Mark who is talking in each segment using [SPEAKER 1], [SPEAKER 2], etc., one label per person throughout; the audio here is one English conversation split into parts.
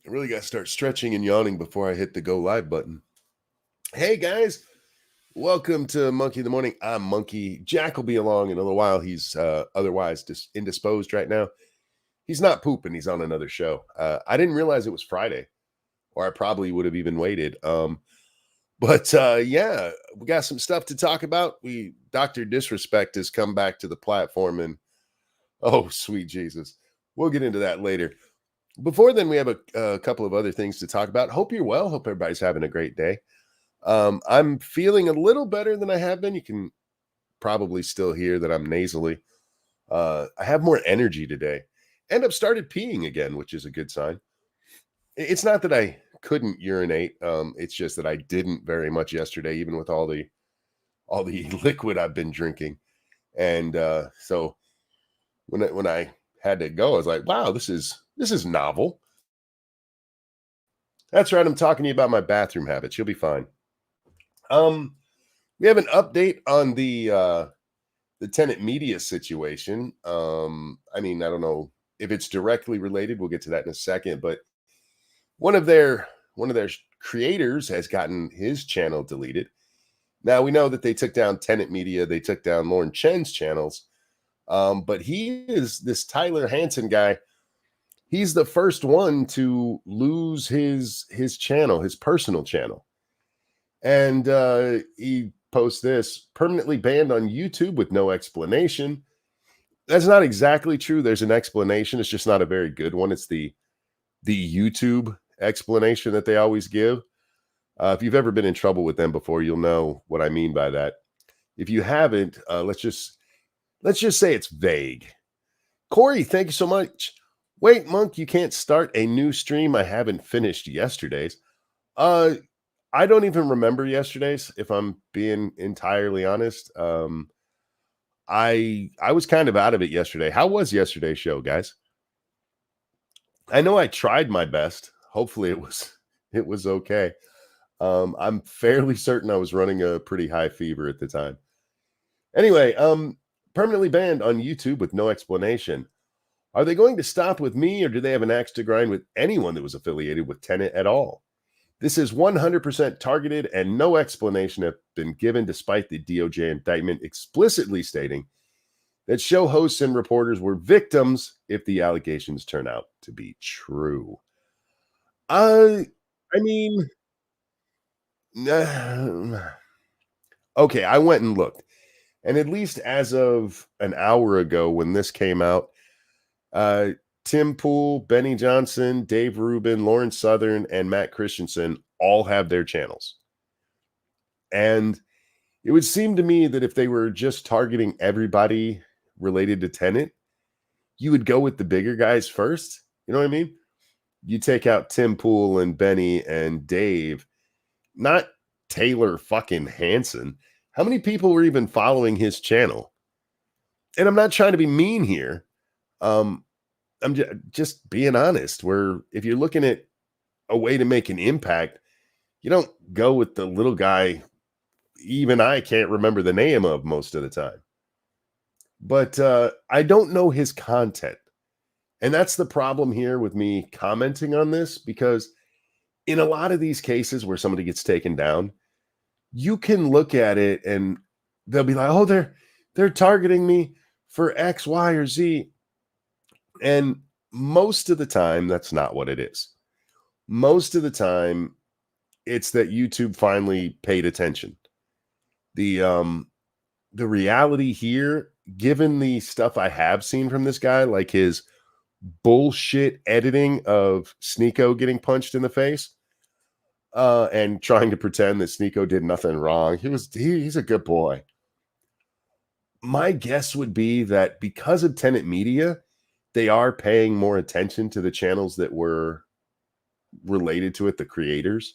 [SPEAKER 1] I really got to start stretching and yawning before I hit the go live button. Hey guys, welcome to Monkey in the Morning. I'm Monkey. Jack will be along in a little while. He's otherwise indisposed right now. He's not pooping. He's on another show. I didn't realize it was Friday, or I probably would have even waited. Yeah, we got some stuff to talk about. Dr. Disrespect has come back to the platform, and oh, sweet Jesus, we'll get into that later. Before then, we have a couple of other things to talk about. Hope you're well. Hope everybody's having a great day. I'm feeling a little better than I have been. You can probably still hear that I'm nasally. I have more energy today, and I've started peeing again, which is a good sign. It's not that I couldn't urinate. It's just that I didn't very much yesterday, even with all the liquid I've been drinking. And so when I had to go, I was like, wow, this is novel. That's right. I'm talking to you about my bathroom habits. You'll be fine. We have an update on the Tenet Media situation. I don't know if it's directly related. We'll get to that in a second, but one of their creators has gotten his channel deleted. Now we know that they took down Tenet Media, they took down Lauren Chen's channels, but he is this Tyler Hansen guy. He's the first one to lose his channel, his personal channel. And he posts this: permanently banned on YouTube with no explanation. That's not exactly true. There's an explanation. It's just not a very good one. It's the YouTube explanation that they always give. If you've ever been in trouble with them before, you'll know what I mean by that. If you haven't, let's just say it's vague. Corey, thank you so much. Wait, Monk, you can't start a new stream. I haven't finished yesterday's. I don't even remember yesterday's, if I'm being entirely honest. I was kind of out of it yesterday. How was yesterday's show, guys? I know I tried my best. Hopefully it was okay. I'm fairly certain I was running a pretty high fever at the time. Anyway, permanently banned on YouTube with no explanation. Are they going to stop with me, or do they have an axe to grind with anyone that was affiliated with Tenet at all? This is 100% targeted, and no explanation have been given, despite the DOJ indictment explicitly stating that show hosts and reporters were victims if the allegations turn out to be true. I mean, okay, I went and looked, and at least as of an hour ago when this came out, Tim Pool, Benny Johnson, Dave Rubin, Lauren Southern, and Matt Christensen all have their channels. And it would seem to me that if they were just targeting everybody related to Tenet, you would go with the bigger guys first. You know what I mean? You take out Tim Pool and Benny and Dave, not Taylor fucking Hansen. How many people were even following his channel? And I'm not trying to be mean here. I'm just being honest, where if you're looking at a way to make an impact, you don't go with the little guy. Even I can't remember the name of most of the time. But I don't know his content. And that's the problem here with me commenting on this, because in a lot of these cases where somebody gets taken down, you can look at it and they'll be like, oh, they're targeting me for X, Y, or Z. And most of the time, that's not what it is. Most of the time, it's that YouTube finally paid attention. The reality here, given the stuff I have seen from this guy, like his bullshit editing of Sneeko getting punched in the face, and trying to pretend that Sneeko did nothing wrong. He's a good boy. My guess would be that because of Tenet Media, they are paying more attention to the channels that were related to it, the creators,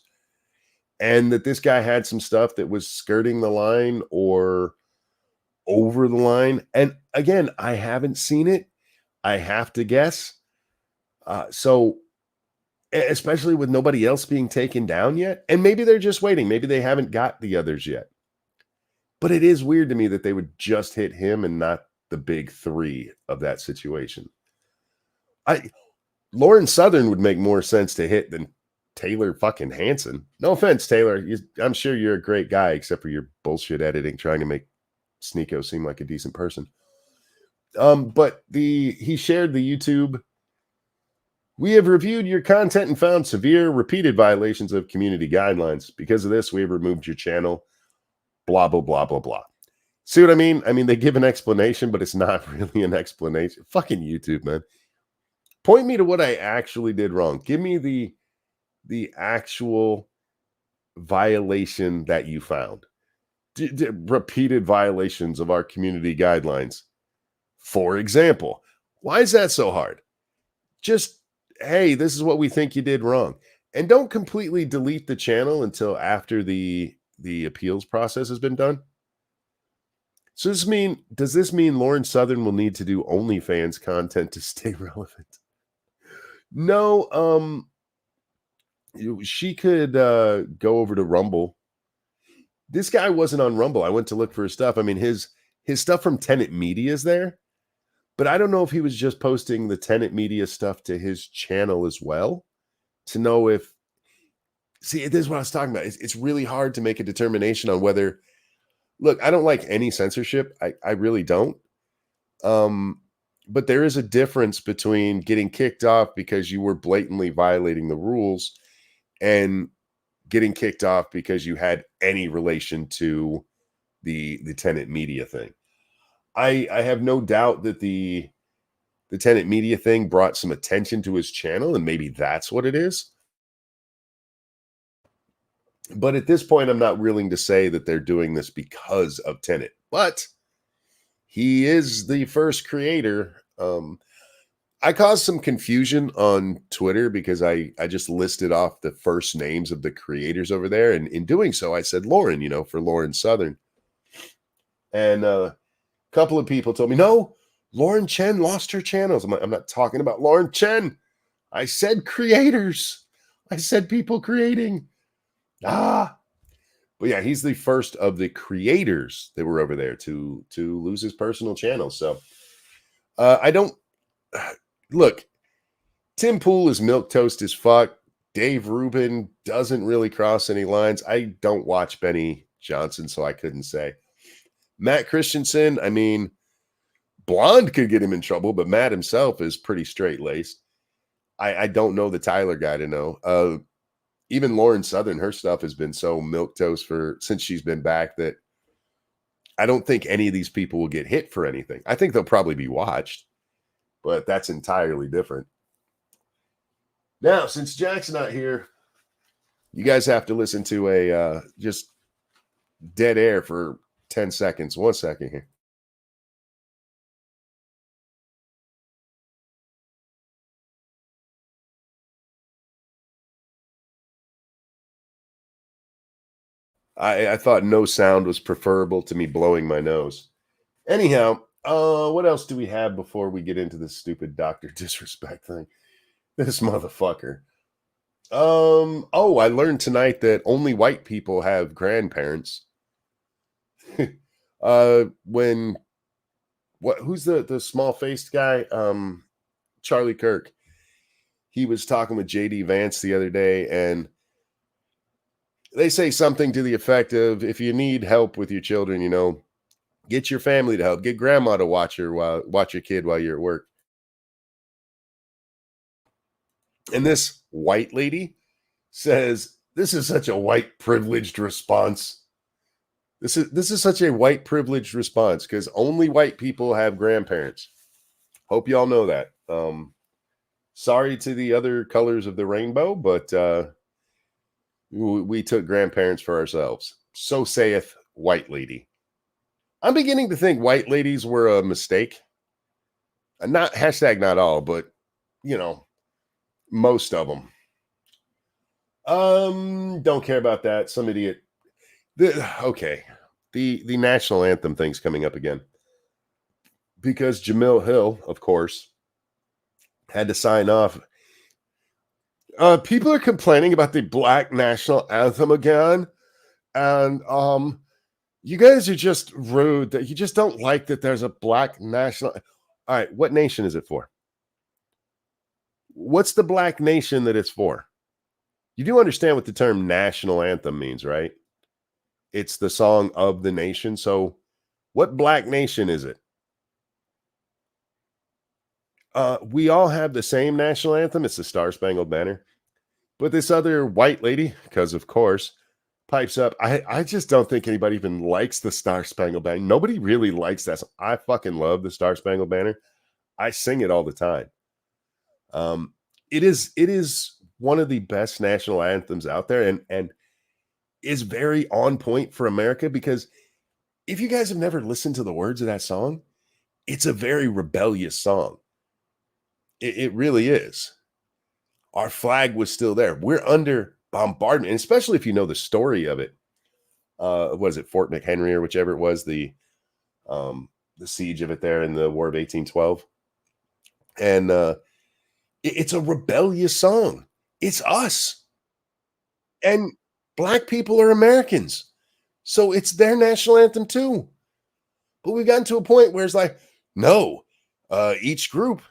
[SPEAKER 1] and that this guy had some stuff that was skirting the line or over the line. And again, I haven't seen it. I have to guess. So especially with nobody else being taken down yet, and maybe they're just waiting. Maybe they haven't got the others yet. But it is weird to me that they would just hit him and not the big three of that situation. Lauren Southern would make more sense to hit than Taylor fucking Hanson. No offense, Taylor. I'm sure you're a great guy, except for your bullshit editing, trying to make Sneeko seem like a decent person. But he shared the YouTube. We have reviewed your content and found severe repeated violations of community guidelines. Because of this, we have removed your channel. Blah, blah, blah, blah, blah. See what I mean? I mean, they give an explanation, but it's not really an explanation. Fucking YouTube, man. Point me to what I actually did wrong. Give me the actual violation that you found. Repeated violations of our community guidelines. For example, why is that so hard? Just, hey, this is what we think you did wrong. And don't completely delete the channel until after the appeals process has been done. So does this mean Lauren Southern will need to do OnlyFans content to stay relevant? No, she could go over to Rumble. This guy wasn't on Rumble. I went to look for his stuff. I mean, his stuff from Tenet Media is there, but I don't know if he was just posting the Tenet Media stuff to his channel as well to know if. See, this is what I was talking about. It's really hard to make a determination on whether. Look, I don't like any censorship. I really don't. But there is a difference between getting kicked off because you were blatantly violating the rules and getting kicked off because you had any relation to the Tenet Media thing. I have no doubt that the Tenet Media thing brought some attention to his channel, and maybe that's what it is. But at this point, I'm not willing to say that they're doing this because of Tenet. But he is the first creator. I caused some confusion on Twitter because I just listed off the first names of the creators over there. And in doing so, I said Lauren, for Lauren Southern. And a couple of people told me, no, Lauren Chen lost her channels. I'm not talking about Lauren Chen. I said creators. I said people creating. But yeah, he's the first of the creators that were over there to lose his personal channel. So I don't look. Tim Pool is milquetoast as fuck. Dave Rubin doesn't really cross any lines. I don't watch Benny Johnson, so I couldn't say. Matt Christensen, I mean, Blonde could get him in trouble, but Matt himself is pretty straight-laced. I don't know the Tyler guy to know. Even Lauren Southern, her stuff has been so milquetoast since she's been back that I don't think any of these people will get hit for anything. I think they'll probably be watched, but that's entirely different. Now, since Jack's not here, you guys have to listen to a just dead air for 10 seconds. 1 second here. I thought no sound was preferable to me blowing my nose. Anyhow, what else do we have before we get into this stupid Dr. Disrespect thing? This motherfucker. I learned tonight that only white people have grandparents. Who's the small-faced guy? Charlie Kirk. He was talking with JD Vance the other day, and they say something to the effect of, if you need help with your children, get your family to help. Get grandma to watch your kid while you're at work. And this white lady says, this is such a white privileged response. This is such a white privileged response because only white people have grandparents. Hope y'all know that. Sorry to the other colors of the rainbow, but we took grandparents for ourselves. So saith white lady. I'm beginning to think white ladies were a mistake. Not all, but most of them. Don't care about that. Some idiot. The national anthem thing's coming up again because Jamil Hill, of course, had to sign off. People are complaining about the Black national anthem again, and you guys are just rude. That you just don't like that there's a Black national. All right, what nation is it for? What's the black nation that it's for? You do understand what the term national anthem means, right? It's the song of the nation. So, what black nation is it? We all have the same national anthem. It's the Star Spangled Banner. But this other white lady, because of course, pipes up. I just don't think anybody even likes the Star Spangled Banner. Nobody really likes that. I fucking love the Star Spangled Banner. I sing it all the time. Um, it is one of the best national anthems out there, and is very on point for America because if you guys have never listened to the words of that song, it's a very rebellious song. It really is. Our flag was still there. We're under bombardment, and especially if you know the story of it. What is it, Fort McHenry or whichever it was, the siege of it there in the War of 1812. And it's a rebellious song. It's us. And black people are Americans. So it's their national anthem too. But we've gotten to a point where it's like, no, each group,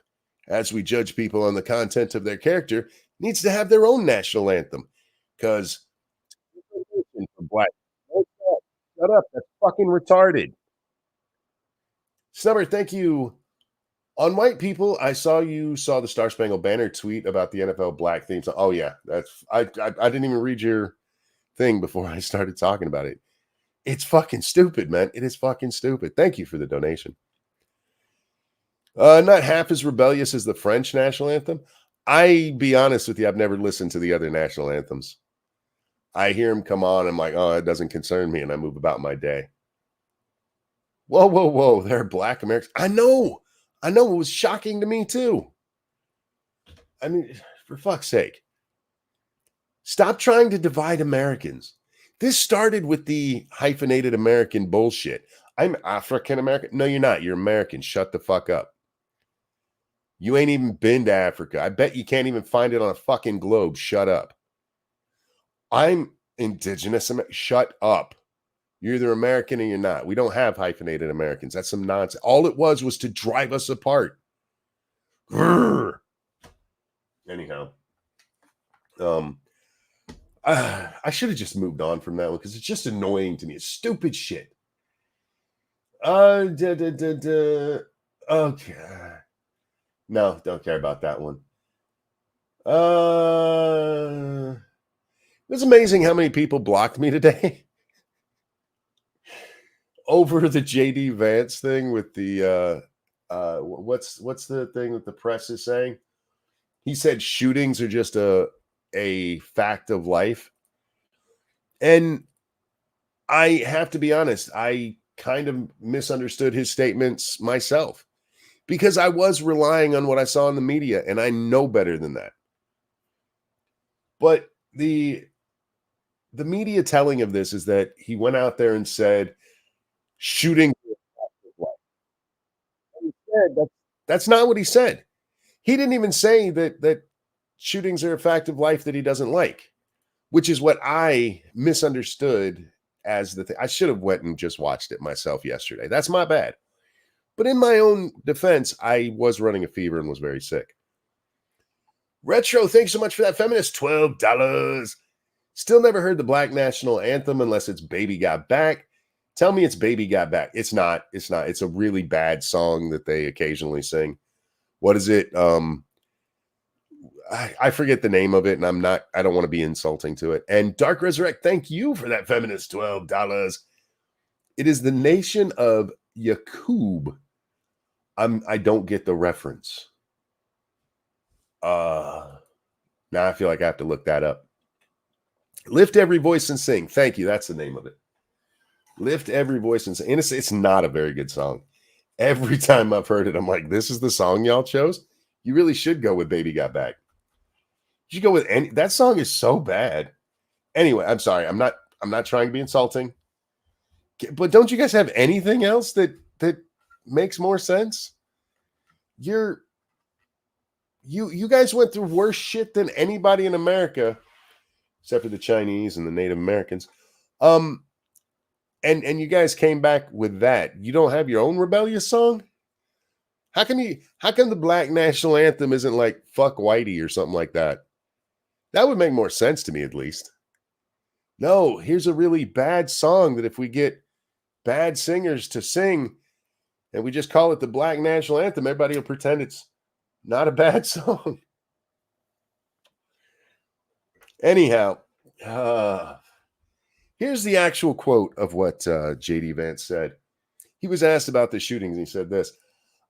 [SPEAKER 1] as we judge people on the content of their character, needs to have their own national anthem. Because black, shut up, that's fucking retarded. Snubber, thank you. On white people, I saw you saw the Star Spangled Banner tweet about the NFL black theme song. Oh yeah, that's I didn't even read your thing before I started talking about it. It's fucking stupid, man. It is fucking stupid. Thank you for the donation. Not half as rebellious as the French national anthem. I be honest with you, I've never listened to the other national anthems. I hear them come on, I'm like, oh, it doesn't concern me, and I move about my day. Whoa, whoa, whoa! They're black Americans. I know. It was shocking to me too. I mean, for fuck's sake, stop trying to divide Americans. This started with the hyphenated American bullshit. I'm African American. No, you're not. You're American. Shut the fuck up. You ain't even been to Africa. I bet you can't even find it on a fucking globe. Shut up. I'm indigenous. Shut up. You're either American or you're not. We don't have hyphenated Americans. That's some nonsense. All it was to drive us apart. Grrr. Anyhow, I should have just moved on from that one because it's just annoying to me. It's stupid shit. Okay. No, don't care about that one. It's amazing how many people blocked me today over the JD Vance thing with the what's the thing that the press is saying? He said shootings are just a fact of life. And I have to be honest, I kind of misunderstood his statements myself because I was relying on what I saw in the media, and I know better than that. But the media telling of this is that he went out there and said shooting. That's not what he said. He didn't even say that shootings are a fact of life that he doesn't like, which is what I misunderstood as the thing. I should have went and just watched it myself yesterday. That's my bad. But in my own defense, I was running a fever and was very sick. Retro, thanks so much for that feminist. $12. Still never heard the Black National Anthem unless it's Baby Got Back. Tell me it's Baby Got Back. It's not. It's not. It's a really bad song that they occasionally sing. What is it? I forget the name of it, and I don't want to be insulting to it. And Dark Resurrect, thank you for that feminist $12. It is the nation of Yakub. I don't get the reference. Now I feel like I have to look that up. Lift Every Voice and Sing. Thank you. That's the name of it. Lift Every Voice and Sing. And it's not a very good song. Every time I've heard it, I'm like, this is the song y'all chose? You really should go with Baby Got Back. You should go with any. That song is so bad. Anyway, I'm sorry. I'm not trying to be insulting. But don't you guys have anything else that makes more sense? You guys went through worse shit than anybody in America, except for the Chinese and the Native Americans. And you guys came back with that. You don't have your own rebellious song? How come the black national anthem isn't like fuck whitey or something like that? That would make more sense to me at least. No, here's a really bad song that if we get bad singers to sing and we just call it the black national anthem, everybody will pretend it's not a bad song. Anyhow, uh, here's the actual quote of what JD Vance said. He was asked about the shootings and he said this: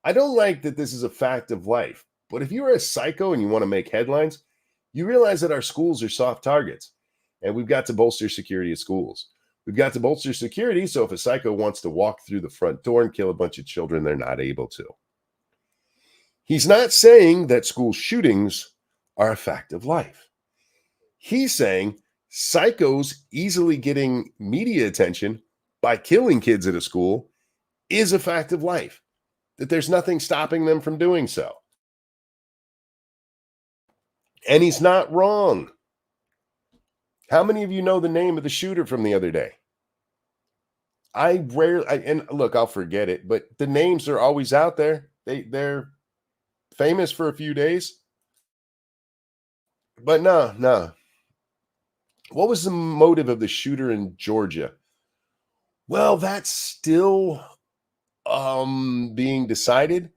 [SPEAKER 1] I don't like that this is a fact of life, but if you are a psycho and you want to make headlines, you realize that our schools are soft targets and we've got to bolster security at schools. We've got to bolster security so if a psycho wants to walk through the front door and kill a bunch of children, they're not able to. He's not saying that school shootings are a fact of life. He's saying psychos easily getting media attention by killing kids at a school is a fact of life, that there's nothing stopping them from doing so. And he's not wrong. How many of you know the name of the shooter from the other day? And look, I'll forget it, but the names are always out there. They're famous for a few days. But no. What was the motive of the shooter in Georgia? Well, that's still being decided.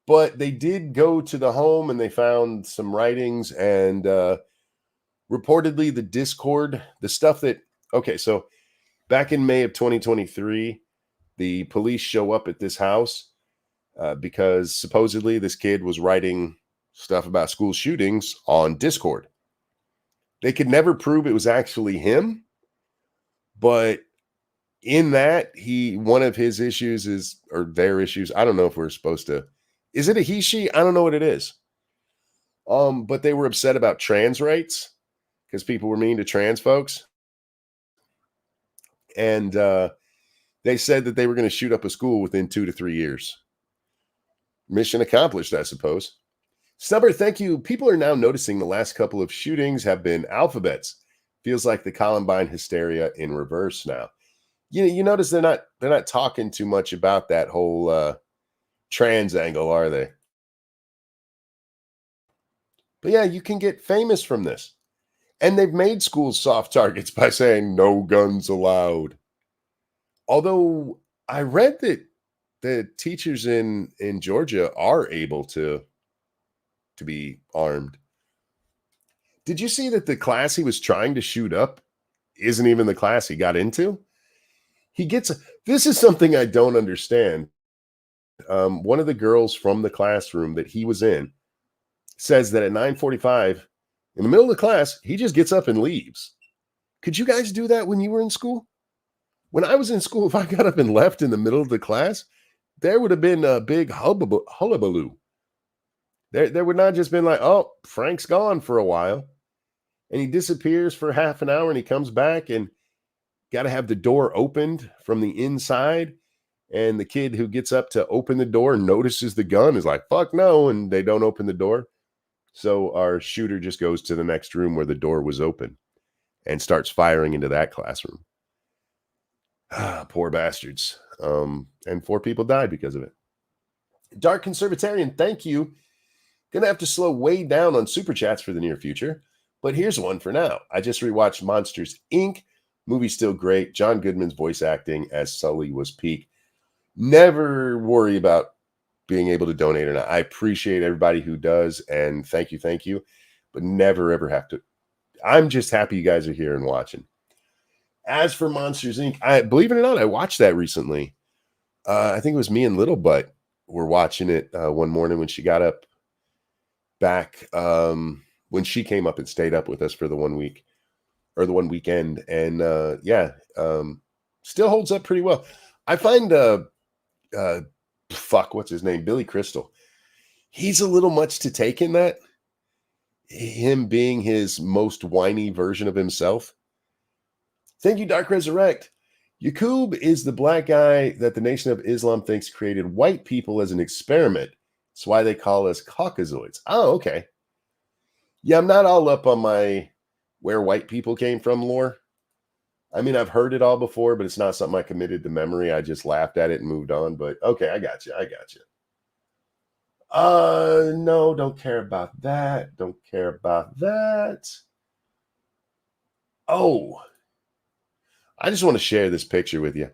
[SPEAKER 1] But they did go to the home and they found some writings and reportedly the Discord, the stuff that, okay, so back in May of 2023, the police show up at this house because supposedly this kid was writing stuff about school shootings on Discord. They could never prove it was actually him, but in that, one of his issues is, or their issues, I don't know if we're supposed to, is it a he, she? I don't know what it is. But they were upset about trans rights because people were mean to trans folks. And they said that they were going to shoot up a school within 2 to 3 years. Mission accomplished, I suppose. Stubber, thank you. People are now noticing the last couple of shootings have been alphabets. Feels like the Columbine hysteria in reverse now. You notice they're not talking too much about that whole trans angle, are they? But yeah, you can get famous from this. And they've made schools soft targets by saying no guns allowed. Although I read that the teachers in Georgia are able to be armed. Did you see that the class he was trying to shoot up isn't even the class he got into? This is something I don't understand. One of the girls from the classroom that he was in says that at 9:45, in the middle of the class, he just gets up and leaves. Could you guys do that when you were in school? When I was in school, if I got up and left in the middle of the class, there would have been a big hullabaloo. There would not just been like, oh, Frank's gone for a while. And he disappears for half an hour and he comes back and got to have the door opened from the inside. And the kid who gets up to open the door notices the gun is like, fuck no. And they don't open the door. So our shooter just goes to the next room where the door was open and starts firing into that classroom. Poor bastards. And 4 people died because of it. Dark Conservatarian, thank you. Gonna have to slow way down on super chats for the near future, but here's one for now. I just rewatched Monsters, Inc. Movie's still great. John Goodman's voice acting as Sully was peak. Never worry about being able to donate or not. I appreciate everybody who does, and thank you, but never ever have to. I'm just happy you guys are here and watching. As for Monsters, Inc., I believe it or not, I watched that recently. I think it was me and Little Butt were watching it one morning when she got up back when she came up and stayed up with us for the 1 week or the 1 weekend. And still holds up pretty well. I find what's his name? Billy Crystal. He's a little much to take in that. Him being his most whiny version of himself. Thank you, Dark Resurrect. Yaqub is the black guy that the Nation of Islam thinks created white people as an experiment. That's why they call us Caucasoids. Oh, okay. Yeah, I'm not all up on my where white people came from lore. I mean, I've heard it all before, but it's not something I committed to memory. I just laughed at it and moved on. But okay, I got you. No, don't care about that. Don't care about that. Oh, I just want to share this picture with you.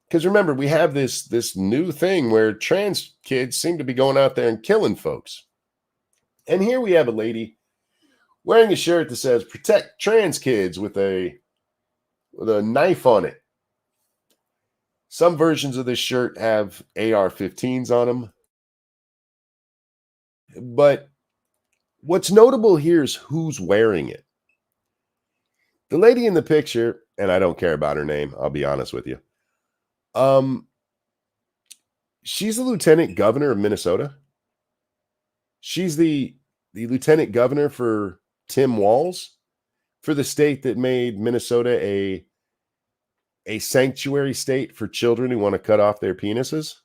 [SPEAKER 1] Because remember, we have this new thing where trans kids seem to be going out there and killing folks. And here we have a lady wearing a shirt that says "Protect Trans Kids" with a knife on it. Some versions of this shirt have AR-15s on them. But what's notable here is who's wearing it. The lady in the picture, and I don't care about her name, I'll be honest with you. She's the lieutenant governor of Minnesota. She's the lieutenant governor for Tim Walz, for the state that made Minnesota a sanctuary state for children who want to cut off their penises.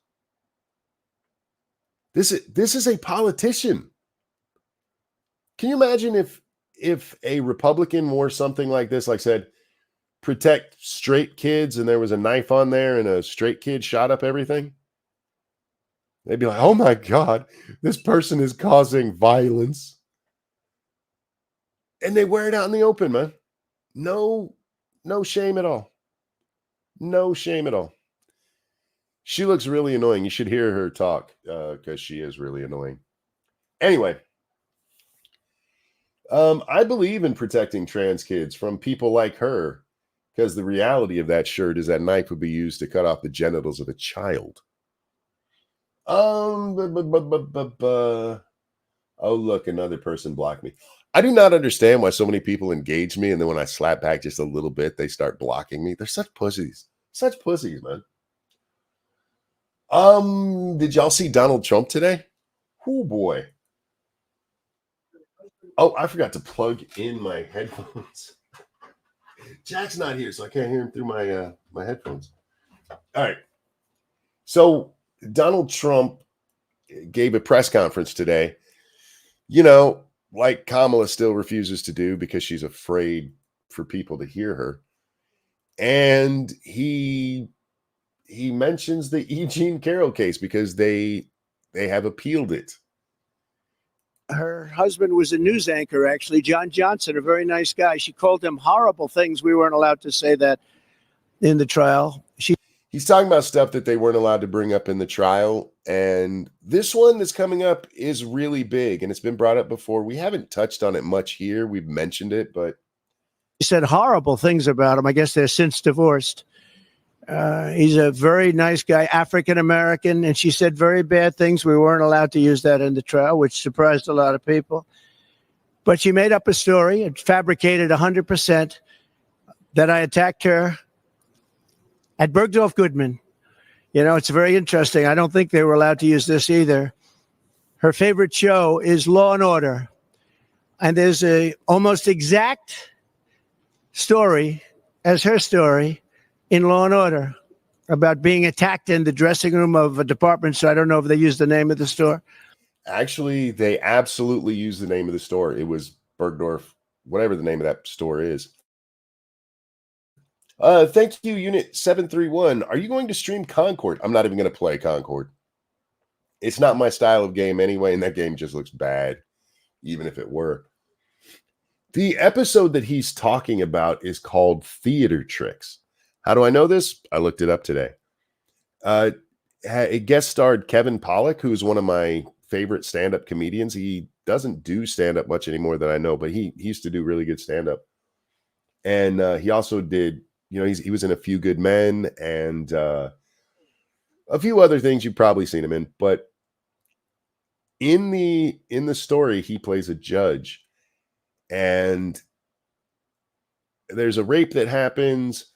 [SPEAKER 1] This is a politician. Can you imagine if a Republican wore something like this, like said, "Protect straight kids," and there was a knife on there and a straight kid shot up everything? They'd be like, "Oh my God, this person is causing violence." And they wear it out in the open, man. No shame at all. No shame at all. She looks really annoying. You should hear her talk because she is really annoying. Anyway, I believe in protecting trans kids from people like her, because the reality of that shirt is that knife would be used to cut off the genitals of a child. Bu- bu- bu- bu- bu- bu- Oh, look, another person blocked me. I do not understand why so many people engage me, and then when I slap back just a little bit, they start blocking me. They're such pussies. Such pussies, man. Did y'all see Donald Trump today? Oh boy. Oh, I forgot to plug in my headphones. Jack's not here, so I can't hear him through my headphones. All right. So Donald Trump gave a press conference today, like Kamala still refuses to do because she's afraid for people to hear her. And he mentions the E. Jean Carroll case because they have appealed it.
[SPEAKER 2] Her husband was a news anchor, actually, John Johnson, a very nice guy. She called him horrible things. We weren't allowed to say that in the trial.
[SPEAKER 1] He's talking about stuff that they weren't allowed to bring up in the trial. And this one that's coming up is really big, and it's been brought up before. We haven't touched on it much here. We've mentioned it, but
[SPEAKER 2] She said horrible things about him. I guess they're since divorced. He's a very nice guy, African-American, and she said very bad things. We weren't allowed to use that in the trial, which surprised a lot of people. But she made up a story and fabricated 100% that I attacked her at Bergdorf Goodman. It's very interesting. I don't think they were allowed to use this either. Her favorite show is Law and Order. And there's a almost exact story as her story in Law and Order about being attacked in the dressing room of a department store. I don't know if they used the name of the store.
[SPEAKER 1] Actually, they absolutely used the name of the store. It was Bergdorf, whatever the name of that store is. Thank you, Unit 731. Are you going to stream Concord? I'm not even going to play Concord. It's not my style of game anyway, and that game just looks bad, even if it were. The episode that he's talking about is called Theater Tricks. How do I know this? I looked it up today. It guest starred Kevin Pollak, who's one of my favorite stand-up comedians. He doesn't do stand-up much anymore that I know, but he used to do really good stand-up. And he also did, he was in A Few Good Men and a few other things you've probably seen him in. But in the story, he plays a judge, and there's a rape that happens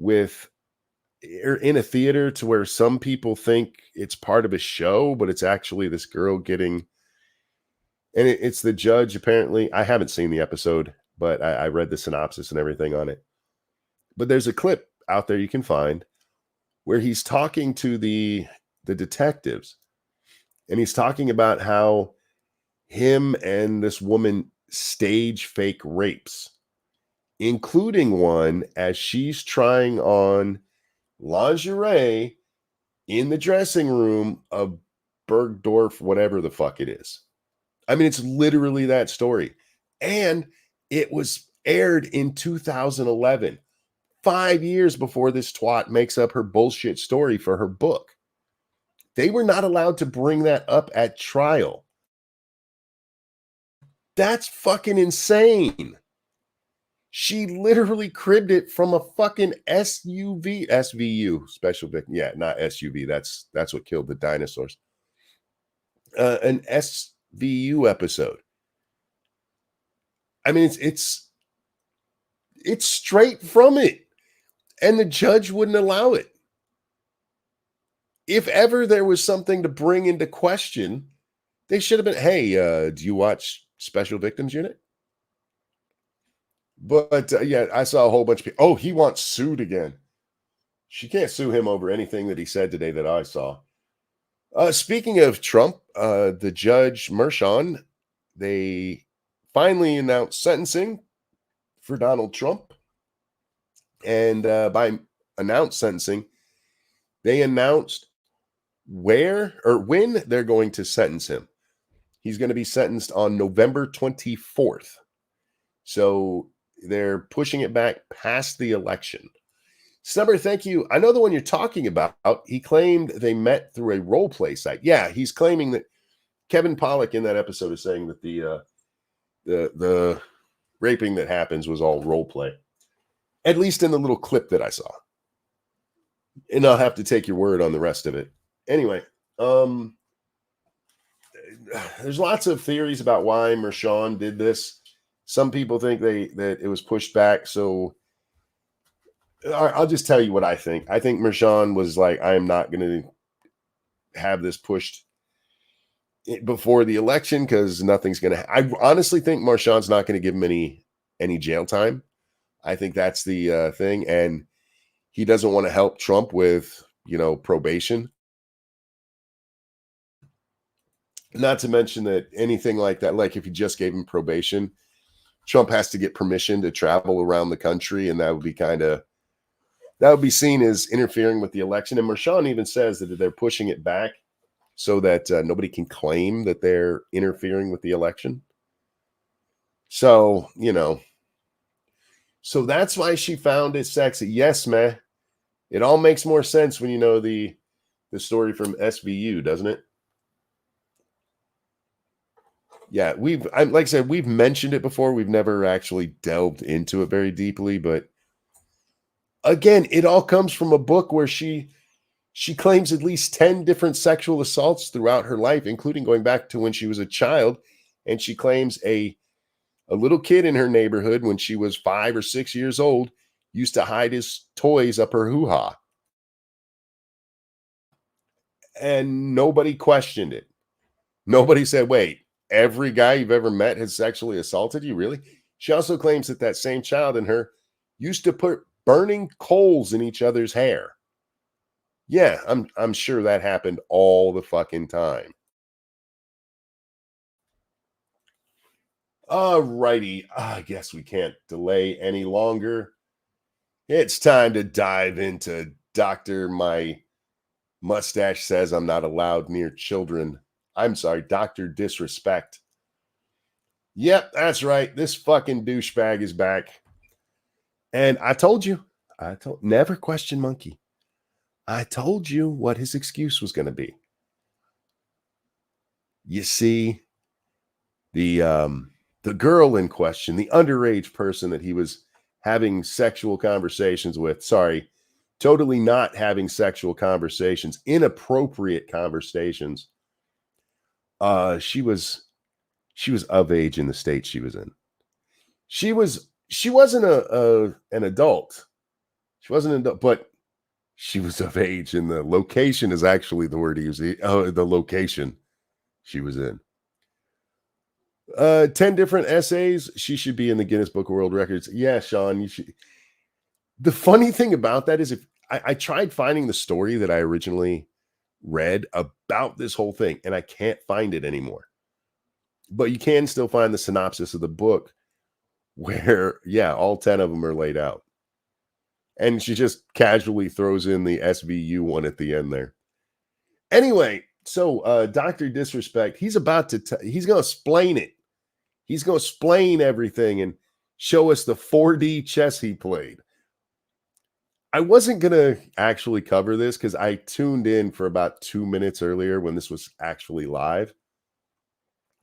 [SPEAKER 1] in a theater to where some people think it's part of a show, but it's actually this girl getting, and it's the judge. Apparently, I haven't seen the episode, but I read the synopsis and everything on it. But there's a clip out there you can find where he's talking to the detectives, and he's talking about how him and this woman stage fake rapes, including one as she's trying on lingerie in the dressing room of Bergdorf, whatever the fuck it is. I mean, it's literally that story. And it was aired in 2011, 5 years before this twat makes up her bullshit story for her book. They were not allowed to bring that up at trial. That's fucking insane. She literally cribbed it from a fucking SVU, special victim. Yeah, not SUV. That's what killed the dinosaurs. An SVU episode. I mean, it's straight from it, and the judge wouldn't allow it. If ever there was something to bring into question, they should have been, hey, do you watch Special Victims Unit? But yeah, I saw a whole bunch of people. Oh, he wants sued again. She can't sue him over anything that he said today that I saw. Speaking of Trump, the judge Mershon, they finally announced sentencing for Donald Trump. And by announced sentencing, they announced where or when they're going to sentence him. He's going to be sentenced on November 24th. So they're pushing it back past the election. Snubber, thank you. I know the one you're talking about. He claimed they met through a role play site. Yeah, he's claiming that Kevin Pollak in that episode is saying that the raping that happens was all role play. At least in the little clip that I saw. And I'll have to take your word on the rest of it. Anyway, there's lots of theories about why Mershon did this. Some people think that it was pushed back. So I'll just tell you what I think. I think Mershon was like, I am not going to have this pushed before the election because nothing's going to. I honestly think Mershon's not going to give him any jail time. I think that's the thing. And he doesn't want to help Trump with, probation. Not to mention that anything like that, like if he just gave him probation, Trump has to get permission to travel around the country. And that would be seen as interfering with the election. And Mershon even says that they're pushing it back so that nobody can claim that they're interfering with the election. So, so that's why she found it sexy. Yes, man. It all makes more sense when you know the story from SVU, doesn't it? Yeah, like I said, we've mentioned it before. We've never actually delved into it very deeply, but again, it all comes from a book where she claims at least 10 different sexual assaults throughout her life, including going back to when she was a child. And she claims a little kid in her neighborhood when she was 5 or 6 years old used to hide his toys up her hoo-ha. And nobody questioned it. Nobody said, wait, every guy you've ever met has sexually assaulted you? Really? She also claims that same child and her used to put burning coals in each other's hair. Yeah, I'm sure that happened all the fucking time. All righty. I guess we can't delay any longer. It's time to dive into Dr. My mustache says I'm not allowed near children. I'm sorry, Dr. Disrespect. Yep, that's right. This fucking douchebag is back. And I told you, never question monkey. I told you what his excuse was going to be. You see, the girl in question, the underage person that he was having sexual conversations with, totally not having sexual conversations, inappropriate conversations. She was of age in the state she was in. She wasn't an adult. She wasn't an adult, but she was of age, and the location is actually the word he used. The location she was in. 10 different essays. She should be in the Guinness Book of World Records. Yeah, Sean, you should. The funny thing about that is if I tried finding the story that I originally read about this whole thing, and I can't find it anymore. But you can still find the synopsis of the book where, yeah, all 10 of them are laid out. And she just casually throws in the SVU one at the end there. Anyway, So Dr. Disrespect, he's about to he's going to explain it. He's going to explain everything and show us the 4D chess he played. I wasn't going to actually cover this because I tuned in for about 2 minutes earlier when this was actually live.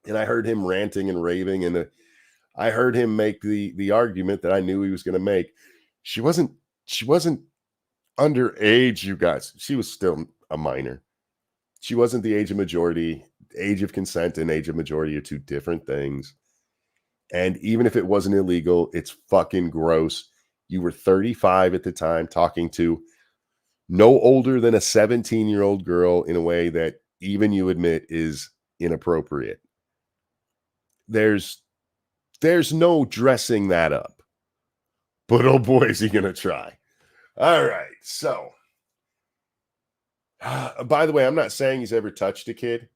[SPEAKER 1] And I heard him ranting and raving, and I heard him make the argument that I knew he was going to make. She wasn't underage, you guys. She was still a minor. She wasn't the age of majority. Age of consent and age of majority are two different things. And even if it wasn't illegal, it's fucking gross. You were 35 at the time, talking to no older than a 17-year-old girl in a way that even you admit is inappropriate. There's no dressing that up. But oh boy, is he going to try. All right. So, by the way, I'm not saying he's ever touched a kid.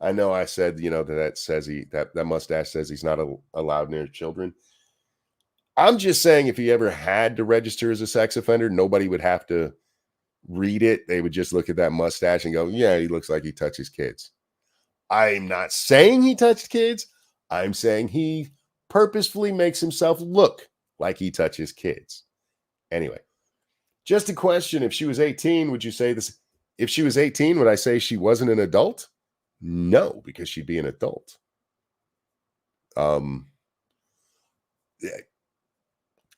[SPEAKER 1] I know I said, that says that mustache says he's not allowed near children. I'm just saying if he ever had to register as a sex offender, nobody would have to read it. They would just look at that mustache and go, yeah, he looks like he touches kids. I'm not saying he touched kids. I'm saying he purposefully makes himself look like he touches kids. Anyway, just a question. If she was 18, would you say this? If she was 18, would I say she wasn't an adult? No, because she'd be an adult.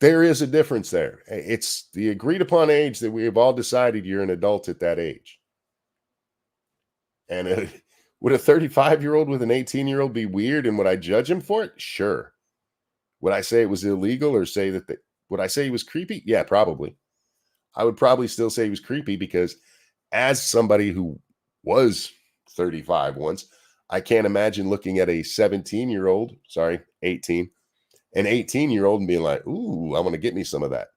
[SPEAKER 1] There is a difference there. It's the agreed upon age that we have all decided you're an adult at that age. And would a 35-year-old with an 18-year-old be weird, and would I judge him for it? Sure. Would I say it was illegal, or say that would I say he was creepy? Yeah, probably. I would probably still say he was creepy because as somebody who was 35 once, I can't imagine looking at a 17-year-old, sorry, 18, an 18-year-old and being like, ooh, I want to get me some of that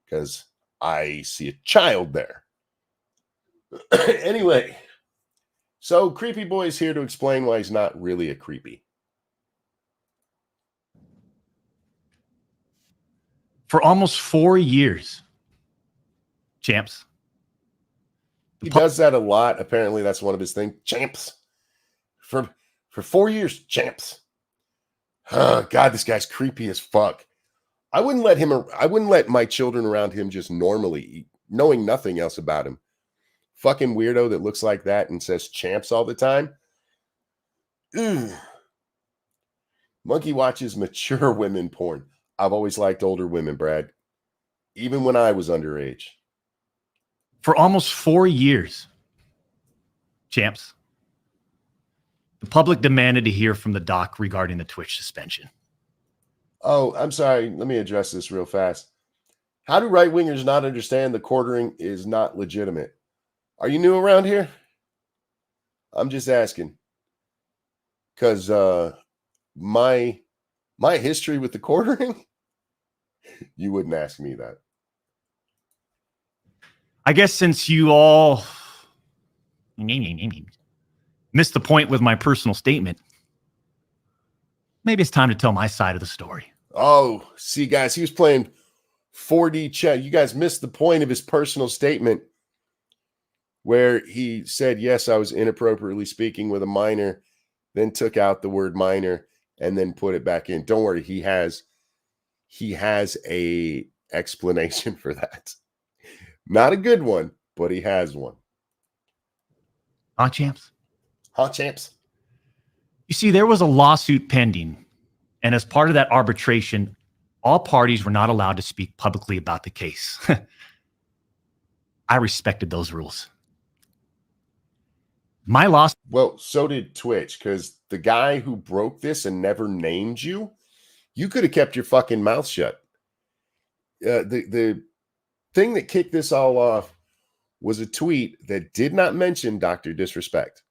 [SPEAKER 1] because I see a child there. Anyway, so Creepy Boy is here to explain why he's not really a creepy.
[SPEAKER 3] For almost 4 years, champs.
[SPEAKER 1] He does that a lot. Apparently, that's one of his things. Champs. For 4 years, champs. God, this guy's creepy as fuck. I wouldn't let my children around him just normally eat, knowing nothing else about him. Fucking weirdo that looks like that and says champs all the time. Ugh. Monkey watches mature women porn. I've always liked older women, Brad. Even when I was underage.
[SPEAKER 3] For almost 4 years, champs, the public demanded to hear from the doc regarding the Twitch suspension.
[SPEAKER 1] Oh, I'm sorry. Let me address this real fast. How do right-wingers not understand the quartering is not legitimate? Are you new around here? I'm just asking. Because my history with the quartering, you wouldn't ask me that.
[SPEAKER 3] I guess since you all missed the point with my personal statement, maybe it's time to tell my side of the story.
[SPEAKER 1] Oh, see, guys, he was playing 4D chess. You guys missed the point of his personal statement where he said, yes, I was inappropriately speaking with a minor, then took out the word minor and then put it back in. Don't worry, he has a explanation for that. Not a good one, but he has one.
[SPEAKER 3] Huh, champs?
[SPEAKER 1] Huh, champs?
[SPEAKER 3] You see, there was a lawsuit pending, and as part of that arbitration, all parties were not allowed to speak publicly about the case. I respected those rules. My loss.
[SPEAKER 1] Well, so did Twitch, because the guy who broke this and never named you, you could have kept your fucking mouth shut. The thing that kicked this all off was a tweet that did not mention Dr. Disrespect.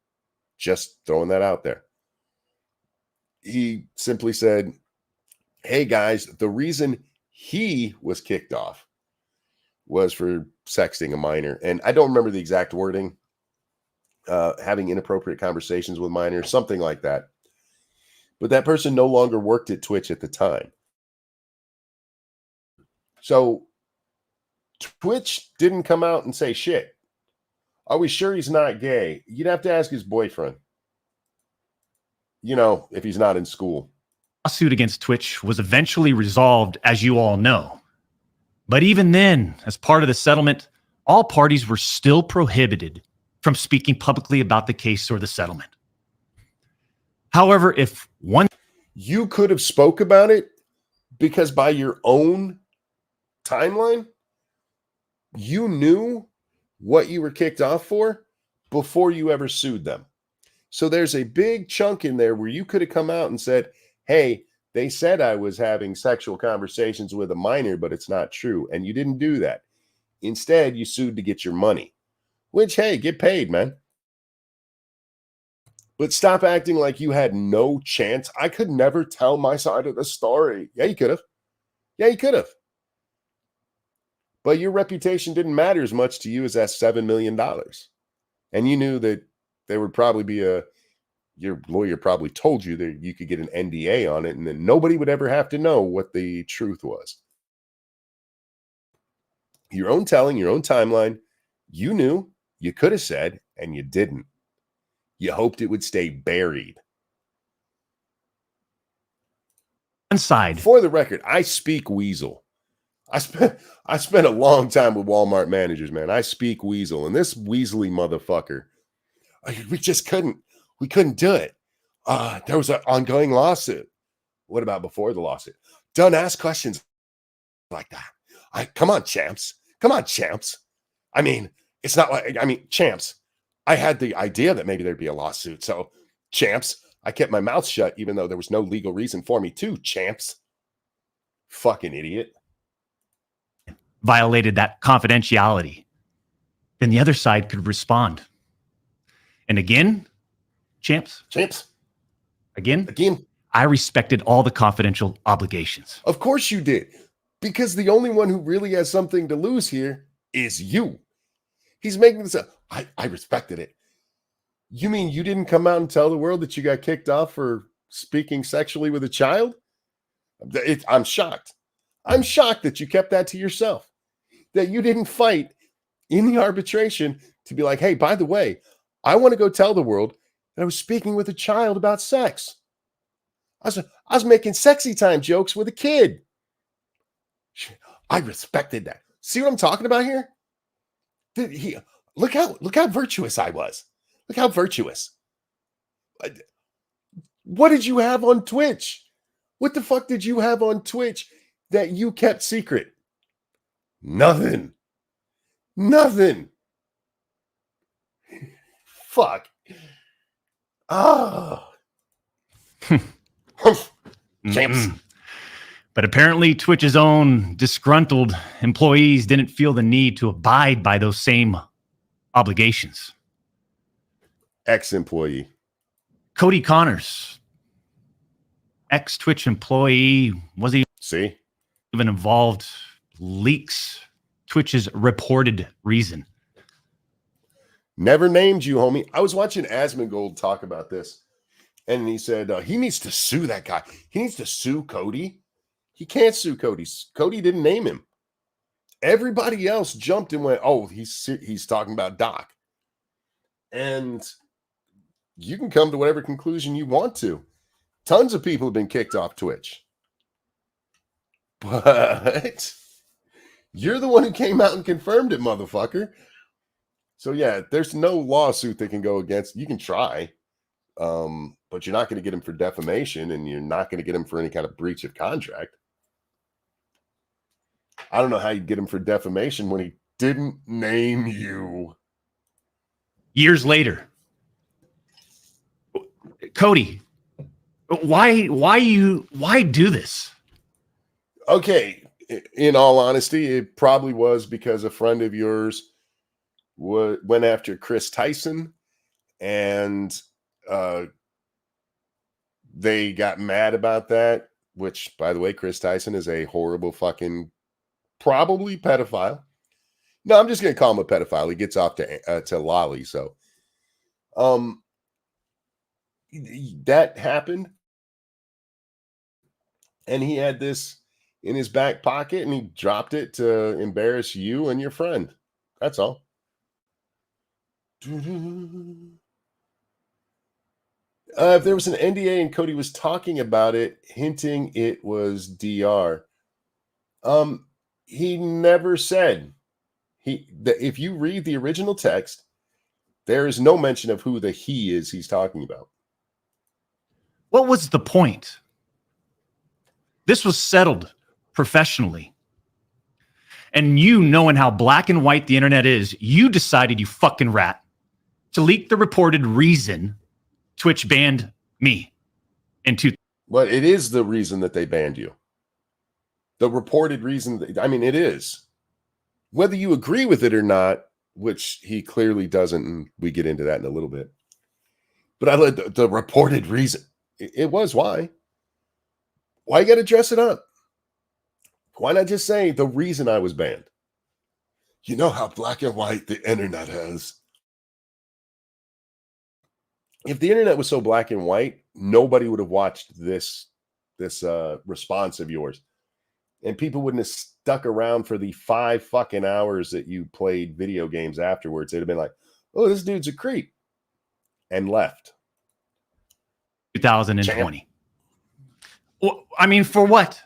[SPEAKER 1] Just throwing that out there. He simply said, hey guys, the reason he was kicked off was for sexting a minor. And I don't remember the exact wording, having inappropriate conversations with minors, something like that. But that person no longer worked at Twitch at the time. So Twitch didn't come out and say shit. Are we sure he's not gay? You'd have to ask his boyfriend. You know, if he's not in school.
[SPEAKER 3] Lawsuit against Twitch was eventually resolved, as you all know. But even then, as part of the settlement, all parties were still prohibited from speaking publicly about the case or the settlement. However, if one...
[SPEAKER 1] You could have spoke about it because by your own timeline, you knew what you were kicked off for before you ever sued them. So there's a big chunk in there where you could have come out and said, hey, they said I was having sexual conversations with a minor, but it's not true. And you didn't do that. Instead, you sued to get your money, which, hey, get paid, man. But stop acting like you had no chance. I could never tell my side of the story. Yeah, you could have. Yeah, you could have. But your reputation didn't matter as much to you as that $7 million. And you knew that there would probably be your lawyer probably told you that you could get an NDA on it and then nobody would ever have to know what the truth was. Your own telling, your own timeline, you knew, you could have said, and you didn't. You hoped it would stay buried.
[SPEAKER 3] One side.
[SPEAKER 1] For the record, I speak Weasel. I spent a long time with Walmart managers, man. I speak Weasel, and this Weaselly motherfucker, we just couldn't. We couldn't do it. There was an ongoing lawsuit. What about before the lawsuit? Don't ask questions like that. Come on, champs. Come on, champs. I mean, it's not like, champs. I had the idea that maybe there'd be a lawsuit. So, champs, I kept my mouth shut, even though there was no legal reason for me to, champs. Fucking idiot.
[SPEAKER 3] Violated that confidentiality. Then the other side could respond. And again, champs. Again, I respected all the confidential obligations.
[SPEAKER 1] Of course you did. Because the only one who really has something to lose here is you. He's making this up. I respected it. You mean you didn't come out and tell the world that you got kicked off for speaking sexually with a child? I'm shocked. I'm shocked that you kept that to yourself. That you didn't fight in the arbitration to be like, hey, by the way, I want to go tell the world that I was speaking with a child about sex. I was making sexy time jokes with a kid. I respected that. See what I'm talking about here? Look how virtuous I was. Look how virtuous. What did you have on Twitch? What the fuck did you have on Twitch that you kept secret? Nothing. Fuck. Oh. Champs.
[SPEAKER 3] But apparently Twitch's own disgruntled employees didn't feel the need to abide by those same obligations.
[SPEAKER 1] Ex-employee.
[SPEAKER 3] Cody Connors, ex-Twitch employee, was he even involved? Leaks Twitch's reported reason.
[SPEAKER 1] Never named you, homie. I was watching Asmongold talk about this, and he said he needs to sue that guy. He needs to sue Cody. He can't sue Cody. Cody didn't name him. Everybody else jumped and went, oh, he's talking about Doc. And you can come to whatever conclusion you want to. Tons of people have been kicked off Twitch. But you're the one who came out and confirmed it, motherfucker. So yeah, there's no lawsuit that can go against. You can try, but you're not going to get him for defamation, and you're not going to get him for any kind of breach of contract. I don't know how you'd get him for defamation when he didn't name you.
[SPEAKER 3] Years later, Cody, why do this?
[SPEAKER 1] Okay, in all honesty, it probably was because a friend of yours went after Chris Tyson, and they got mad about that, which, by the way, Chris Tyson is a horrible fucking, probably pedophile. No, I'm just going to call him a pedophile. He gets off to Lolly. So that happened. And he had this in his back pocket, and he dropped it to embarrass you and your friend. That's all. If there was an NDA and Cody was talking about it, hinting it was DR. He never said. If you read the original text, there is no mention of who the he is he's talking about.
[SPEAKER 3] What was the point? This was settled professionally. And you, knowing how black and white the internet is, you decided, you fucking rat, to leak the reported reason Twitch banned me in
[SPEAKER 1] Well, it is the reason that they banned you. The reported reason, I mean, it is. Whether you agree with it or not, which he clearly doesn't, and we get into that in a little bit. But I let the reported reason, it was why. Why you got to dress it up? Why not just say the reason I was banned? You know how black and white the internet is. If the internet was so black and white, nobody would have watched this response of yours. And people wouldn't have stuck around for the 5 fucking hours that you played video games afterwards. They'd have been like, oh, this dude's a creep. And left.
[SPEAKER 3] 2020. Well, I mean, for what?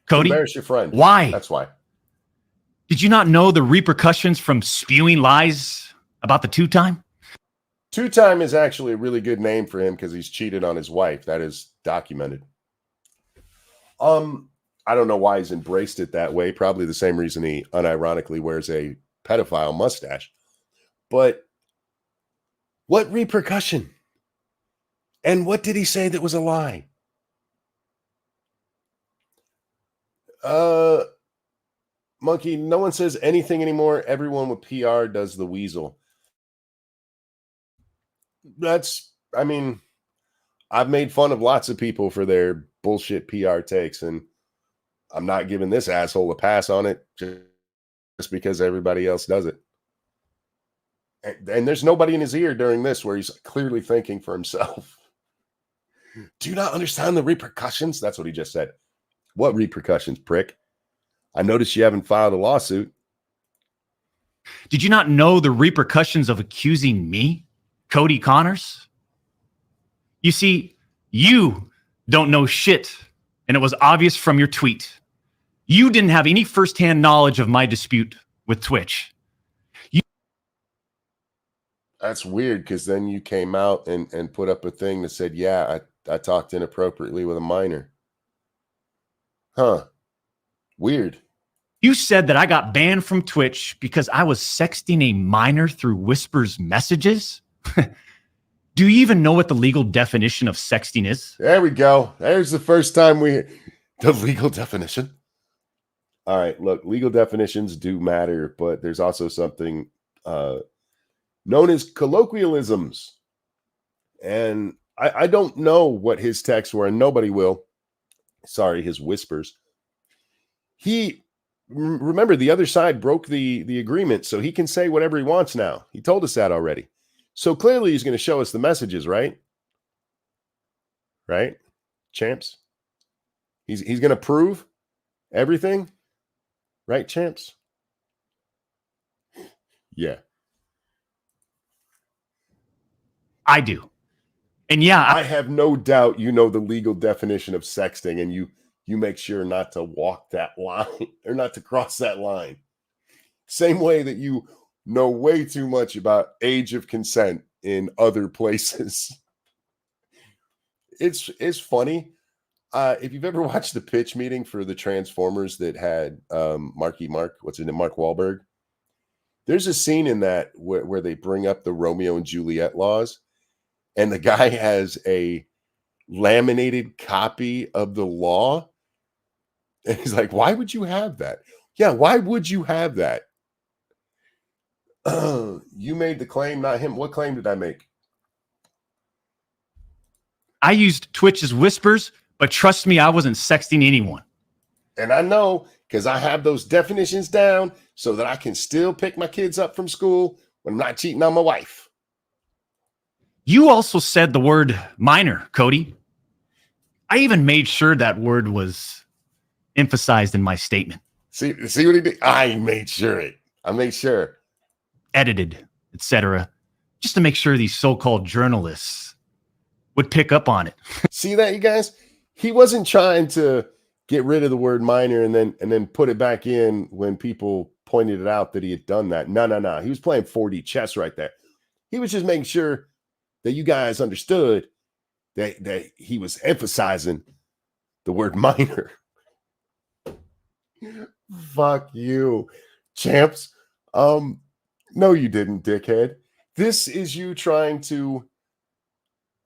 [SPEAKER 3] Cody?
[SPEAKER 1] Embarrass your friend.
[SPEAKER 3] Why?
[SPEAKER 1] That's why.
[SPEAKER 3] Did you not know the repercussions from spewing lies about the two-time?
[SPEAKER 1] Two-time is actually a really good name for him because he's cheated on his wife. That is documented. I don't know why he's embraced it that way. Probably the same reason he unironically wears a pedophile mustache. But what repercussion? And what did he say that was a lie? Monkey, no one says anything anymore. Everyone with PR does the Weasel. I mean, I've made fun of lots of people for their bullshit PR takes, and I'm not giving this asshole a pass on it just because everybody else does it. And there's nobody in his ear during this where he's clearly thinking for himself. Do you not understand the repercussions? That's what he just said. What repercussions, prick? I noticed you haven't filed a lawsuit.
[SPEAKER 3] Did you not know the repercussions of accusing me, Cody Connors? You see, you don't know shit, and it was obvious from your tweet. You didn't have any firsthand knowledge of my dispute with Twitch.
[SPEAKER 1] That's weird, because then you came out and put up a thing that said, yeah, I talked inappropriately with a minor. Huh. Weird.
[SPEAKER 3] You said that I got banned from Twitch because I was sexting a minor through Whisper's messages? Do you even know what the legal definition of sexting is?
[SPEAKER 1] There we go. There's the first time we hear the legal definition. All right, look, legal definitions do matter, but there's also something known as colloquialisms. And I don't know what his texts were, and nobody will. Sorry, his whispers. Remember, the other side broke the agreement, so he can say whatever he wants now. He told us that already. So clearly he's going to show us the messages, right? Right? Champs? He's going to prove everything? Right, champs? Yeah.
[SPEAKER 3] I do. And yeah,
[SPEAKER 1] I have no doubt you know the legal definition of sexting, and you make sure not to walk that line or not to cross that line. Same way that you know way too much about age of consent in other places. It's funny. If you've ever watched the pitch meeting for the Transformers that had Mark Wahlberg, there's a scene in that where they bring up the Romeo and Juliet laws, and the guy has a laminated copy of the law. And he's like, why would you have that? Yeah, why would you have that? You made the claim, not him. What claim did I make?
[SPEAKER 3] I used Twitch's whispers, but trust me, I wasn't sexting anyone.
[SPEAKER 1] And I know, because I have those definitions down so that I can still pick my kids up from school when I'm not cheating on my wife.
[SPEAKER 3] You also said the word minor, Cody. I even made sure that word was emphasized in my statement.
[SPEAKER 1] See what he did? I made sure. Edited,
[SPEAKER 3] etc. just to make sure these so-called journalists would pick up on it.
[SPEAKER 1] See that, you guys? He wasn't trying to get rid of the word minor and then put it back in when people pointed it out that he had done that. No. He was playing 4D chess right there. He was just making sure that you guys understood that he was emphasizing the word minor. Fuck you, champs. No, you didn't, dickhead. This is you trying to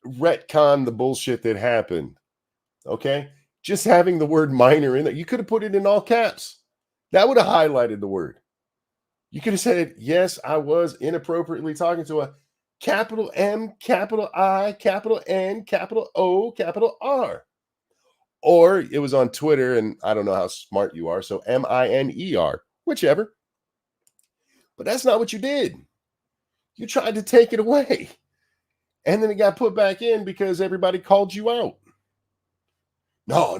[SPEAKER 1] retcon the bullshit that happened. Okay? Just having the word minor in there. You could have put it in all caps. That would have highlighted the word. You could have said, yes, I was inappropriately talking to a capital M, capital I, capital N, capital O, capital R. Or it was on Twitter, and I don't know how smart you are, so M-I-N-E-R, whichever. But that's not what you did. You tried to take it away. And then it got put back in because everybody called you out. No,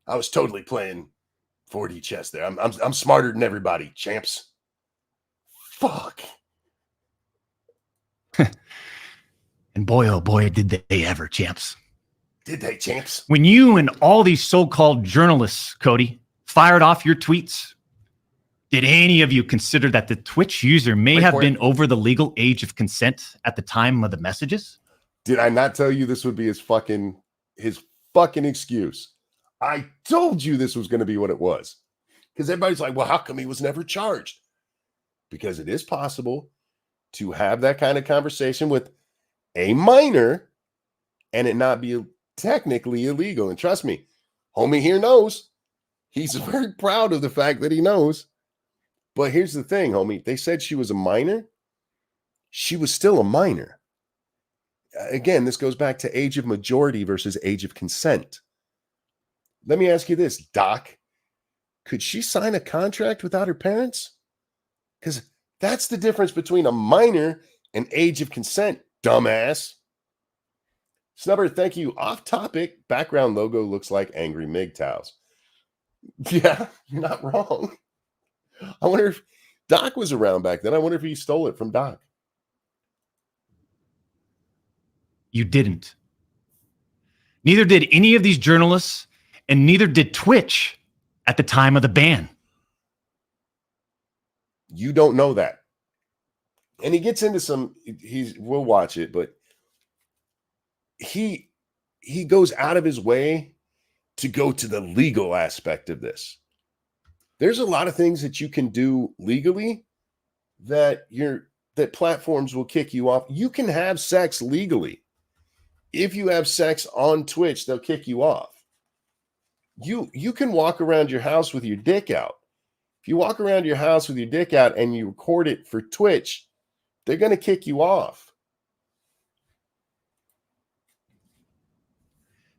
[SPEAKER 1] I was totally playing 4D chess there. I'm smarter than everybody, champs. Fuck.
[SPEAKER 3] And boy, oh boy, did they ever, champs.
[SPEAKER 1] Did they, champs?
[SPEAKER 3] When you and all these so-called journalists, Cody, fired off your tweets, did any of you consider that the Twitch user may have been over the legal age of consent at the time of the messages?
[SPEAKER 1] Did I not tell you this would be his fucking excuse? I told you this was going to be what it was. Because everybody's like, well, how come he was never charged? Because it is possible to have that kind of conversation with a minor and it not be technically illegal. And trust me, homie here knows. He's very proud of the fact that he knows. But here's the thing, homie. They said she was a minor. She was still a minor. Again, this goes back to age of majority versus age of consent. Let me ask you this, Doc. Could she sign a contract without her parents? Because that's the difference between a minor and age of consent, dumbass. Snubber, thank you. Off topic, background logo looks like angry MGTOWs. Yeah, you're not wrong. I wonder if Doc was around back then. I wonder if he stole it from Doc.
[SPEAKER 3] You didn't. Neither did any of these journalists, and neither did Twitch at the time of the ban.
[SPEAKER 1] You don't know that. And he gets into we'll watch it, but he goes out of his way to go to the legal aspect of this. There's a lot of things that you can do legally that platforms will kick you off. You can have sex legally. If you have sex on Twitch, they'll kick you off. You can walk around your house with your dick out. If you walk around your house with your dick out and you record it for Twitch, they're going to kick you off.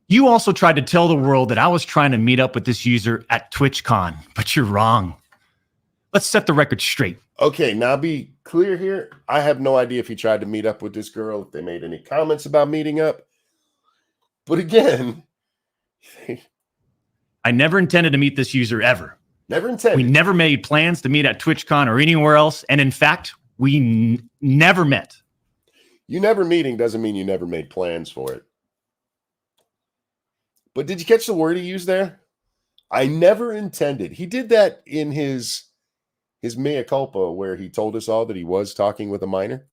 [SPEAKER 3] You also tried to tell the world that I was trying to meet up with this user at TwitchCon, but you're wrong. Let's set the record straight.
[SPEAKER 1] Okay, now be clear here. I have no idea if he tried to meet up with this girl, if they made any comments about meeting up. But again,
[SPEAKER 3] I never intended to meet this user ever.
[SPEAKER 1] Never intended.
[SPEAKER 3] We never made plans to meet at TwitchCon or anywhere else. And in fact, we never met.
[SPEAKER 1] You never meeting doesn't mean you never made plans for it. But did you catch the word he used there? I never intended. He did that in his mea culpa where he told us all that he was talking with a minor.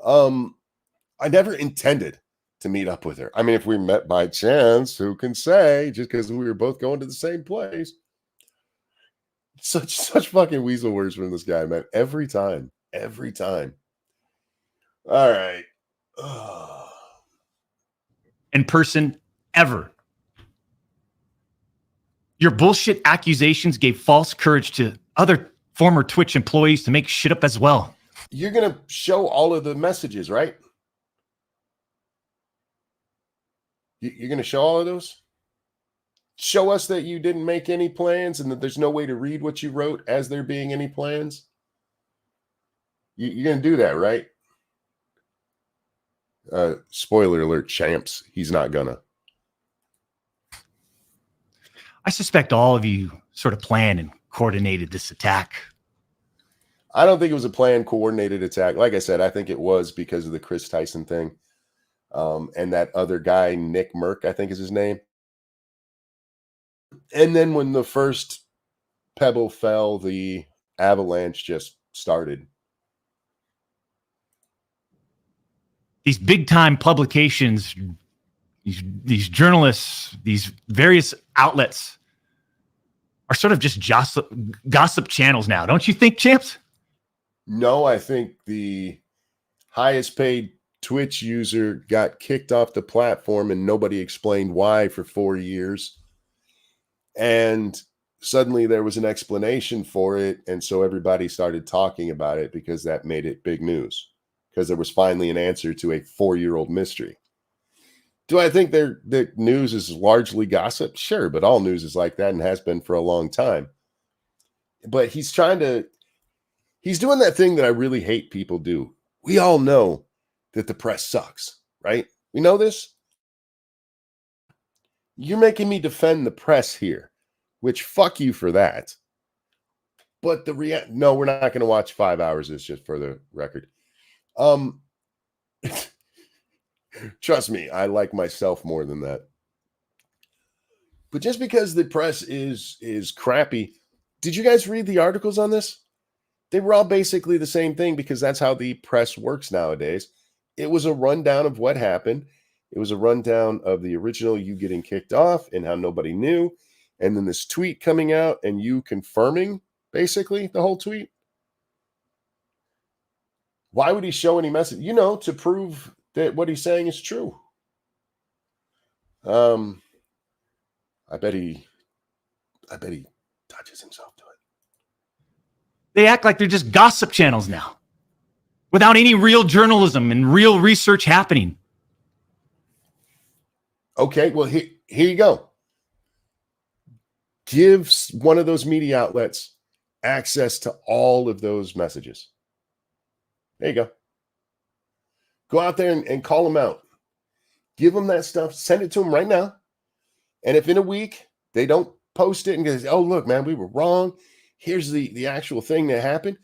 [SPEAKER 1] I never intended to meet up with her. I mean, if we met by chance, who can say, just because we were both going to the same place. Such fucking weasel words from this guy, man. Every time. All right.
[SPEAKER 3] In person, ever. Your bullshit accusations gave false courage to other former Twitch employees to make shit up as well.
[SPEAKER 1] You're going to show all of the messages, right? You're going to show all of those? Show us that you didn't make any plans and that there's no way to read what you wrote as there being any plans? You're going to do that, right? Spoiler alert, champs. He's not gonna.
[SPEAKER 3] I suspect all of you sort of planned and coordinated this attack.
[SPEAKER 1] I don't think it was a planned, coordinated attack. Like I said, I think it was because of the Chris Tyson thing. And that other guy, Nick Merck, I think is his name. And then when the first pebble fell, the avalanche just started.
[SPEAKER 3] These big time publications, these journalists, these various outlets are sort of just gossip channels now. Don't you think, Champs?
[SPEAKER 1] No, I think the highest paid Twitch user got kicked off the platform and nobody explained why for 4 years. And suddenly there was an explanation for it. And so everybody started talking about it because that made it big news, because there was finally an answer to a 4-year-old mystery. Do I think that news is largely gossip? Sure, but all news is like that and has been for a long time. But he's doing that thing that I really hate people do. We all know that the press sucks, right? We know this. You're making me defend the press here, which fuck you for that. But no, we're not going to watch 5 hours. It's just for the record. Trust me, I like myself more than that. But just because the press is crappy, did you guys read the articles on this? They were all basically the same thing because that's how the press works nowadays. It was a rundown of what happened. It was a rundown of the original you getting kicked off and how nobody knew. And then this tweet coming out and you confirming basically the whole tweet. Why would he show any message? To prove that what he's saying is true. I bet he touches himself to it.
[SPEAKER 3] They act like they're just gossip channels now, without any real journalism and real research happening.
[SPEAKER 1] Okay, well, here you go. Give one of those media outlets access to all of those messages. There you go. Go out there and call them out. Give them that stuff. Send it to them right now. And if in a week they don't post it and go, oh, look, man, we were wrong. Here's the actual thing that happened.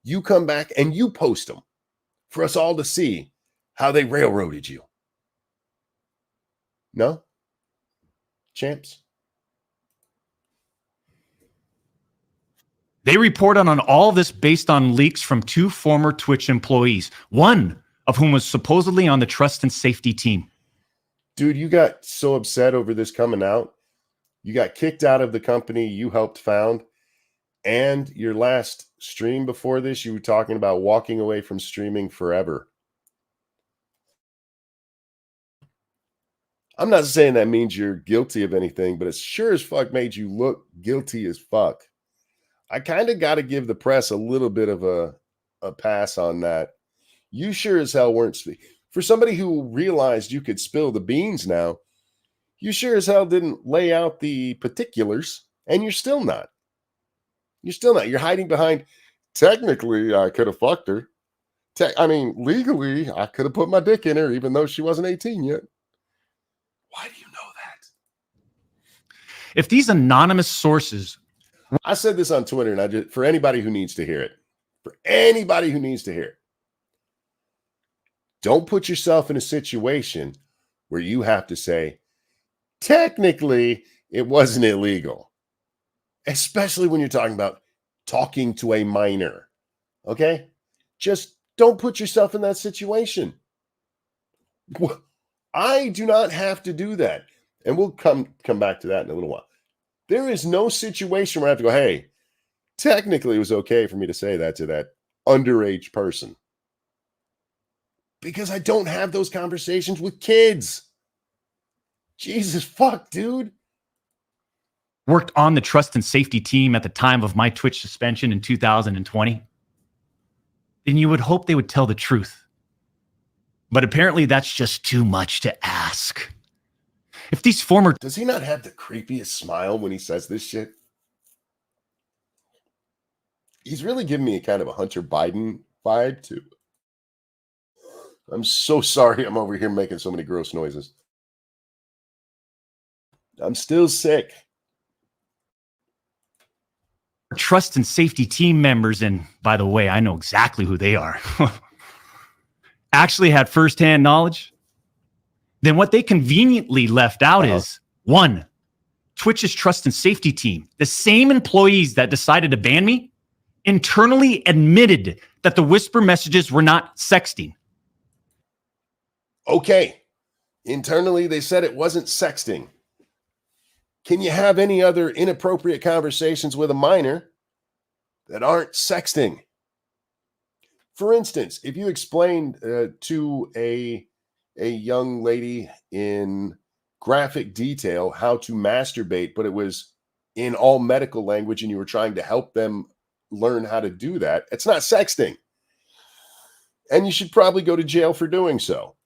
[SPEAKER 1] You come back and you post them for us all to see how they railroaded you. No? Champs?
[SPEAKER 3] They report on all this based on leaks from 2 former Twitch employees, one of whom was supposedly on the trust and safety team.
[SPEAKER 1] Dude, you got so upset over this coming out. You got kicked out of the company you helped found. And your last stream before this, you were talking about walking away from streaming forever. I'm not saying that means you're guilty of anything, but it sure as fuck made you look guilty as fuck. I kind of got to give the press a little bit of a pass on that. You sure as hell weren't for somebody who realized you could spill the beans now. You sure as hell didn't lay out the particulars, and you're still not. You're still not. You're hiding behind, technically, I could have fucked her. Legally, I could have put my dick in her, even though she wasn't 18 yet. Why do you know that?
[SPEAKER 3] If these anonymous sources...
[SPEAKER 1] I said this on Twitter, and for anybody who needs to hear it, don't put yourself in a situation where you have to say, technically, it wasn't illegal. Especially when you're talking about talking to a minor. Okay? Just don't put yourself in that situation. I do not have to do that. And we'll come back to that in a little while. There is no situation where I have to go, hey, technically it was okay for me to say that to that underage person. Because I don't have those conversations with kids. Jesus fuck, dude.
[SPEAKER 3] Worked on the trust and safety team at the time of my Twitch suspension in 2020, then you would hope they would tell the truth. But apparently that's just too much to ask. If these former...
[SPEAKER 1] Does he not have the creepiest smile when he says this shit? He's really giving me a kind of a Hunter Biden vibe, too. I'm so sorry I'm over here making so many gross noises. I'm still sick.
[SPEAKER 3] trust and safety team members, and by the way, I know exactly who they are, actually had firsthand knowledge, then what they conveniently left out is, one, Twitch's trust and safety team, the same employees that decided to ban me, internally admitted that the whisper messages were not sexting.
[SPEAKER 1] Okay. Internally, they said it wasn't sexting. Can you have any other inappropriate conversations with a minor that aren't sexting? For instance, if you explained to a young lady in graphic detail how to masturbate, but it was in all medical language and you were trying to help them learn how to do that, it's not sexting. And you should probably go to jail for doing so.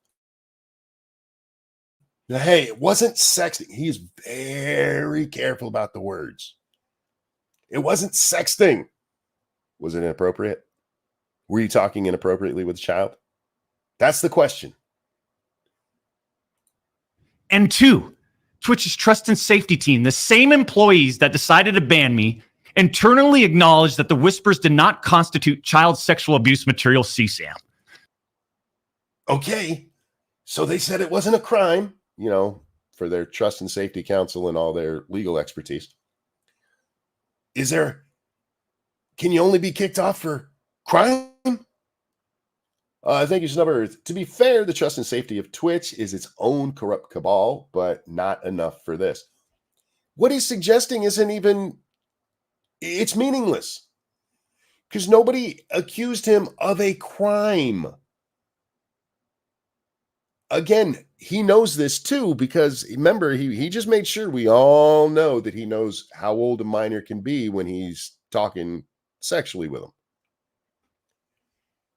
[SPEAKER 1] Now, hey, it wasn't sexting. He's very careful about the words. It wasn't sexting. Was it inappropriate? Were you talking inappropriately with a child? That's the question.
[SPEAKER 3] And two, Twitch's trust and safety team, the same employees that decided to ban me, internally acknowledged that the whispers did not constitute child sexual abuse material CSAM.
[SPEAKER 1] Okay, so they said it wasn't a crime, you know, for their trust and safety counsel and all their legal expertise. Can you only be kicked off for crime? Thank you, Snubber. To be fair, the trust and safety of Twitch is its own corrupt cabal, but not enough for this. What he's suggesting isn't even, it's meaningless. Because nobody accused him of a crime. Again, he knows this too, because remember, he just made sure we all know that he knows how old a minor can be when he's talking sexually with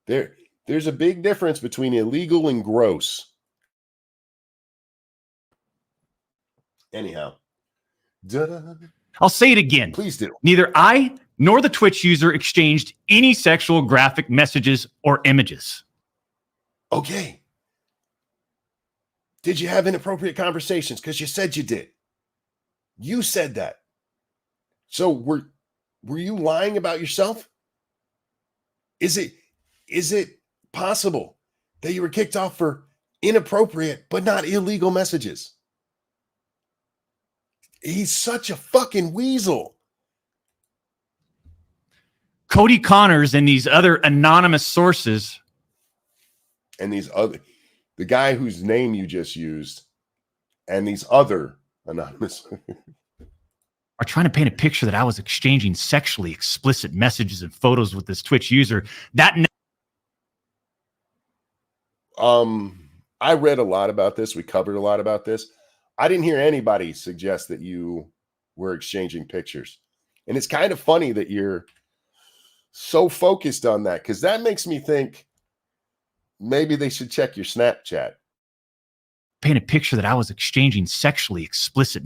[SPEAKER 1] them. There's a big difference between illegal and gross. Anyhow.
[SPEAKER 3] I'll say it again.
[SPEAKER 1] Please do.
[SPEAKER 3] Neither I nor the Twitch user exchanged any sexual graphic messages or images.
[SPEAKER 1] Okay. Did you have inappropriate conversations? Because you said you did. You said that. So were you lying about yourself? Is it possible that you were kicked off for inappropriate but not illegal messages? He's such a fucking weasel.
[SPEAKER 3] Cody Connors and these other anonymous sources.
[SPEAKER 1] And the guy whose name you just used and these other anonymous
[SPEAKER 3] are trying to paint a picture that I was exchanging sexually explicit messages and photos with this Twitch user.
[SPEAKER 1] I read a lot about this. We covered a lot about this. I didn't hear anybody suggest that you were exchanging pictures. And it's kind of funny that you're so focused on that, because that makes me think maybe they should check your Snapchat.
[SPEAKER 3] Paint a picture that I was exchanging sexually explicit.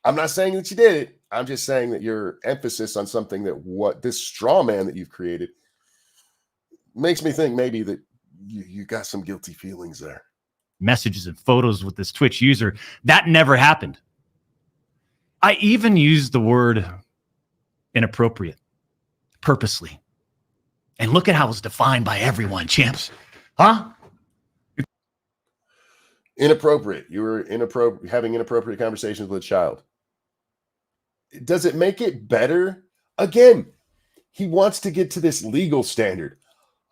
[SPEAKER 1] I'm not saying that you did it. I'm just saying that your emphasis on something that what this straw man that you've created makes me think maybe that you got some guilty feelings there.
[SPEAKER 3] Messages and photos with this Twitch user. That never happened. I even used the word inappropriate purposely. And look at how it's defined by everyone, champs. Huh?
[SPEAKER 1] Inappropriate. You were having inappropriate conversations with a child. Does it make it better? Again, he wants to get to this legal standard.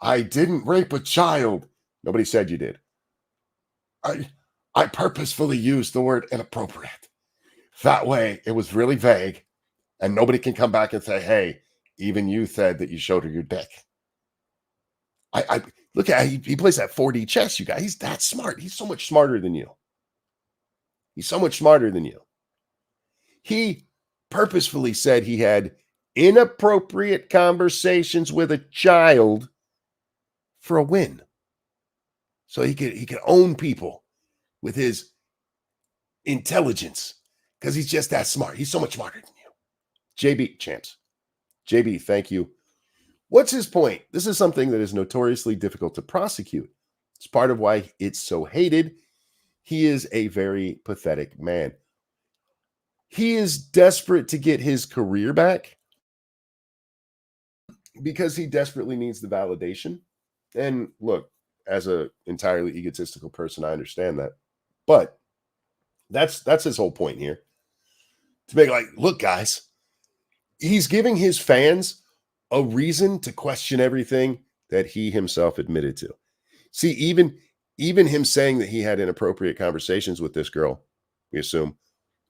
[SPEAKER 1] I didn't rape a child. Nobody said you did. I purposefully used the word inappropriate. That way, it was really vague, and nobody can come back and say, hey, even you said that you showed her your dick. I look at how he plays that 4D chess, you guys. He's that smart. He's so much smarter than you. He's so much smarter than you. He purposefully said he had inappropriate conversations with a child for a win. So he could own people with his intelligence, because he's just that smart. He's so much smarter than you. JB, champs. JB, thank you. What's his point? This is something that is notoriously difficult to prosecute. It's part of why it's so hated. He is a very pathetic man. He is desperate to get his career back. because he desperately needs the validation. And look, as a entirely egotistical person, I understand that. But that's his whole point here. To make like, look, guys, he's giving his fans a reason to question everything that he himself admitted to. See, even him saying that he had inappropriate conversations with this girl, we assume.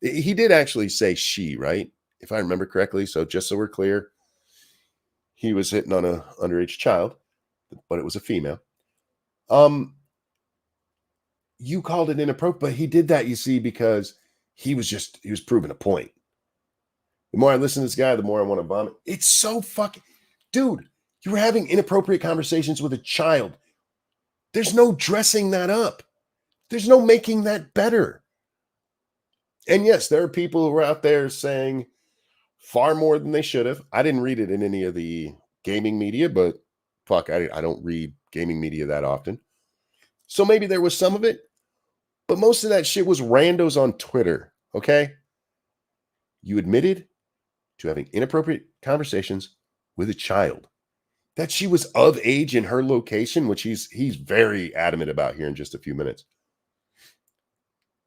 [SPEAKER 1] He did actually say she, right? If I remember correctly. So just so we're clear, he was hitting on a underage child, but it was a female. You called it inappropriate, but he did that, you see, because he was proving a point. The more I listen to this guy, the more I want to vomit. It's so fucking, dude, you were having inappropriate conversations with a child. There's no dressing that up. There's no making that better. And yes, there are people who are out there saying far more than they should have. I didn't read it in any of the gaming media, but fuck, I don't read gaming media that often. So maybe there was some of it, but most of that shit was randos on Twitter, okay? You admitted to having inappropriate conversations with a child. That she was of age in her location, which he's very adamant about here in just a few minutes,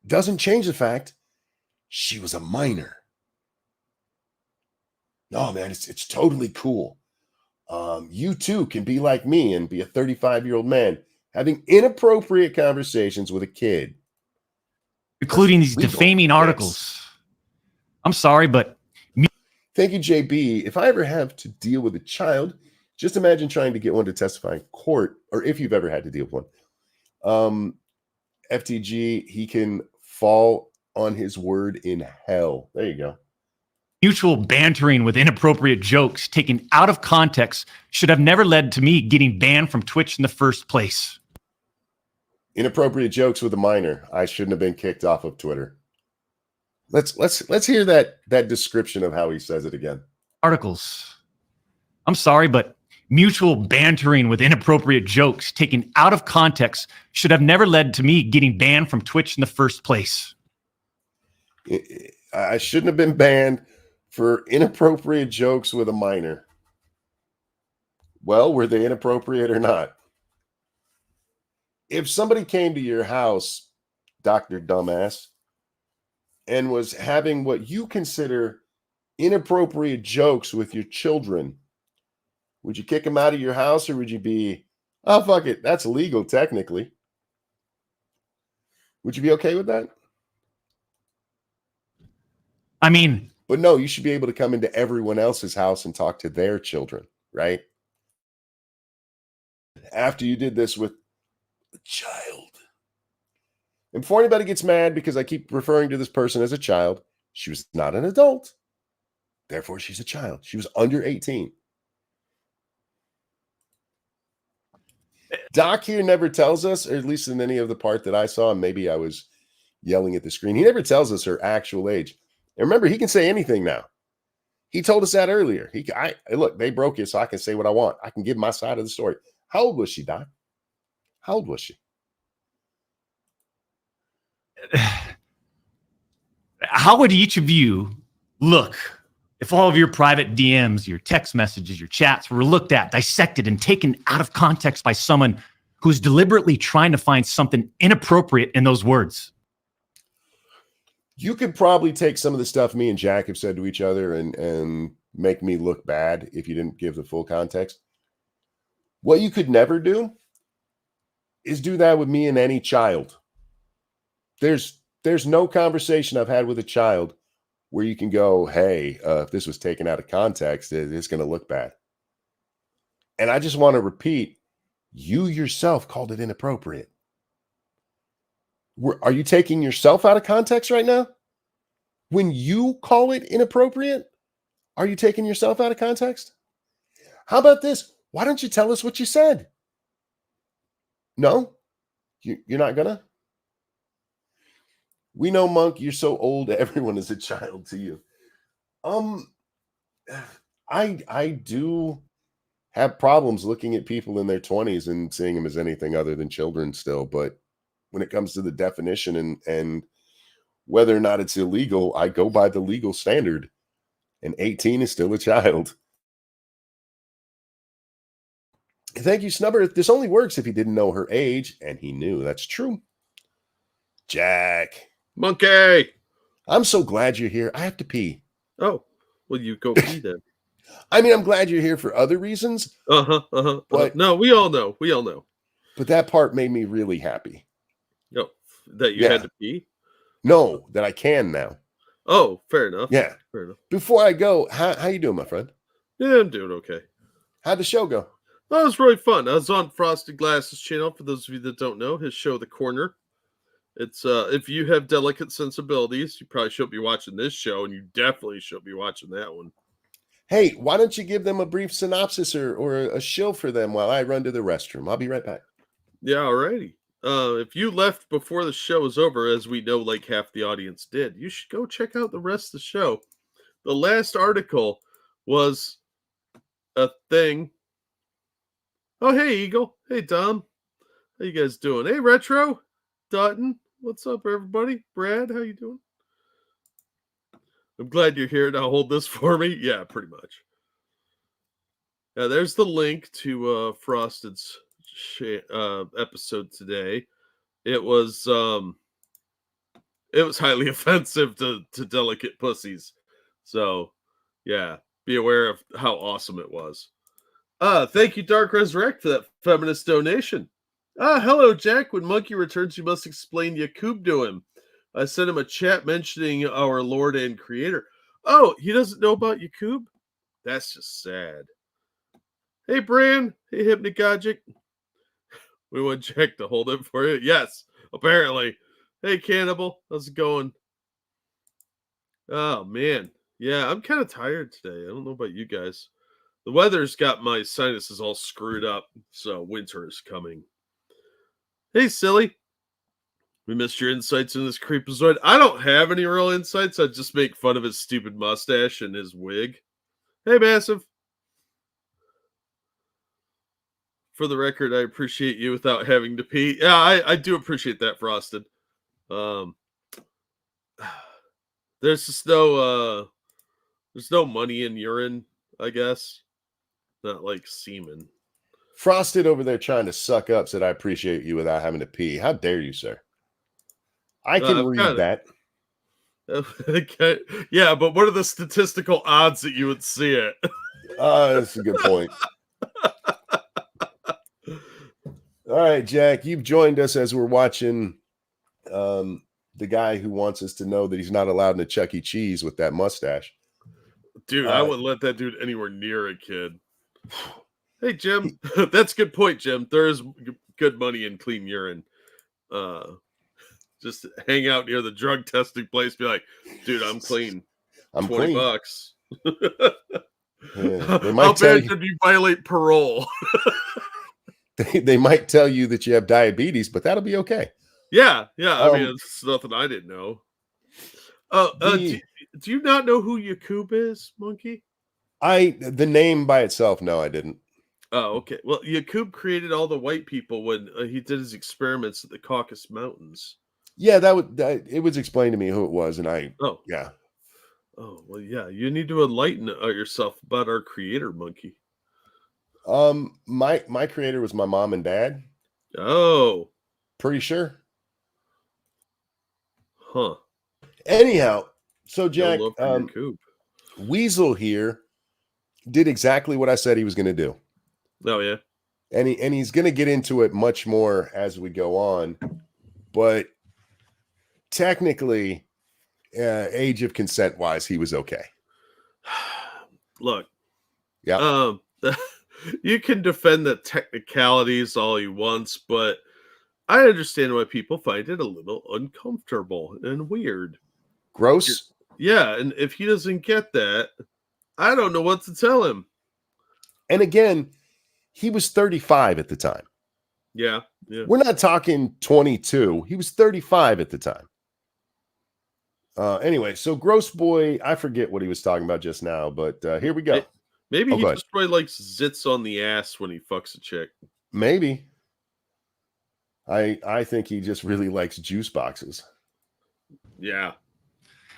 [SPEAKER 1] doesn't change the fact she was a minor. No, man, it's totally cool. You too can be like me and be a 35-year-old man having inappropriate conversations with a kid.
[SPEAKER 3] Including these defaming articles. I'm sorry, but...
[SPEAKER 1] Thank you, JB. If I ever have to deal with a child, just imagine trying to get one to testify in court, or if you've ever had to deal with one. FTG, he can fall on his word in hell. There you go.
[SPEAKER 3] Mutual bantering with inappropriate jokes taken out of context should have never led to me getting banned from Twitch in the first place.
[SPEAKER 1] Inappropriate jokes with a minor. I shouldn't have been kicked off of Twitter. Let's hear that description of how he says it again.
[SPEAKER 3] Articles. I'm sorry, but mutual bantering with inappropriate jokes taken out of context should have never led to me getting banned from Twitch in the first place.
[SPEAKER 1] I shouldn't have been banned for inappropriate jokes with a minor. Well, were they inappropriate or not? If somebody came to your house, Dr. Dumbass, and was having what you consider inappropriate jokes with your children, would you kick them out of your house, or would you be, oh, fuck it, that's illegal technically? Would you be okay with that?
[SPEAKER 3] I mean...
[SPEAKER 1] But no, you should be able to come into everyone else's house and talk to their children, right? After you did this with a child. And before anybody gets mad because I keep referring to this person as a child, she was not an adult. Therefore, she's a child. She was under 18. Doc here never tells us, or at least in any of the part that I saw, and maybe I was yelling at the screen, he never tells us her actual age. And remember, he can say anything now. He told us that earlier. Look, they broke it, so I can say what I want. I can give my side of the story. How old was she, Doc? How old was she?
[SPEAKER 3] How would each of you look if all of your private DMs, your text messages, your chats were looked at, dissected, and taken out of context by someone who's deliberately trying to find something inappropriate in those words?
[SPEAKER 1] You could probably take some of the stuff me and Jack have said to each other and make me look bad if you didn't give the full context. What you could never do is do that with me and any child. There's no conversation I've had with a child where you can go, hey, if this was taken out of context, it's going to look bad. And I just want to repeat, you yourself called it inappropriate. Are you taking yourself out of context right now? When you call it inappropriate, are you taking yourself out of context? How about this? Why don't you tell us what you said? No? You're not gonna? We know, Monk, you're so old, everyone is a child to you. I do have problems looking at people in their 20s and seeing them as anything other than children still, but when it comes to the definition and whether or not it's illegal, I go by the legal standard. And 18 is still a child. Thank you, Snubber. This only works if he didn't know her age, and he knew. That's true. Jack.
[SPEAKER 4] Monkey.
[SPEAKER 1] I'm so glad you're here. I have to pee.
[SPEAKER 4] Oh, well, you go pee then.
[SPEAKER 1] I mean, I'm glad you're here for other reasons. But
[SPEAKER 4] no, we all know. We all know.
[SPEAKER 1] But that part made me really happy.
[SPEAKER 4] No, that you had to pee?
[SPEAKER 1] No, that I can now.
[SPEAKER 4] Oh, fair enough.
[SPEAKER 1] Yeah.
[SPEAKER 4] Fair enough.
[SPEAKER 1] Before I go, how you doing, my friend?
[SPEAKER 4] Yeah, I'm doing okay.
[SPEAKER 1] How'd the show go?
[SPEAKER 4] That was really fun. I was on Frosted Glasses channel. For those of you that don't know, his show, The Corner. It's if you have delicate sensibilities, you probably should be watching this show, and you definitely should be watching that one.
[SPEAKER 1] Hey, why don't you give them a brief synopsis or a shill for them while I run to the restroom? I'll be right back.
[SPEAKER 4] Yeah, alrighty. If you left before the show was over, as we know, like half the audience did, you should go check out the rest of the show. The last article was a thing. Oh, hey, Eagle. Hey, Dom. How you guys doing? Hey, Retro. Dutton. What's up, everybody? Brad, how you doing? I'm glad you're here. Now hold this for me. Yeah, pretty much. Yeah, there's the link to Frosted's episode today. It was highly offensive to delicate pussies. So, yeah, be aware of how awesome it was. Thank you, Dark Resurrect, for that feminist donation. Hello, Jack. When Monkey returns, you must explain Yakub to him. I sent him a chat mentioning our Lord and Creator. Oh, he doesn't know about Yakub? That's just sad. Hey, Bran. Hey, Hypnagogic. We want Jack to hold it for you. Yes, apparently. Hey, Cannibal. How's it going? Oh, man. Yeah, I'm kind of tired today. I don't know about you guys. The weather's got my sinuses all screwed up, so winter is coming. Hey, silly. We missed your insights in this creepazoid. I don't have any real insights. I just make fun of his stupid mustache and his wig. Hey, Massive. For the record, I appreciate you without having to pee. Yeah, I do appreciate that, Frosted. There's just no money in urine, I guess. Not like semen.
[SPEAKER 1] Frosted over there trying to suck up said, I appreciate you without having to pee. How dare you, sir? I can read that.
[SPEAKER 4] Okay. Yeah, but what are the statistical odds that you would see it?
[SPEAKER 1] That's a good point. All right, Jack, you've joined us as we're watching the guy who wants us to know that he's not allowed in a Chuck E. Cheese with that mustache.
[SPEAKER 4] Dude, I wouldn't let that dude anywhere near a kid. Hey, Jim. That's a good point, Jim. There is good money in clean urine. Just hang out near the drug testing place. Be like, dude, I'm clean.
[SPEAKER 1] I'm
[SPEAKER 4] $20.
[SPEAKER 1] Yeah, they
[SPEAKER 4] How
[SPEAKER 1] might tell
[SPEAKER 4] bad did you violate parole?
[SPEAKER 1] they might tell you that you have diabetes, but that'll be okay.
[SPEAKER 4] Yeah. I mean, it's nothing I didn't know. Do you not know who Yakub is, Monkey?
[SPEAKER 1] The name by itself, no, I didn't.
[SPEAKER 4] Oh, okay. Well, Yakub created all the white people when he did his experiments at the Caucasus Mountains.
[SPEAKER 1] Yeah, it was explained to me who it was, and yeah.
[SPEAKER 4] Oh, well, yeah. You need to enlighten yourself about our creator, Monkey.
[SPEAKER 1] My creator was my mom and dad.
[SPEAKER 4] Oh,
[SPEAKER 1] pretty sure.
[SPEAKER 4] Huh.
[SPEAKER 1] Anyhow, so Jack,
[SPEAKER 4] Yakub.
[SPEAKER 1] Weasel here did exactly what I said he was going to do.
[SPEAKER 4] Oh yeah,
[SPEAKER 1] and he's going to get into it much more as we go on, but technically, age of consent wise, he was okay.
[SPEAKER 4] Look,
[SPEAKER 1] yeah,
[SPEAKER 4] you can defend the technicalities all you want, but I understand why people find it a little uncomfortable and weird,
[SPEAKER 1] gross.
[SPEAKER 4] Yeah, and if he doesn't get that, I don't know what to tell him.
[SPEAKER 1] And again, he was 35 at the time.
[SPEAKER 4] Yeah.
[SPEAKER 1] We're not talking 22. He was 35 at the time. Anyway, so Gross Boy, I forget what he was talking about just now, but here we go.
[SPEAKER 4] Maybe he just really likes zits on the ass when he fucks a chick.
[SPEAKER 1] Maybe. I think he just really likes juice boxes.
[SPEAKER 4] Yeah.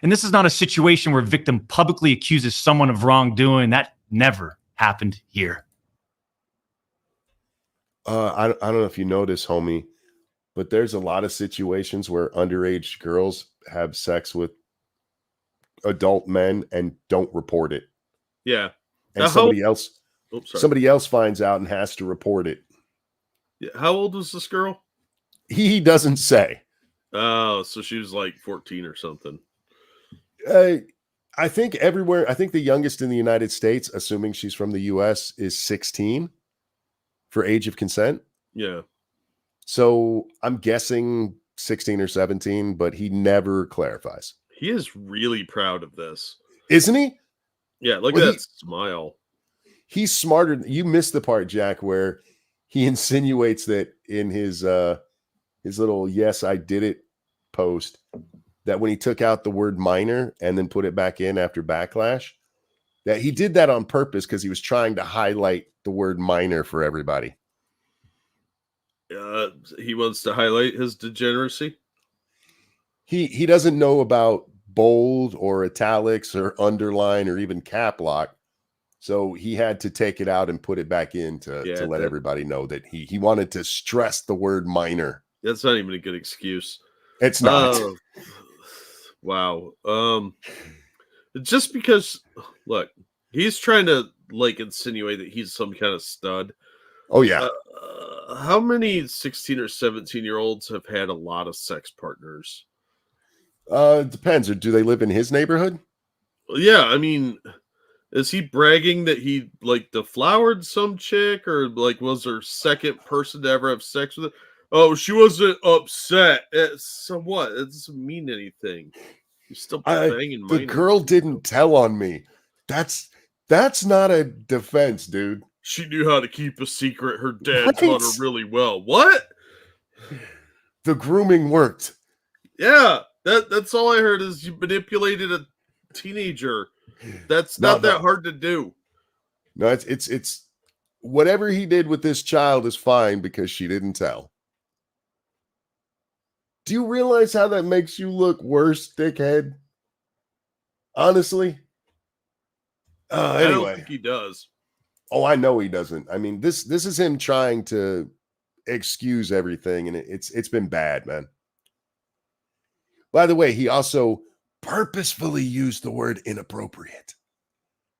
[SPEAKER 3] And this is not a situation where a victim publicly accuses someone of wrongdoing. That never happened here.
[SPEAKER 1] I don't know if you know this, homie, but there's a lot of situations where underage girls have sex with adult men and don't report it.
[SPEAKER 4] Yeah.
[SPEAKER 1] And
[SPEAKER 4] Now,
[SPEAKER 1] somebody else
[SPEAKER 4] oops, sorry.
[SPEAKER 1] somebody else finds out and has to report it.
[SPEAKER 4] Yeah, how old was this girl?
[SPEAKER 1] He doesn't say.
[SPEAKER 4] Oh, so she was like 14 or something.
[SPEAKER 1] I think everywhere, I think the youngest in the United States, assuming she's from the US, is 16 for age of consent.
[SPEAKER 4] Yeah.
[SPEAKER 1] So I'm guessing 16 or 17, but he never clarifies.
[SPEAKER 4] He is really proud of this.
[SPEAKER 1] Isn't he?
[SPEAKER 4] Yeah, look
[SPEAKER 1] Well,
[SPEAKER 4] at that smile.
[SPEAKER 1] He's smarter. You missed the part, Jack, where he insinuates that in his little "yes, I did it" post, that when he took out the word minor and then put it back in after backlash, that he did that on purpose because he was trying to highlight the word minor for everybody.
[SPEAKER 4] He wants to highlight his degeneracy.
[SPEAKER 1] He doesn't know about bold or italics or underline or even cap lock. So he had to take it out and put it back in to let everybody know that he wanted to stress the word minor.
[SPEAKER 4] That's not even a good excuse.
[SPEAKER 1] It's not.
[SPEAKER 4] Wow. Just because, look, he's trying to like insinuate that he's some kind of stud.
[SPEAKER 1] Oh, yeah.
[SPEAKER 4] How many 16 or 17-year-olds have had a lot of sex partners?
[SPEAKER 1] It depends. Or do they live in his neighborhood?
[SPEAKER 4] Yeah, I mean, is he bragging that he like deflowered some chick, or like was her second person to ever have sex with it? Oh, she wasn't upset. So what? It doesn't mean anything. You're still banging
[SPEAKER 1] the girl didn't tell on me. That's not a defense, dude.
[SPEAKER 4] She knew how to keep a secret. Her dad taught her really well. What?
[SPEAKER 1] The grooming worked.
[SPEAKER 4] Yeah, that's all I heard is you manipulated a teenager. That's not that hard to do.
[SPEAKER 1] No, it's whatever he did with this child is fine because she didn't tell. Do you realize how that makes you look worse, dickhead? Honestly. Anyway.
[SPEAKER 4] I don't think he does.
[SPEAKER 1] Oh, I know he doesn't. I mean, this is him trying to excuse everything, and it's been bad, man. By the way, he also purposefully used the word inappropriate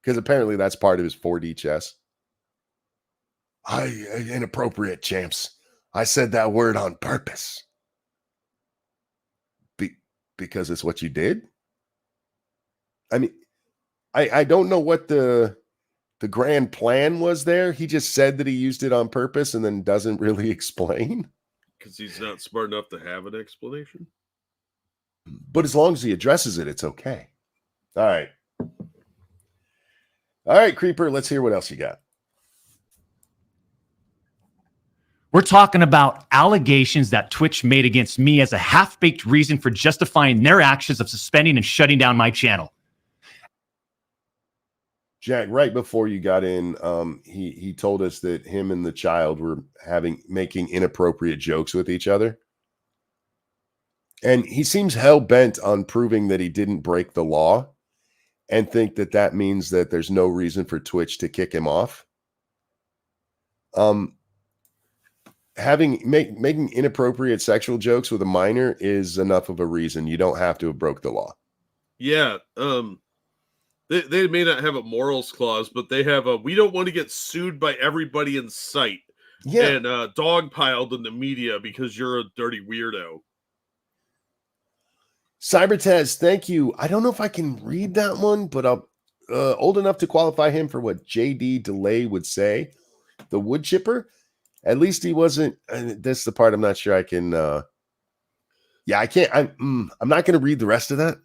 [SPEAKER 1] because apparently that's part of his 4D chess. Inappropriate, champs. I said that word on purpose. Because it's what you did? I mean, I don't know what the grand plan was there. He just said that he used it on purpose and then doesn't really explain. Because
[SPEAKER 4] he's not smart enough to have an explanation.
[SPEAKER 1] But as long as he addresses it, it's okay. All right. All right, Creeper, let's hear what else you got.
[SPEAKER 3] We're talking about allegations that Twitch made against me as a half-baked reason for justifying their actions of suspending and shutting down my channel.
[SPEAKER 1] Jack, right before you got in, he told us that him and the child were making inappropriate jokes with each other. And he seems hell-bent on proving that he didn't break the law and think that that means that there's no reason for Twitch to kick him off. Making inappropriate sexual jokes with a minor is enough of a reason. You don't have to have broke the law.
[SPEAKER 4] Yeah. They may not have a morals clause, but they have a we don't want to get sued by everybody in sight. Yeah. And dogpiled in the media because you're a dirty weirdo.
[SPEAKER 1] Cybertaz, thank you. I don't know if I can read that one, but I'm old enough to qualify him for what JD Delay would say. The wood chipper. At least he wasn't. That's the part I'm not sure I can. Yeah, I can't. I'm not going to read the rest of that.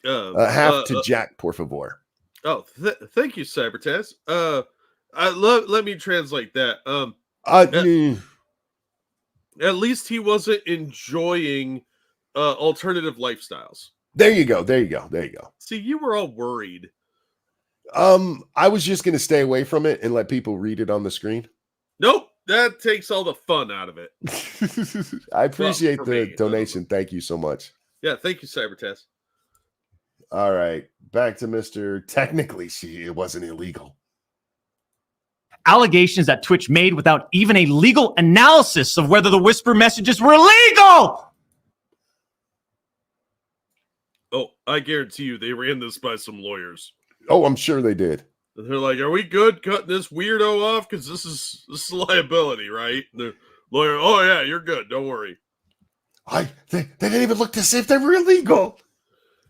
[SPEAKER 1] Half to Jack, por favor.
[SPEAKER 4] Oh, thank you, Cybertaz. Let me translate that. At least he wasn't enjoying alternative lifestyles.
[SPEAKER 1] There you go.
[SPEAKER 4] See, you were all worried.
[SPEAKER 1] I was just going to stay away from it and let people read it on the screen.
[SPEAKER 4] Nope. That takes all the fun out of it.
[SPEAKER 1] I appreciate the donation. Thank you so much.
[SPEAKER 4] Yeah, thank you, Cybertaz.
[SPEAKER 1] All right. Back to Mr. Technically, it wasn't illegal.
[SPEAKER 3] allegations that Twitch made without even a legal analysis of whether the whisper messages were legal.
[SPEAKER 4] Oh, I guarantee you they ran this by some lawyers.
[SPEAKER 1] Oh, I'm sure they did.
[SPEAKER 4] And they're like, are we good cutting this weirdo off? Because this is liability, right? And the lawyer, oh yeah, you're good. Don't worry.
[SPEAKER 1] They didn't even look to see if they were illegal.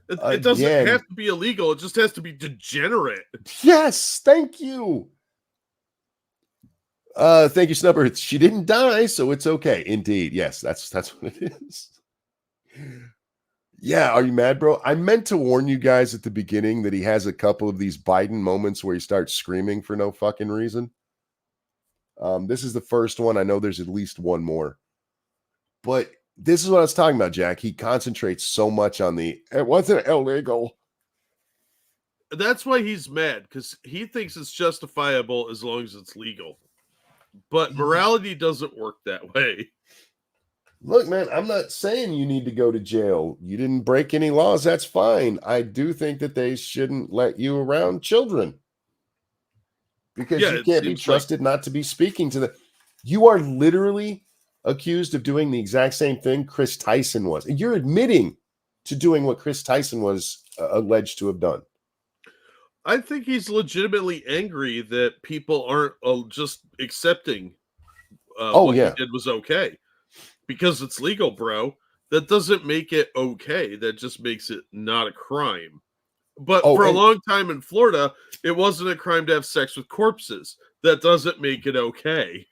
[SPEAKER 4] It doesn't have to be illegal. It just has to be degenerate.
[SPEAKER 1] Yes, thank you. Thank you, Snubber. She didn't die, so it's okay. Indeed, yes, that's what it is. Yeah, are you mad, bro? I meant to warn you guys at the beginning that he has a couple of these Biden moments where he starts screaming for no fucking reason. This is the first one. I know there's at least one more. But this is what I was talking about, Jack. He concentrates so much on it wasn't illegal.
[SPEAKER 4] That's why he's mad, because he thinks it's justifiable as long as it's legal. But morality doesn't work that way.
[SPEAKER 1] Look, man, I'm not saying you need to go to jail. You didn't break any laws. That's fine. I do think that they shouldn't let you around children because you can't be trusted not to be speaking to them. You are literally accused of doing the exact same thing Chris Tyson was. And you're admitting to doing what Chris Tyson was alleged to have done.
[SPEAKER 4] I think he's legitimately angry that people aren't just accepting what he did was okay. Because it's legal, bro. That doesn't make it okay. That just makes it not a crime. But for a long time in Florida, it wasn't a crime to have sex with corpses. That doesn't make it okay.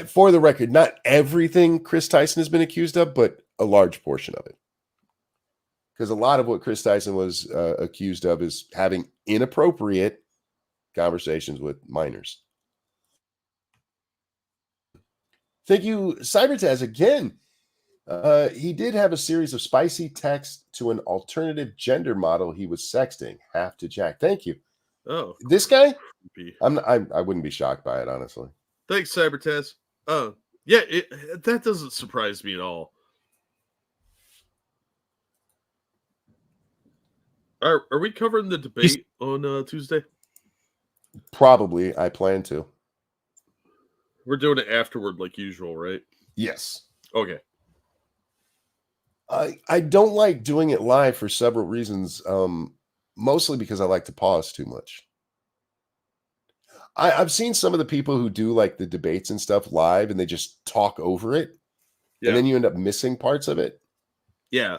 [SPEAKER 1] For the record, not everything Chris Tyson has been accused of, but a large portion of it. Because a lot of what Chris Tyson was accused of is having inappropriate conversations with minors. Thank you, Cybertaz, again. He did have a series of spicy texts to an alternative gender model he was sexting. Half to Jack. Thank you.
[SPEAKER 4] Oh,
[SPEAKER 1] this guy? I wouldn't be shocked by it, honestly.
[SPEAKER 4] Thanks, Cybertaz. Yeah, that doesn't surprise me at all. Are we covering the debate on Tuesday?
[SPEAKER 1] Probably. I plan to.
[SPEAKER 4] We're doing it afterward like usual, right?
[SPEAKER 1] Yes.
[SPEAKER 4] Okay.
[SPEAKER 1] I don't like doing it live for several reasons. Mostly because I like to pause too much. I've seen some of the people who do like the debates and stuff live and they just talk over it. Yeah. And then you end up missing parts of it.
[SPEAKER 4] Yeah.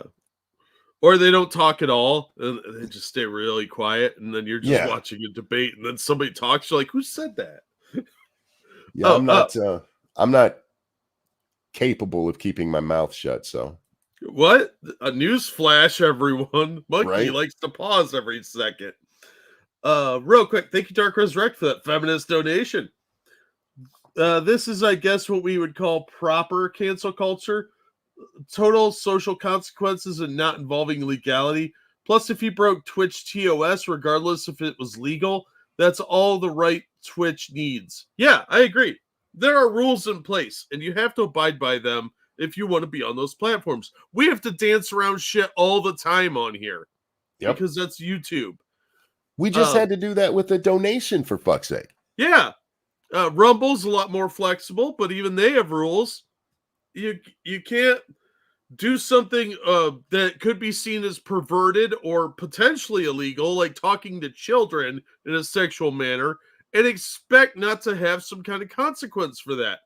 [SPEAKER 4] Or they don't talk at all and they just stay really quiet. And then you're just watching a debate and then somebody talks. You're like, who said that?
[SPEAKER 1] Yeah, I'm not capable of keeping my mouth shut. So
[SPEAKER 4] what? A news flash, everyone. Monkey likes to pause every second. Real quick, thank you, Dark Resurrect, for that feminist donation. This is, I guess, what we would call proper cancel culture. Total social consequences and not involving legality. Plus, if you broke Twitch TOS, regardless if it was legal, that's all the right Twitch needs. Yeah, I agree. There are rules in place, and you have to abide by them if you want to be on those platforms. We have to dance around shit all the time on here because that's YouTube.
[SPEAKER 1] We just had to do that with a donation, for fuck's sake.
[SPEAKER 4] Yeah. Rumble's a lot more flexible, but even they have rules. You can't do something that could be seen as perverted or potentially illegal, like talking to children in a sexual manner, and expect not to have some kind of consequence for that.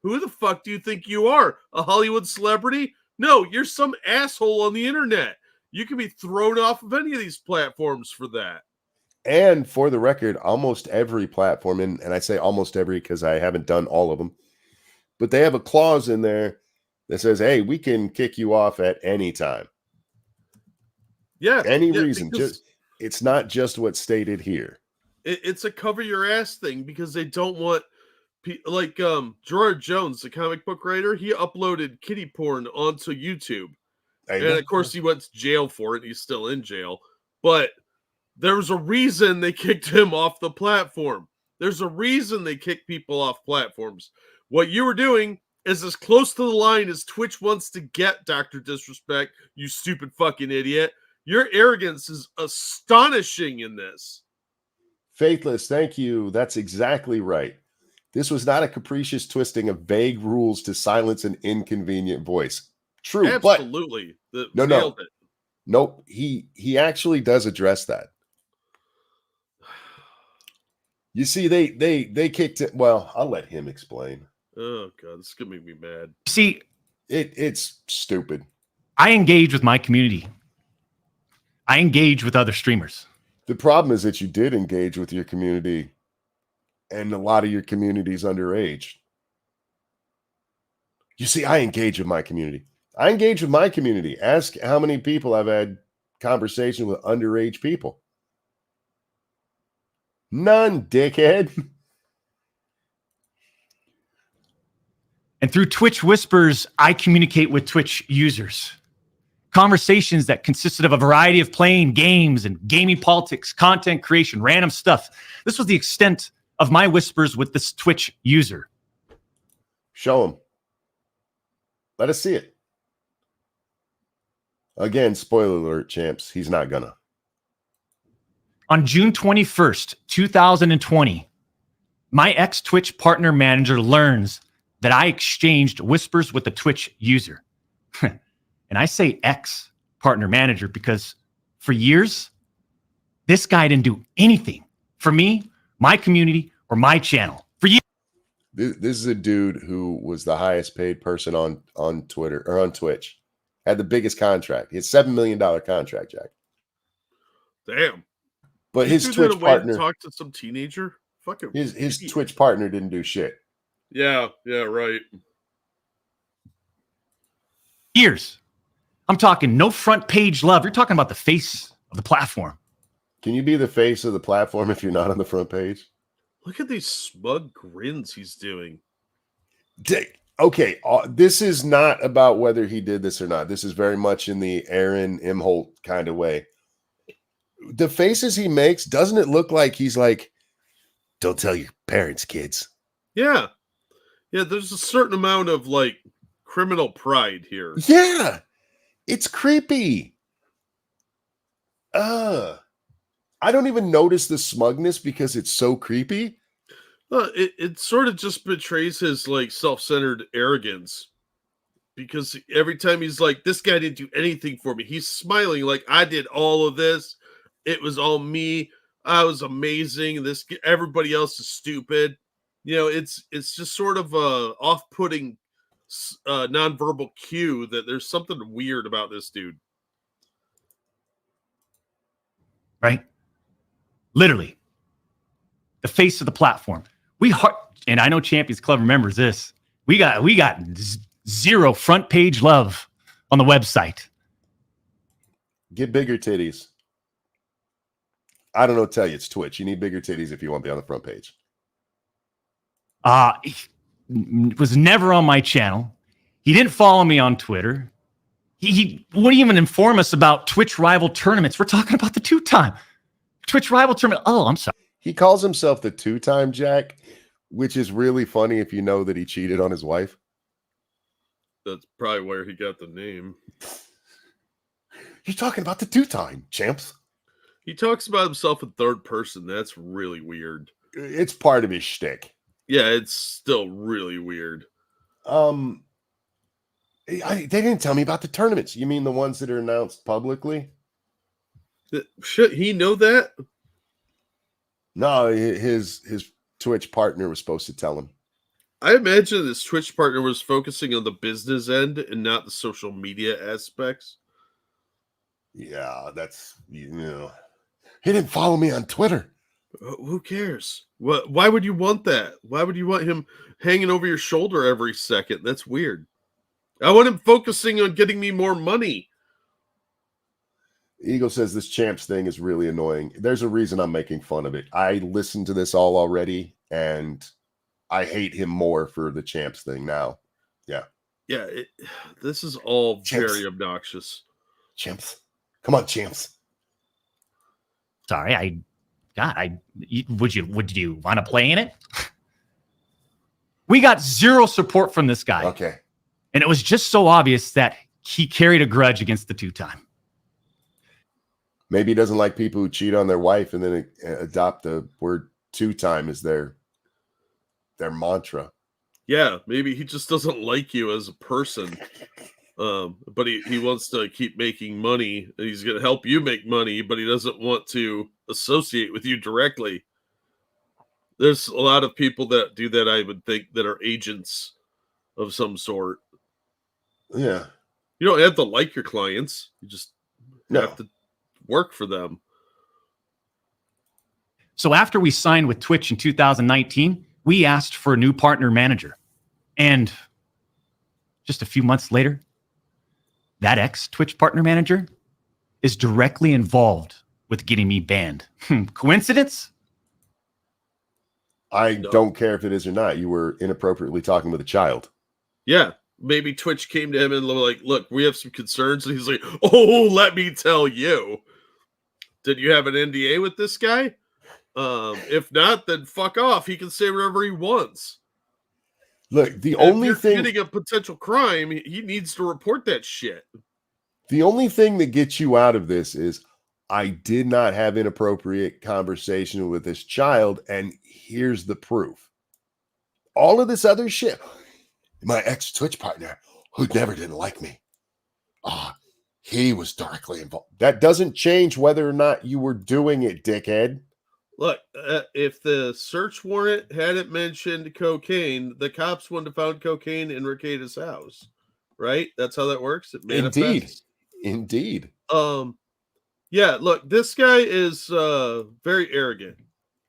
[SPEAKER 4] Who the fuck do you think you are? A Hollywood celebrity? No, you're some asshole on the internet. You can be thrown off of any of these platforms for that.
[SPEAKER 1] And for the record, almost every platform, and I say almost every because I haven't done all of them, but they have a clause in there that says, hey, we can kick you off at any time.
[SPEAKER 4] Yeah.
[SPEAKER 1] Any reason. It's not just what's stated here.
[SPEAKER 4] It's a cover your ass thing because they don't want like Gerard Jones, the comic book writer, he uploaded kitty porn onto YouTube. And of course he went to jail for it. He's still in jail. But there was a reason they kicked him off the platform. There's a reason they kick people off platforms. What you were doing is as close to the line as Twitch wants to get, Dr. Disrespect, you stupid fucking idiot. Your arrogance is astonishing in this.
[SPEAKER 1] Faithless, thank you. That's exactly right. This was not a capricious twisting of vague rules to silence an inconvenient voice. True,
[SPEAKER 4] Absolutely.
[SPEAKER 1] No.
[SPEAKER 4] Nailed it.
[SPEAKER 1] Nope. He actually does address that. You see, they kicked it. Well, I'll let him explain.
[SPEAKER 4] Oh God, this is gonna make me mad.
[SPEAKER 3] See,
[SPEAKER 1] it's stupid.
[SPEAKER 3] I engage with my community. I engage with other streamers.
[SPEAKER 1] The problem is that you did engage with your community, and a lot of your community is underage. You see, I engage with my community. I engage with my community. Ask how many people I've had conversation with underage people. None, dickhead.
[SPEAKER 3] And through Twitch Whispers, I communicate with Twitch users. Conversations that consisted of a variety of playing games and gaming politics, content creation, random stuff. This was the extent of my whispers with this Twitch user.
[SPEAKER 1] Show him. Let us see it. Again, spoiler alert, champs. He's not gonna.
[SPEAKER 3] On June 21st, 2020, my ex-Twitch partner manager learns that I exchanged whispers with a Twitch user. And I say ex-partner manager because for years, this guy didn't do anything for me, my community, or my channel. For years.
[SPEAKER 1] This is a dude who was the highest paid person on Twitter or on Twitch. Had the biggest contract. He had $7 million contract, Jack.
[SPEAKER 4] Damn.
[SPEAKER 1] But
[SPEAKER 4] You
[SPEAKER 1] his
[SPEAKER 4] threw
[SPEAKER 1] Twitch
[SPEAKER 4] that away to
[SPEAKER 1] partner,
[SPEAKER 4] talk to some teenager. Fucking
[SPEAKER 1] his Twitch partner didn't do shit.
[SPEAKER 4] Yeah, right.
[SPEAKER 3] Years. I'm talking no front page love. You're talking about the face of the platform.
[SPEAKER 1] Can you be the face of the platform if you're not on the front page?
[SPEAKER 4] Look at these smug grins he's doing.
[SPEAKER 1] Okay, this is not about whether he did this or not. This is very much in the Aaron Imholt kind of way. The faces he makes, doesn't it look like he's like, don't tell your parents, kids?
[SPEAKER 4] Yeah. Yeah, there's a certain amount of like criminal pride here.
[SPEAKER 1] Yeah. It's creepy. I don't even notice the smugness because it's so creepy.
[SPEAKER 4] It sort of just betrays his like self-centered arrogance, because every time he's like, this guy didn't do anything for me, he's smiling like, I did all of this, it was all me, I was amazing, everybody else is stupid. You know, it's just sort of a off-putting nonverbal cue that there's something weird about this dude.
[SPEAKER 3] Right? Literally. The face of the platform. And I know Champions Club remembers this. We got zero front page love on the website.
[SPEAKER 1] Get bigger titties. I don't know what to tell you. It's Twitch. You need bigger titties if you want to be on the front page.
[SPEAKER 3] He was never on my channel. He didn't follow me on Twitter. He wouldn't even inform us about Twitch rival tournaments. We're talking about the two-time Twitch rival tournament. Oh, I'm sorry.
[SPEAKER 1] He calls himself the two-time Jack, which is really funny if you know that he cheated on his wife.
[SPEAKER 4] That's probably where he got the name.
[SPEAKER 1] You're talking about the two-time, champs.
[SPEAKER 4] He talks about himself in third person. That's really weird.
[SPEAKER 1] It's part of his shtick.
[SPEAKER 4] Yeah, it's still really weird.
[SPEAKER 1] They didn't tell me about the tournaments. You mean the ones that are announced publicly?
[SPEAKER 4] Should he know that?
[SPEAKER 1] No, his Twitch partner was supposed to tell him.
[SPEAKER 4] I imagine this Twitch partner was focusing on the business end and not the social media aspects.
[SPEAKER 1] Yeah, that's, you know. He didn't follow me on Twitter.
[SPEAKER 4] Who cares? Why would you want that? Why would you want him hanging over your shoulder every second? That's weird. I want him focusing on getting me more money.
[SPEAKER 1] Eagle says this champs thing is really annoying. There's a reason I'm making fun of it. I listened to this all already, and I hate him more for the champs thing now. Yeah.
[SPEAKER 4] Yeah, this is all
[SPEAKER 1] Champs.
[SPEAKER 4] very obnoxious.
[SPEAKER 1] Champs. Come on, champs.
[SPEAKER 3] Sorry, would you want to play in it? We got zero support from this guy.
[SPEAKER 1] Okay.
[SPEAKER 3] And it was just so obvious that he carried a grudge against the two-time.
[SPEAKER 1] Maybe he doesn't like people who cheat on their wife and then adopt the word two-time as their mantra.
[SPEAKER 4] Yeah, maybe he just doesn't like you as a person. But he wants to keep making money, and he's going to help you make money, but he doesn't want to associate with you directly. There's a lot of people that do that, I would think, that are agents of some sort.
[SPEAKER 1] Yeah.
[SPEAKER 4] You don't have to like your clients. You just
[SPEAKER 1] No.
[SPEAKER 4] have to work for them.
[SPEAKER 3] So after we signed with Twitch in 2019, we asked for a new partner manager. And just a few months later, that ex-Twitch partner manager is directly involved with getting me banned. Coincidence?
[SPEAKER 1] I
[SPEAKER 4] No.
[SPEAKER 1] don't care if it is or not. You were inappropriately talking with a child.
[SPEAKER 4] Yeah. Maybe Twitch came to him and like, look, we have some concerns. And he's like, oh, let me tell you. Did you have an NDA with this guy? If not, then fuck off. He can say whatever he wants.
[SPEAKER 1] Look, the
[SPEAKER 4] If
[SPEAKER 1] only
[SPEAKER 4] you're
[SPEAKER 1] thing
[SPEAKER 4] committing a potential crime, he needs to report that shit.
[SPEAKER 1] the only thing that gets you out of this is I did not have inappropriate conversation with this child, and here's the proof. All of this other shit. My ex-Twitch partner, who never didn't like me. He was directly involved. That doesn't change whether or not you were doing it, dickhead.
[SPEAKER 4] Look, if the search warrant hadn't mentioned cocaine, the cops wouldn't have found cocaine in Rekida's house, right? That's how that works. It manifests.
[SPEAKER 1] Indeed.
[SPEAKER 4] Yeah. Look, this guy is very arrogant,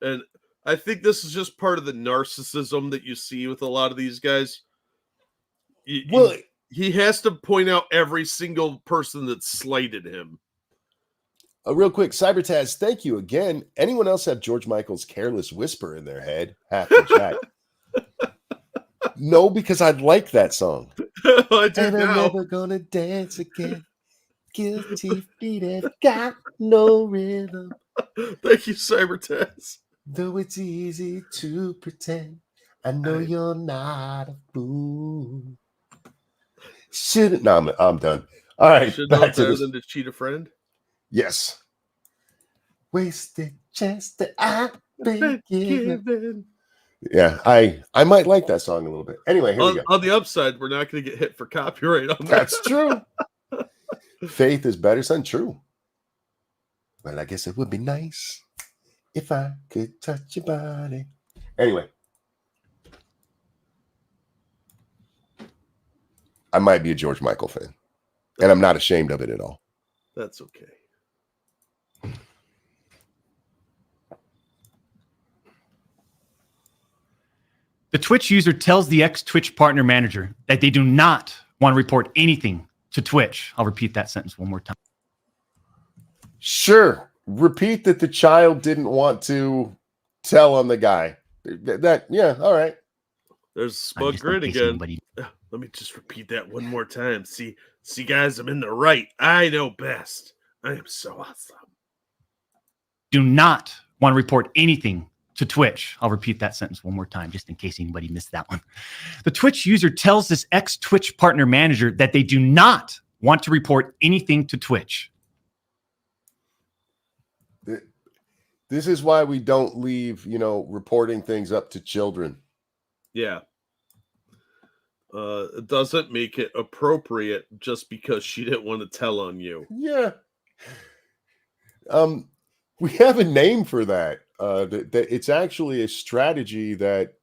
[SPEAKER 4] and I think this is just part of the narcissism that you see with a lot of these guys.
[SPEAKER 1] Well,
[SPEAKER 4] He has to point out every single person that slighted him.
[SPEAKER 1] real quick, Cybertaz, thank you again. Anyone else have George Michael's Careless Whisper in their head? Half the chat. No, because I'd like that song.
[SPEAKER 4] I do
[SPEAKER 1] And I'm
[SPEAKER 4] now.
[SPEAKER 1] never gonna dance again. Guilty feet have got no rhythm.
[SPEAKER 4] Thank you, Cybertaz.
[SPEAKER 1] Though it's easy to pretend, I know you're not a fool. No, I'm done. All right,
[SPEAKER 4] Should know
[SPEAKER 1] back to
[SPEAKER 4] better
[SPEAKER 1] this.
[SPEAKER 4] than to cheat a friend.
[SPEAKER 1] Yes. Wasted chance that I've been given. Yeah, I might like that song a little bit. Anyway, here we go.
[SPEAKER 4] On the upside, we're not going to get hit for copyright on that.
[SPEAKER 1] That's true. Faith is better, son. True. Well, I guess it would be nice if I could touch your body. Anyway. I might be a George Michael fan. And I'm not ashamed of it at all.
[SPEAKER 4] That's okay.
[SPEAKER 3] The Twitch user tells the ex-Twitch partner manager that they do not want to report anything to Twitch. I'll repeat that sentence one more time.
[SPEAKER 1] Sure. Repeat that the child didn't want to tell on the guy. Yeah, all right.
[SPEAKER 4] There's Spud Grin again. Let me just repeat that one more time. See, guys, I'm in the right. I know best. I am so awesome.
[SPEAKER 3] Do not want to report anything to Twitch. I'll repeat that sentence one more time, just in case anybody missed that one. The Twitch user tells this ex-Twitch partner manager that they do not want to report anything to Twitch.
[SPEAKER 1] This is why we don't leave, reporting things up to children.
[SPEAKER 4] Yeah. It doesn't make it appropriate just because she didn't want to tell on you.
[SPEAKER 1] Yeah. We have a name for that. That it's actually a strategy that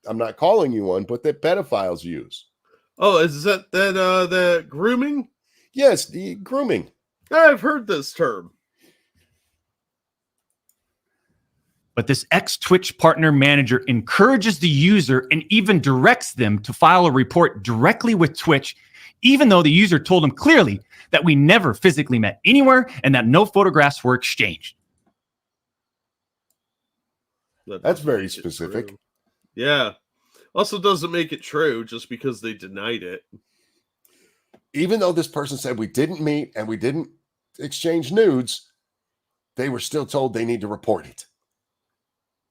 [SPEAKER 1] I'm not calling you one, but that pedophiles use.
[SPEAKER 4] Oh, is that the grooming?
[SPEAKER 1] Yes, the grooming.
[SPEAKER 4] I've heard this term.
[SPEAKER 3] But this ex-Twitch partner manager encourages the user and even directs them to file a report directly with Twitch, even though the user told him clearly that we never physically met anywhere and that no photographs were exchanged.
[SPEAKER 1] That's very specific.
[SPEAKER 4] Yeah. Also doesn't make it true just because they denied it.
[SPEAKER 1] Even though this person said we didn't meet and we didn't exchange nudes, they were still told they need to report it.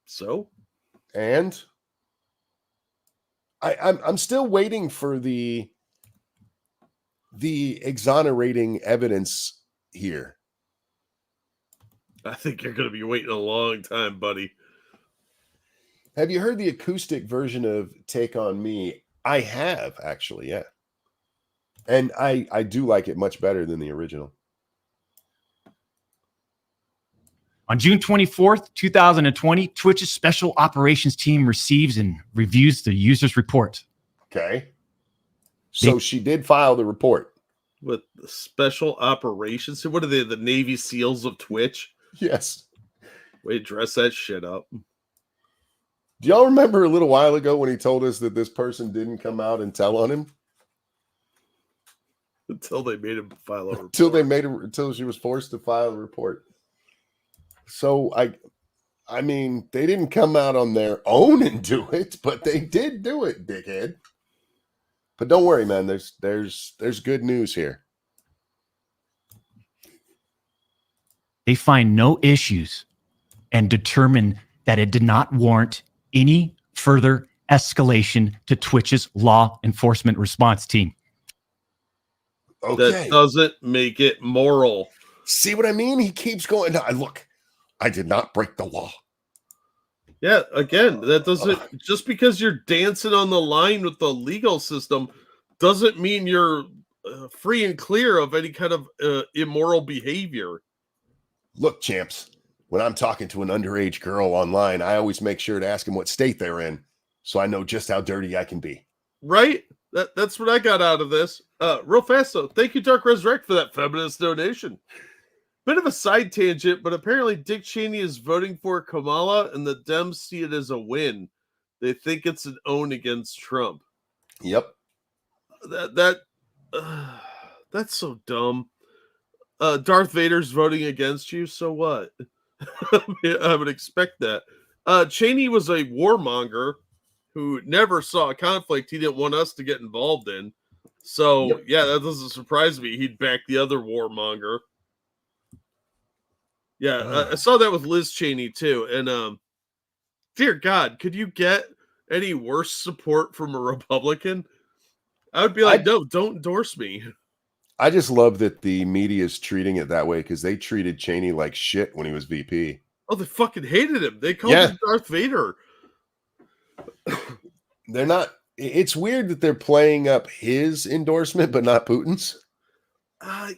[SPEAKER 4] So?
[SPEAKER 1] And I'm still waiting for the exonerating evidence here.
[SPEAKER 4] I think you're going to be waiting a long time, buddy.
[SPEAKER 1] Have you heard the acoustic version of Take on Me? I have, actually, yeah. And I do like it much better than the original.
[SPEAKER 3] On June 24th, 2020, Twitch's special operations team receives and reviews the user's report.
[SPEAKER 1] Okay. So she did file the report.
[SPEAKER 4] With the special operations? What are they, the Navy SEALs of Twitch?
[SPEAKER 1] Yes.
[SPEAKER 4] Wait, dress that shit up.
[SPEAKER 1] Do y'all remember a little while ago when he told us that this person didn't come out and tell on him?
[SPEAKER 4] Until they made him file a report.
[SPEAKER 1] Until she was forced to file a report. So I mean, they didn't come out on their own and do it, but they did do it, dickhead. But don't worry, man. There's good news here.
[SPEAKER 3] They find no issues and determine that it did not warrant any further escalation to Twitch's law enforcement response team.
[SPEAKER 1] Okay.
[SPEAKER 4] That doesn't make it moral.
[SPEAKER 1] See what I mean? He keeps going. No, look, I did not break the law.
[SPEAKER 4] Yeah, again, that doesn't, just because you're dancing on the line with the legal system doesn't mean you're free and clear of any kind of immoral behavior.
[SPEAKER 1] Look, champs, when I'm talking to an underage girl online, I always make sure to ask them what state they're in, so I know just how dirty I can be.
[SPEAKER 4] Right? That's what I got out of this. Real fast, though. Thank you, Dark Resurrect, for that feminist donation. Bit of a side tangent, but apparently Dick Cheney is voting for Kamala, and the Dems see it as a win. They think it's an own against Trump.
[SPEAKER 1] Yep.
[SPEAKER 4] That's so dumb. Darth Vader's voting against you, so what? I would expect that. Cheney was a warmonger who never saw a conflict he didn't want us to get involved in. So, yep. Yeah, that doesn't surprise me. He'd back the other warmonger. Yeah, I saw that with Liz Cheney, too. And, dear God, could you get any worse support from a Republican? I would be like, no, don't endorse me.
[SPEAKER 1] I just love that the media is treating it that way because they treated Cheney like shit when he was VP.
[SPEAKER 4] Oh, they fucking hated him. They called him Darth Vader.
[SPEAKER 1] They're not. It's weird that they're playing up his endorsement, but not Putin's.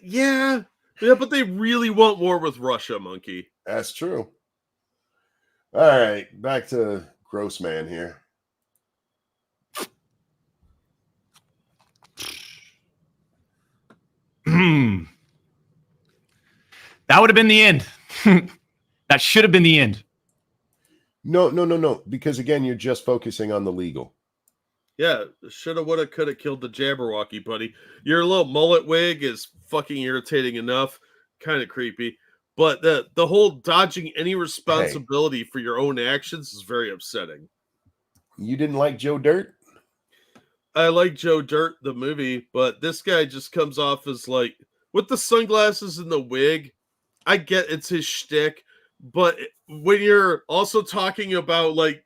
[SPEAKER 4] Yeah, but they really want war with Russia, Monkey.
[SPEAKER 1] That's true. All right, back to Grossman here.
[SPEAKER 3] That would have been the end. That should have been the end.
[SPEAKER 1] No. Because again, you're just focusing on the legal.
[SPEAKER 4] Yeah, shoulda, woulda, coulda killed the Jabberwocky, buddy. Your little mullet wig is fucking irritating enough. Kind of creepy. But the whole dodging any responsibility for your own actions is very upsetting.
[SPEAKER 1] You didn't like Joe Dirt?
[SPEAKER 4] I like Joe Dirt, the movie, but this guy just comes off as like, with the sunglasses and the wig, I get it's his shtick, but when you're also talking about like,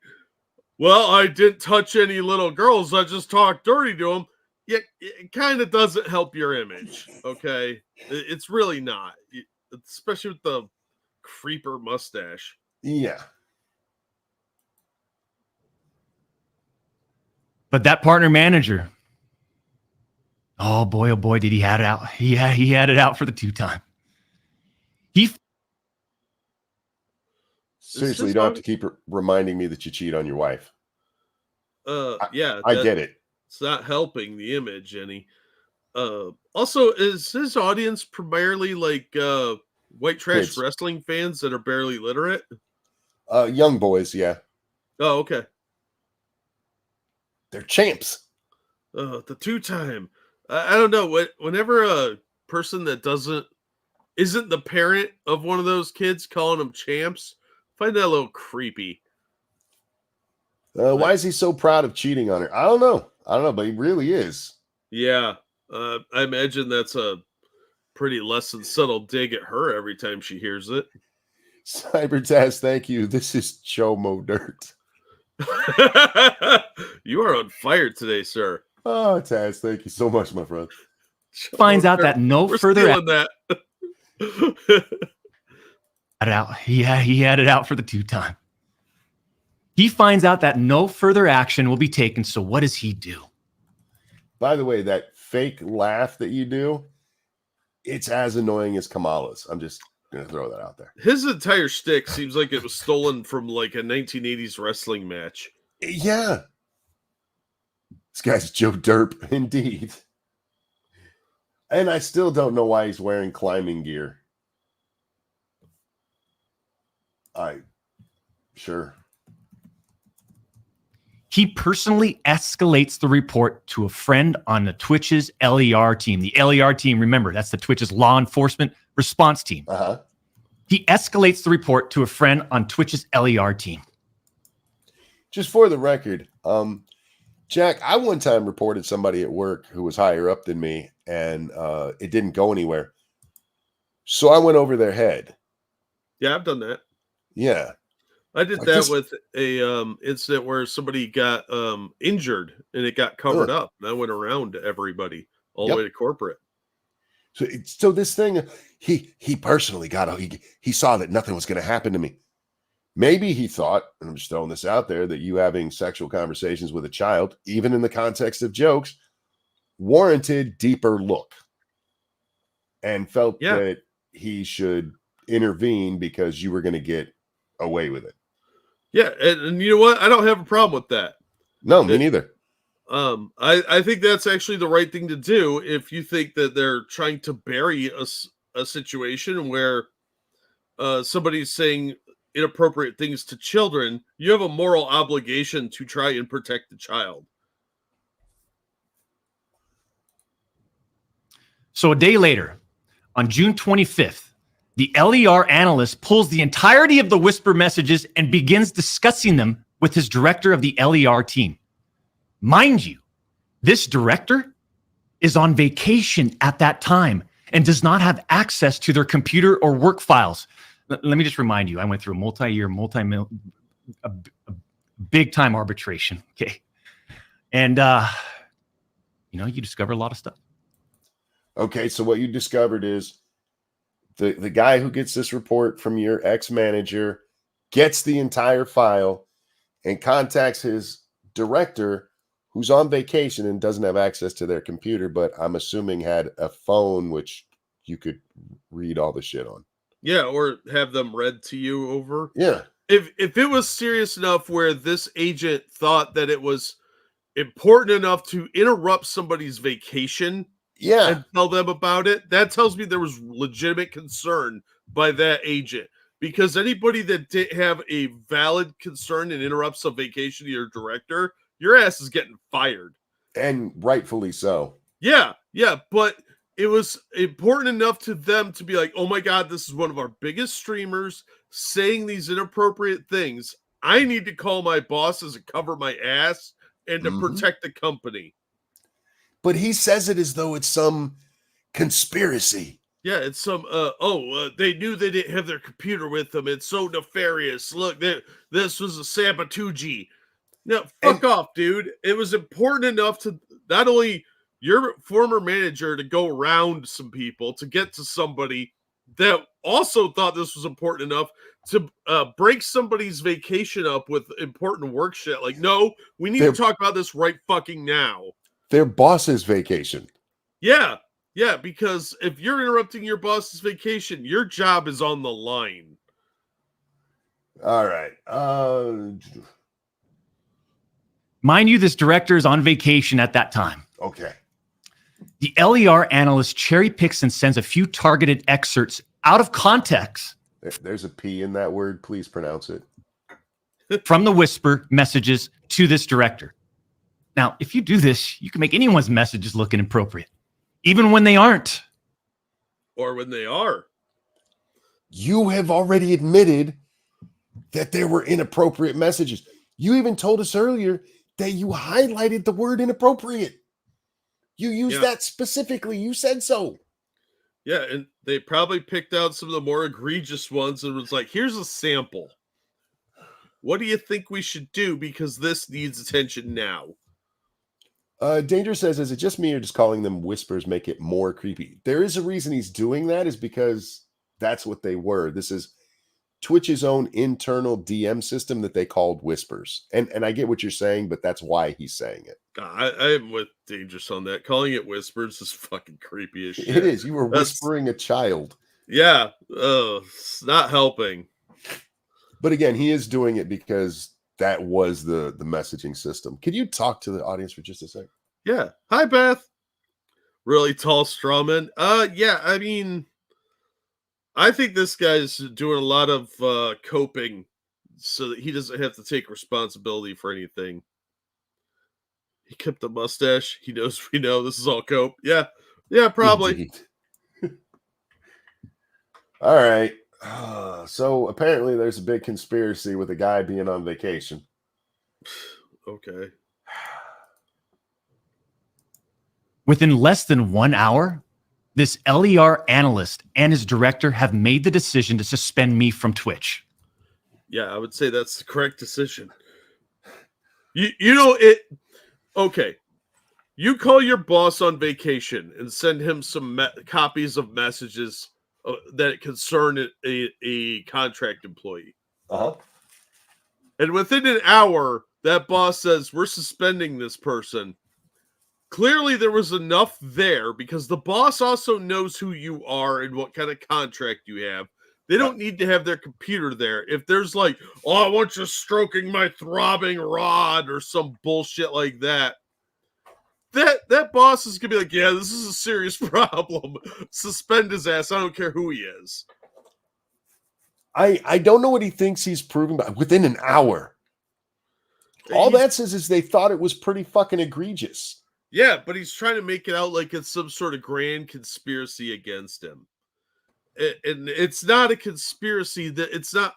[SPEAKER 4] well, I didn't touch any little girls, I just talked dirty to them, it kind of doesn't help your image, okay? It's really not, especially with the creeper mustache.
[SPEAKER 1] Yeah.
[SPEAKER 3] But that partner manager, oh boy, did he had it out. He had it out for the two-time.
[SPEAKER 1] Seriously, you don't have to keep reminding me that you cheat on your wife.
[SPEAKER 4] Yeah.
[SPEAKER 1] I get it.
[SPEAKER 4] It's not helping the image any. Also, is his audience primarily like white trash
[SPEAKER 1] Kids.
[SPEAKER 4] Wrestling fans that are barely literate?
[SPEAKER 1] Young boys, yeah.
[SPEAKER 4] Oh, okay.
[SPEAKER 1] They're champs.
[SPEAKER 4] The two-time. I don't know. Whenever a person that isn't the parent of one of those kids calling them champs, I find that a little creepy.
[SPEAKER 1] Why is he so proud of cheating on her? I don't know, but he really is.
[SPEAKER 4] Yeah. I imagine that's a pretty less than subtle dig at her every time she hears it.
[SPEAKER 1] Cybertaz, thank you. This is Chomo Dirt.
[SPEAKER 4] You are on fire today, sir.
[SPEAKER 1] Oh, Taz, thank you so much, my friend.
[SPEAKER 3] Finds out that no
[SPEAKER 4] We're
[SPEAKER 3] further
[SPEAKER 4] that.
[SPEAKER 3] Had it out. Yeah, he had it out for the 2-time. He finds out that no further action will be taken. So what does he do?
[SPEAKER 1] By the way, that fake laugh that you do, it's as annoying as Kamala's. I'm just going to throw that out there.
[SPEAKER 4] His entire shtick seems like it was stolen from like a 1980s wrestling match.
[SPEAKER 1] Yeah. This guy's Joe Derp, indeed. And I still don't know why he's wearing climbing gear. Sure.
[SPEAKER 3] He personally escalates the report to a friend on the Twitch's LER team. The LER team, remember, that's the Twitch's law enforcement response team.
[SPEAKER 1] Uh-huh.
[SPEAKER 3] He escalates the report to a friend on Twitch's LER team.
[SPEAKER 1] Just for the record, Jack, I one time reported somebody at work who was higher up than me, and it didn't go anywhere. So I went over their head.
[SPEAKER 4] Yeah, I've done that.
[SPEAKER 1] Yeah.
[SPEAKER 4] I did that with a incident where somebody got injured and it got covered up. And I went around to everybody all the way to corporate.
[SPEAKER 1] So this thing, he personally he saw that nothing was going to happen to me. Maybe he thought, and I'm just throwing this out there, that you having sexual conversations with a child, even in the context of jokes, warranted deeper look, and felt that he should intervene because you were going to get away with it.
[SPEAKER 4] Yeah, and you know what? I don't have a problem with that.
[SPEAKER 1] No, me neither.
[SPEAKER 4] I think that's actually the right thing to do if you think that they're trying to bury a situation where somebody's saying inappropriate things to children. You have a moral obligation to try and protect the child.
[SPEAKER 3] So a day later, on June 25th, the LER analyst pulls the entirety of the whisper messages and begins discussing them with his director of the LER team. Mind you, this director is on vacation at that time and does not have access to their computer or work files. Let me just remind you, I went through a multi-year, big-time arbitration. Okay. And, you discover a lot of stuff.
[SPEAKER 1] Okay, so what you discovered is the guy who gets this report from your ex-manager gets the entire file and contacts his director, who's on vacation and doesn't have access to their computer, but I'm assuming had a phone which you could read all the shit on.
[SPEAKER 4] Yeah, or have them read to you over.
[SPEAKER 1] Yeah.
[SPEAKER 4] If it was serious enough where this agent thought that it was important enough to interrupt somebody's vacation and tell them about it, that tells me there was legitimate concern by that agent. Because anybody that did have a valid concern and interrupts a vacation to your director, your ass is getting fired.
[SPEAKER 1] And rightfully so.
[SPEAKER 4] Yeah, but it was important enough to them to be like, oh my God, this is one of our biggest streamers saying these inappropriate things. I need to call my bosses and cover my ass and to protect the company.
[SPEAKER 1] But he says it as though it's some conspiracy.
[SPEAKER 4] Yeah, it's some, they knew they didn't have their computer with them. It's so nefarious. Look, this was a sabotage. No, fuck off, dude. It was important enough to not only your former manager to go around some people to get to somebody that also thought this was important enough to break somebody's vacation up with important work shit. Like, no, we need to talk about this right fucking now.
[SPEAKER 1] Their boss's vacation.
[SPEAKER 4] Yeah, because if you're interrupting your boss's vacation, your job is on the line.
[SPEAKER 1] All right.
[SPEAKER 3] Mind you, this director is on vacation at that time.
[SPEAKER 1] Okay.
[SPEAKER 3] The LER analyst cherry picks and sends a few targeted excerpts out of context.
[SPEAKER 1] There's a P in that word. Please pronounce it.
[SPEAKER 3] From the whisper messages to this director. Now, if you do this, you can make anyone's messages look inappropriate, even when they aren't.
[SPEAKER 4] Or when they are.
[SPEAKER 1] You have already admitted that there were inappropriate messages. You even told us earlier that you highlighted the word inappropriate. You used that specifically. You said so.
[SPEAKER 4] Yeah, and they probably picked out some of the more egregious ones and was like, here's a sample. What do you think we should do? Because this needs attention now.
[SPEAKER 1] Danger says, is it just me or just calling them whispers make it more creepy? There is a reason he's doing that, is because that's what they were. This is Twitch's own internal DM system that they called whispers. And I get what you're saying, but that's why he's saying it.
[SPEAKER 4] I'm with Dangerous on that. Calling it whispers is fucking creepy as shit.
[SPEAKER 1] It is. You were whispering a child.
[SPEAKER 4] Yeah. It's not helping.
[SPEAKER 1] But again, he is doing it because that was the messaging system. Could you talk to the audience for just a second?
[SPEAKER 4] Yeah. Hi, Beth. Really tall strawman. Yeah, I mean, I think this guy's doing a lot of coping so that he doesn't have to take responsibility for anything. He kept a mustache. He knows we know this is all cope. Yeah. Yeah, probably.
[SPEAKER 1] All right. So apparently there's a big conspiracy with a guy being on vacation.
[SPEAKER 4] Okay.
[SPEAKER 3] Within less than 1 hour, this LER analyst and his director have made the decision to suspend me from Twitch.
[SPEAKER 4] Yeah, I would say that's the correct decision. You know it. Okay. You call your boss on vacation and send him some copies of messages that concern a contract employee.
[SPEAKER 1] Uh-huh.
[SPEAKER 4] And within an hour, that boss says, we're suspending this person. Clearly, there was enough there because the boss also knows who you are and what kind of contract you have. They don't need to have their computer there. If there's like, oh, I want you stroking my throbbing rod or some bullshit like that, that boss is going to be like, yeah, this is a serious problem. Suspend his ass. I don't care who he is.
[SPEAKER 1] I don't know what he thinks he's proving, but within an hour. All that says is they thought it was pretty fucking egregious.
[SPEAKER 4] Yeah, but he's trying to make it out like it's some sort of grand conspiracy against him. And it's not a conspiracy. That it's not.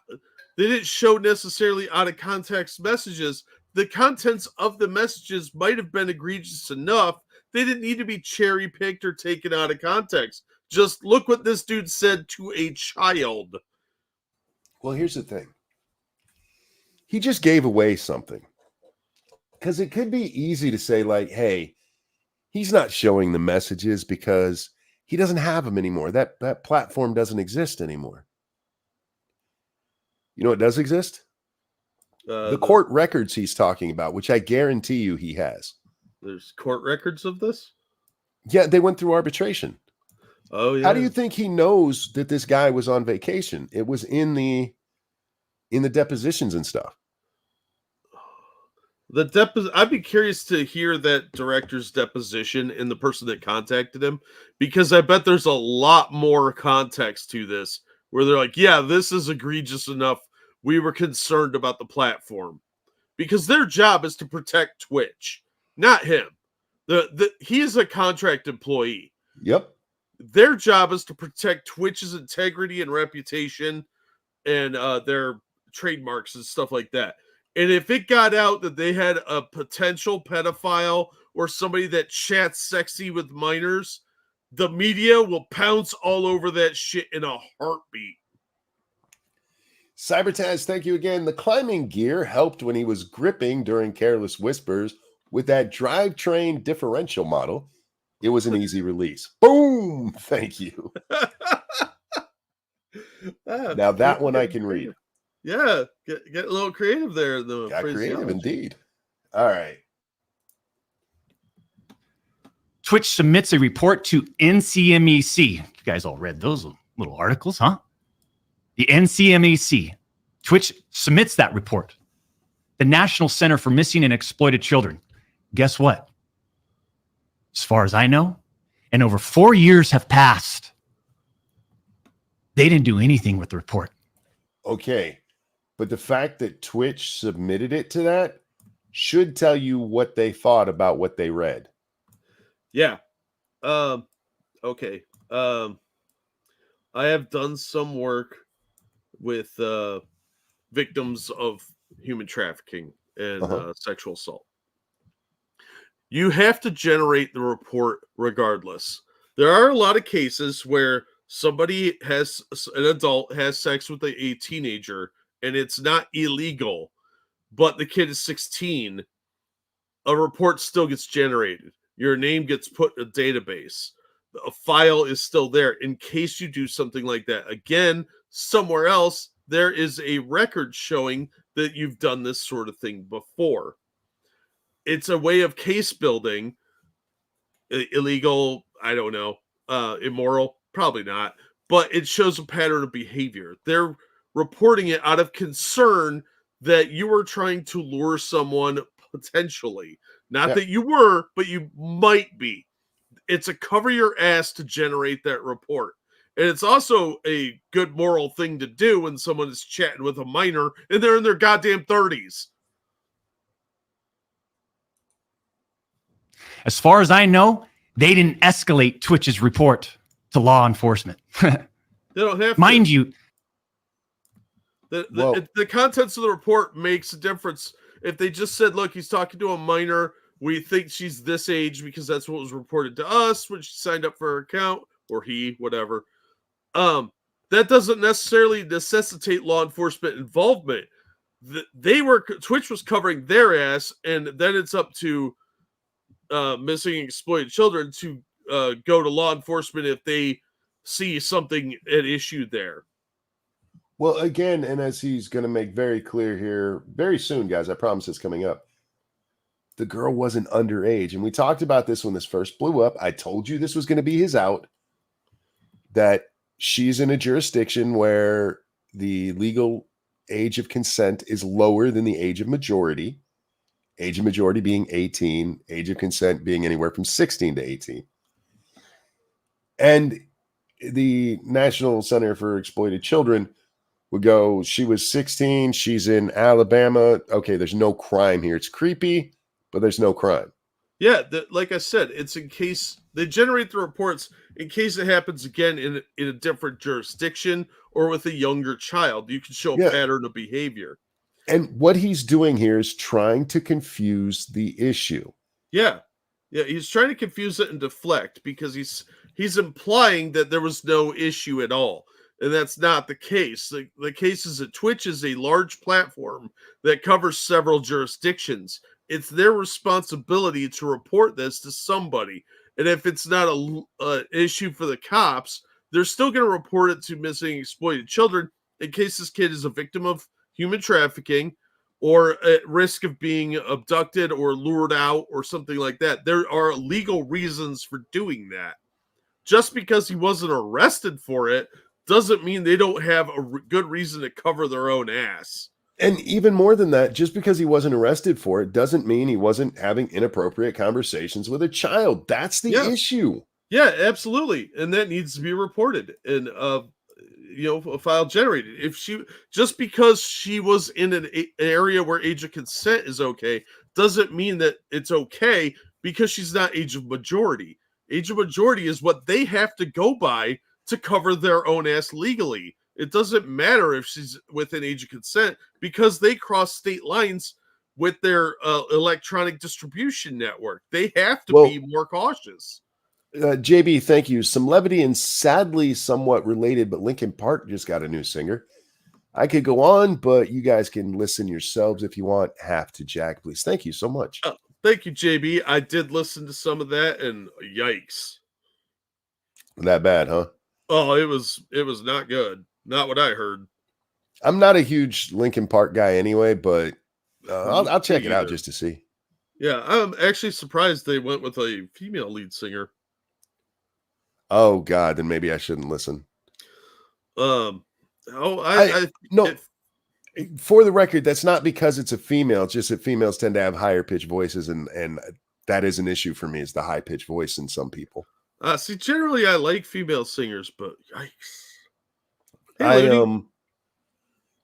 [SPEAKER 4] They didn't show necessarily out of context messages. The contents of the messages might have been egregious enough. They didn't need to be cherry picked or taken out of context. Just look what this dude said to a child.
[SPEAKER 1] Well, here's the thing. He just gave away something. Because it could be easy to say, like, hey, he's not showing the messages because he doesn't have them anymore. That platform doesn't exist anymore. You know what does exist? The court records he's talking about, which I guarantee you he has.
[SPEAKER 4] There's court records of this?
[SPEAKER 1] Yeah, they went through arbitration.
[SPEAKER 4] Oh, yeah.
[SPEAKER 1] How do you think he knows that this guy was on vacation? It was in the depositions and stuff.
[SPEAKER 4] I'd be curious to hear that director's deposition and the person that contacted him, because I bet there's a lot more context to this where they're like, yeah, this is egregious enough. We were concerned about the platform, because their job is to protect Twitch, not him. He is a contract employee.
[SPEAKER 1] Yep.
[SPEAKER 4] Their job is to protect Twitch's integrity and reputation and their trademarks and stuff like that. And if it got out that they had a potential pedophile or somebody that chats sexy with minors, the media will pounce all over that shit in a heartbeat.
[SPEAKER 1] Cybertaz, thank you again. The climbing gear helped when he was gripping during Careless Whispers with that drivetrain differential model. It was an easy release. Boom! Thank you. Now that one I can read.
[SPEAKER 4] Yeah, get a little creative there.
[SPEAKER 1] Got creative indeed. All right.
[SPEAKER 3] Twitch submits a report to NCMEC. You guys all read those little articles, huh? The NCMEC. Twitch submits that report. The National Center for Missing and Exploited Children. Guess what? As far as I know, and over 4 years have passed, they didn't do anything with the report.
[SPEAKER 1] Okay. But the fact that Twitch submitted it to that should tell you what they thought about what they read.
[SPEAKER 4] Yeah. Okay. I have done some work with victims of human trafficking and sexual assault. You have to generate the report regardless. There are a lot of cases where an adult has sex with a teenager and it's not illegal, but the kid is 16. A report still gets generated. Your name gets put in a database. A file is still there in case you do something like that. Again, somewhere else, there is a record showing that you've done this sort of thing before. It's a way of case building. Illegal, I don't know. Immoral, probably not. But it shows a pattern of behavior. They're reporting it out of concern that you were trying to lure someone potentially. Not that you were, but you might be. It's a cover your ass to generate that report. And it's also a good moral thing to do when someone is chatting with a minor and they're in their goddamn 30s.
[SPEAKER 3] As far as I know, they didn't escalate Twitch's report to law enforcement.
[SPEAKER 4] They don't have to.
[SPEAKER 3] Mind you,
[SPEAKER 4] the contents of the report makes a difference. If they just said, look, he's talking to a minor, we think she's this age because that's what was reported to us when she signed up for her account, or he, whatever. That doesn't necessarily necessitate law enforcement involvement. Twitch was covering their ass, and then it's up to missing and exploited children to go to law enforcement if they see something at issue there.
[SPEAKER 1] Well, again, and as he's going to make very clear here very soon, guys, I promise it's coming up. The girl wasn't underage. And we talked about this when this first blew up. I told you this was going to be his out, that she's in a jurisdiction where the legal age of consent is lower than the age of majority. Age of majority being 18, age of consent being anywhere from 16 to 18. And the National Center for Exploited Children would go, she was 16, she's in Alabama. Okay, there's no crime here. It's creepy, but there's no crime.
[SPEAKER 4] Yeah, like I said, it's in case they generate the reports in case it happens again in a different jurisdiction or with a younger child. You can show a pattern of behavior.
[SPEAKER 1] And what he's doing here is trying to confuse the issue.
[SPEAKER 4] Yeah, he's trying to confuse it and deflect because he's implying that there was no issue at all. And that's not the case. The case is that Twitch is a large platform that covers several jurisdictions. It's their responsibility to report this to somebody. And if it's not an issue for the cops, they're still going to report it to missing and exploited children in case this kid is a victim of human trafficking or at risk of being abducted or lured out or something like that. There are legal reasons for doing that. Just because he wasn't arrested for it doesn't mean they don't have a good reason to cover their own ass.
[SPEAKER 1] And even more than that, just because he wasn't arrested for it doesn't mean he wasn't having inappropriate conversations with a child. That's the issue.
[SPEAKER 4] Yeah, absolutely. And that needs to be reported and a file generated. If just because she was in an area where age of consent is okay, doesn't mean that it's okay because she's not age of majority. Age of majority is what they have to go by to cover their own ass legally. It doesn't matter if she's within age of consent because they cross state lines with their electronic distribution network. They have to be more cautious.
[SPEAKER 1] JB, thank you. Some levity and sadly somewhat related, but Linkin Park just got a new singer. I could go on, but you guys can listen yourselves if you want. Have to Jack, please. Thank you so much.
[SPEAKER 4] Thank you, JB. I did listen to some of that, and yikes.
[SPEAKER 1] That bad, huh?
[SPEAKER 4] Oh, it was not good. Not what I heard.
[SPEAKER 1] I'm not a huge Linkin Park guy anyway, but I'll check it out just to see.
[SPEAKER 4] Yeah, I'm actually surprised they went with a female lead singer.
[SPEAKER 1] Oh God, then maybe I shouldn't listen.
[SPEAKER 4] No.
[SPEAKER 1] For the record, that's not because it's a female. It's just that females tend to have higher pitched voices, and that is an issue for me. Is the high pitched voice in some people.
[SPEAKER 4] See, generally I like female singers, but yikes.
[SPEAKER 1] Hey,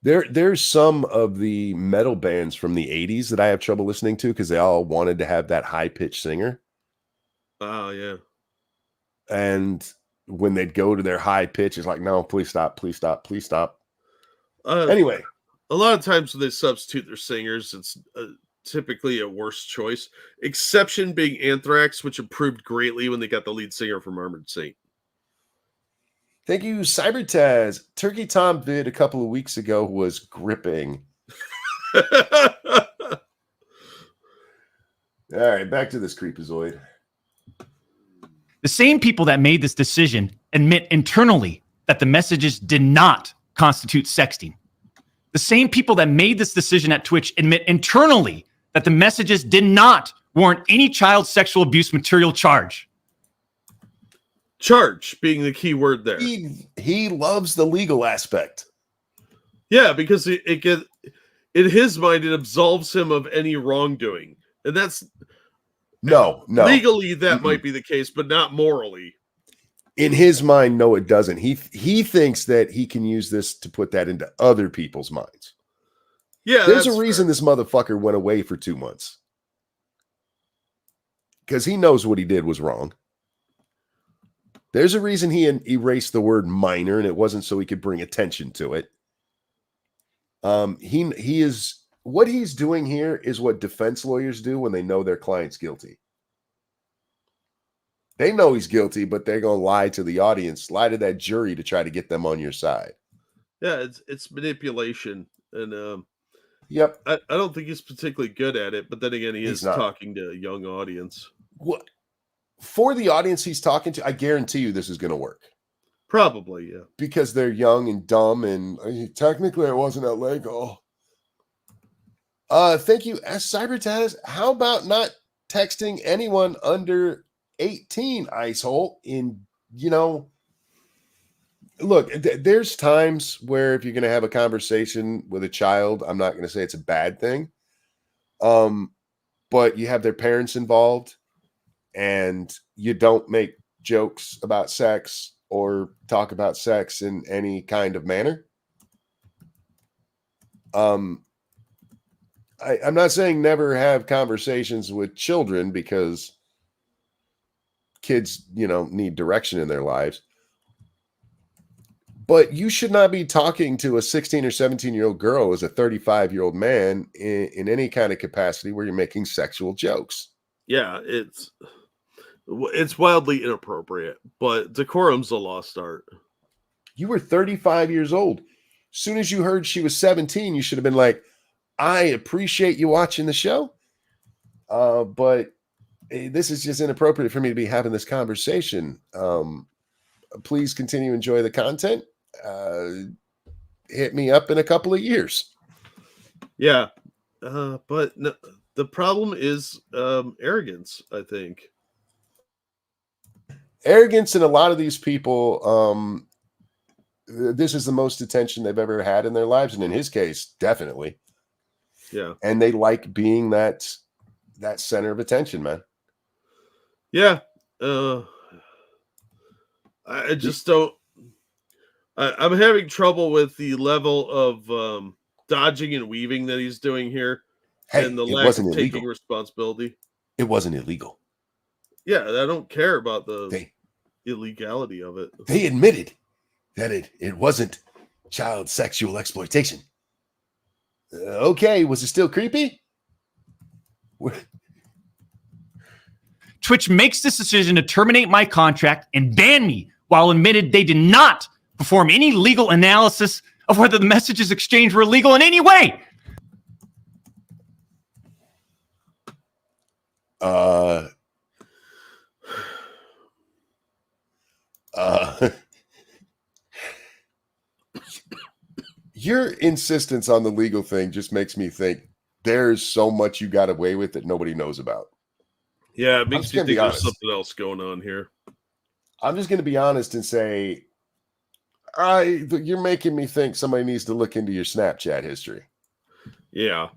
[SPEAKER 1] there's some of the metal bands from the 80s that I have trouble listening to because they all wanted to have that high pitched singer.
[SPEAKER 4] Oh yeah.
[SPEAKER 1] And when they'd go to their high pitch, it's like, no, please stop, please stop, please stop. Anyway,
[SPEAKER 4] a lot of times when they substitute their singers, it's typically a worse choice. Exception being Anthrax, which improved greatly when they got the lead singer from Armored Saint.
[SPEAKER 1] Thank you, Cybertaz. Turkey Tom vid a couple of weeks ago was gripping. All right, back to this creepazoid.
[SPEAKER 3] The same people that made this decision admit internally that the messages did not constitute sexting. The same people that made this decision at Twitch admit internally that the messages did not warrant any child sexual abuse material charge.
[SPEAKER 4] Charge being the key word there.
[SPEAKER 1] He loves the legal aspect.
[SPEAKER 4] Yeah, because it gets, in his mind, it absolves him of any wrongdoing. And that's
[SPEAKER 1] No.
[SPEAKER 4] legally that might be the case, but not morally.
[SPEAKER 1] In his mind, no, it doesn't. He thinks that he can use this to put that into other people's minds.
[SPEAKER 4] Yeah,
[SPEAKER 1] there's a reason this motherfucker went away for 2 months. Because he knows what he did was wrong. There's a reason he erased the word minor, and it wasn't so he could bring attention to it. He is, what he's doing here is what defense lawyers do when they know their client's guilty. They know he's guilty, but they're going to lie to the audience, lie to that jury to try to get them on your side.
[SPEAKER 4] Yeah, it's manipulation. And
[SPEAKER 1] yep.
[SPEAKER 4] I don't think he's particularly good at it, but then again, he is
[SPEAKER 1] not
[SPEAKER 4] talking to a young audience.
[SPEAKER 1] What? For the audience he's talking to, I guarantee you this is going to work.
[SPEAKER 4] Probably, yeah.
[SPEAKER 1] Because they're young and dumb, and technically it wasn't illegal. Thank you, CyberTaz. How about not texting anyone under 18, Icehole? Look, there's times where if you're going to have a conversation with a child, I'm not going to say it's a bad thing. But you have their parents involved, and you don't make jokes about sex or talk about sex in any kind of manner. I'm not saying never have conversations with children, because kids, need direction in their lives. But you should not be talking to a 16 or 17-year-old girl as a 35-year-old man in any kind of capacity where you're making sexual jokes.
[SPEAKER 4] Yeah, it's wildly inappropriate, but decorum's a lost art.
[SPEAKER 1] You were 35 years old. As soon as you heard she was 17, you should have been like, I appreciate you watching the show, but this is just inappropriate for me to be having this conversation. Please continue to enjoy the content. Hit me up in a couple of years.
[SPEAKER 4] Yeah, but no, the problem is arrogance, I think.
[SPEAKER 1] Arrogance, and a lot of these people, this is the most attention they've ever had in their lives, and in his case, definitely.
[SPEAKER 4] Yeah.
[SPEAKER 1] And they like being that center of attention, man.
[SPEAKER 4] Yeah. I just don't. I'm having trouble with the level of dodging and weaving that he's doing here, and the lack of taking responsibility.
[SPEAKER 1] It wasn't illegal.
[SPEAKER 4] Yeah, I don't care about the illegality of it.
[SPEAKER 1] They admitted that it wasn't child sexual exploitation. Okay, was it still creepy?
[SPEAKER 3] Twitch makes this decision to terminate my contract and ban me, while admitted they did not perform any legal analysis of whether the messages exchanged were illegal in any way.
[SPEAKER 1] Your insistence on the legal thing just makes me think there's so much you got away with that nobody knows about.
[SPEAKER 4] Yeah, it makes me think there's something else going on here.
[SPEAKER 1] I'm just going to be honest and say, you're making me think somebody needs to look into your Snapchat history.
[SPEAKER 4] Yeah.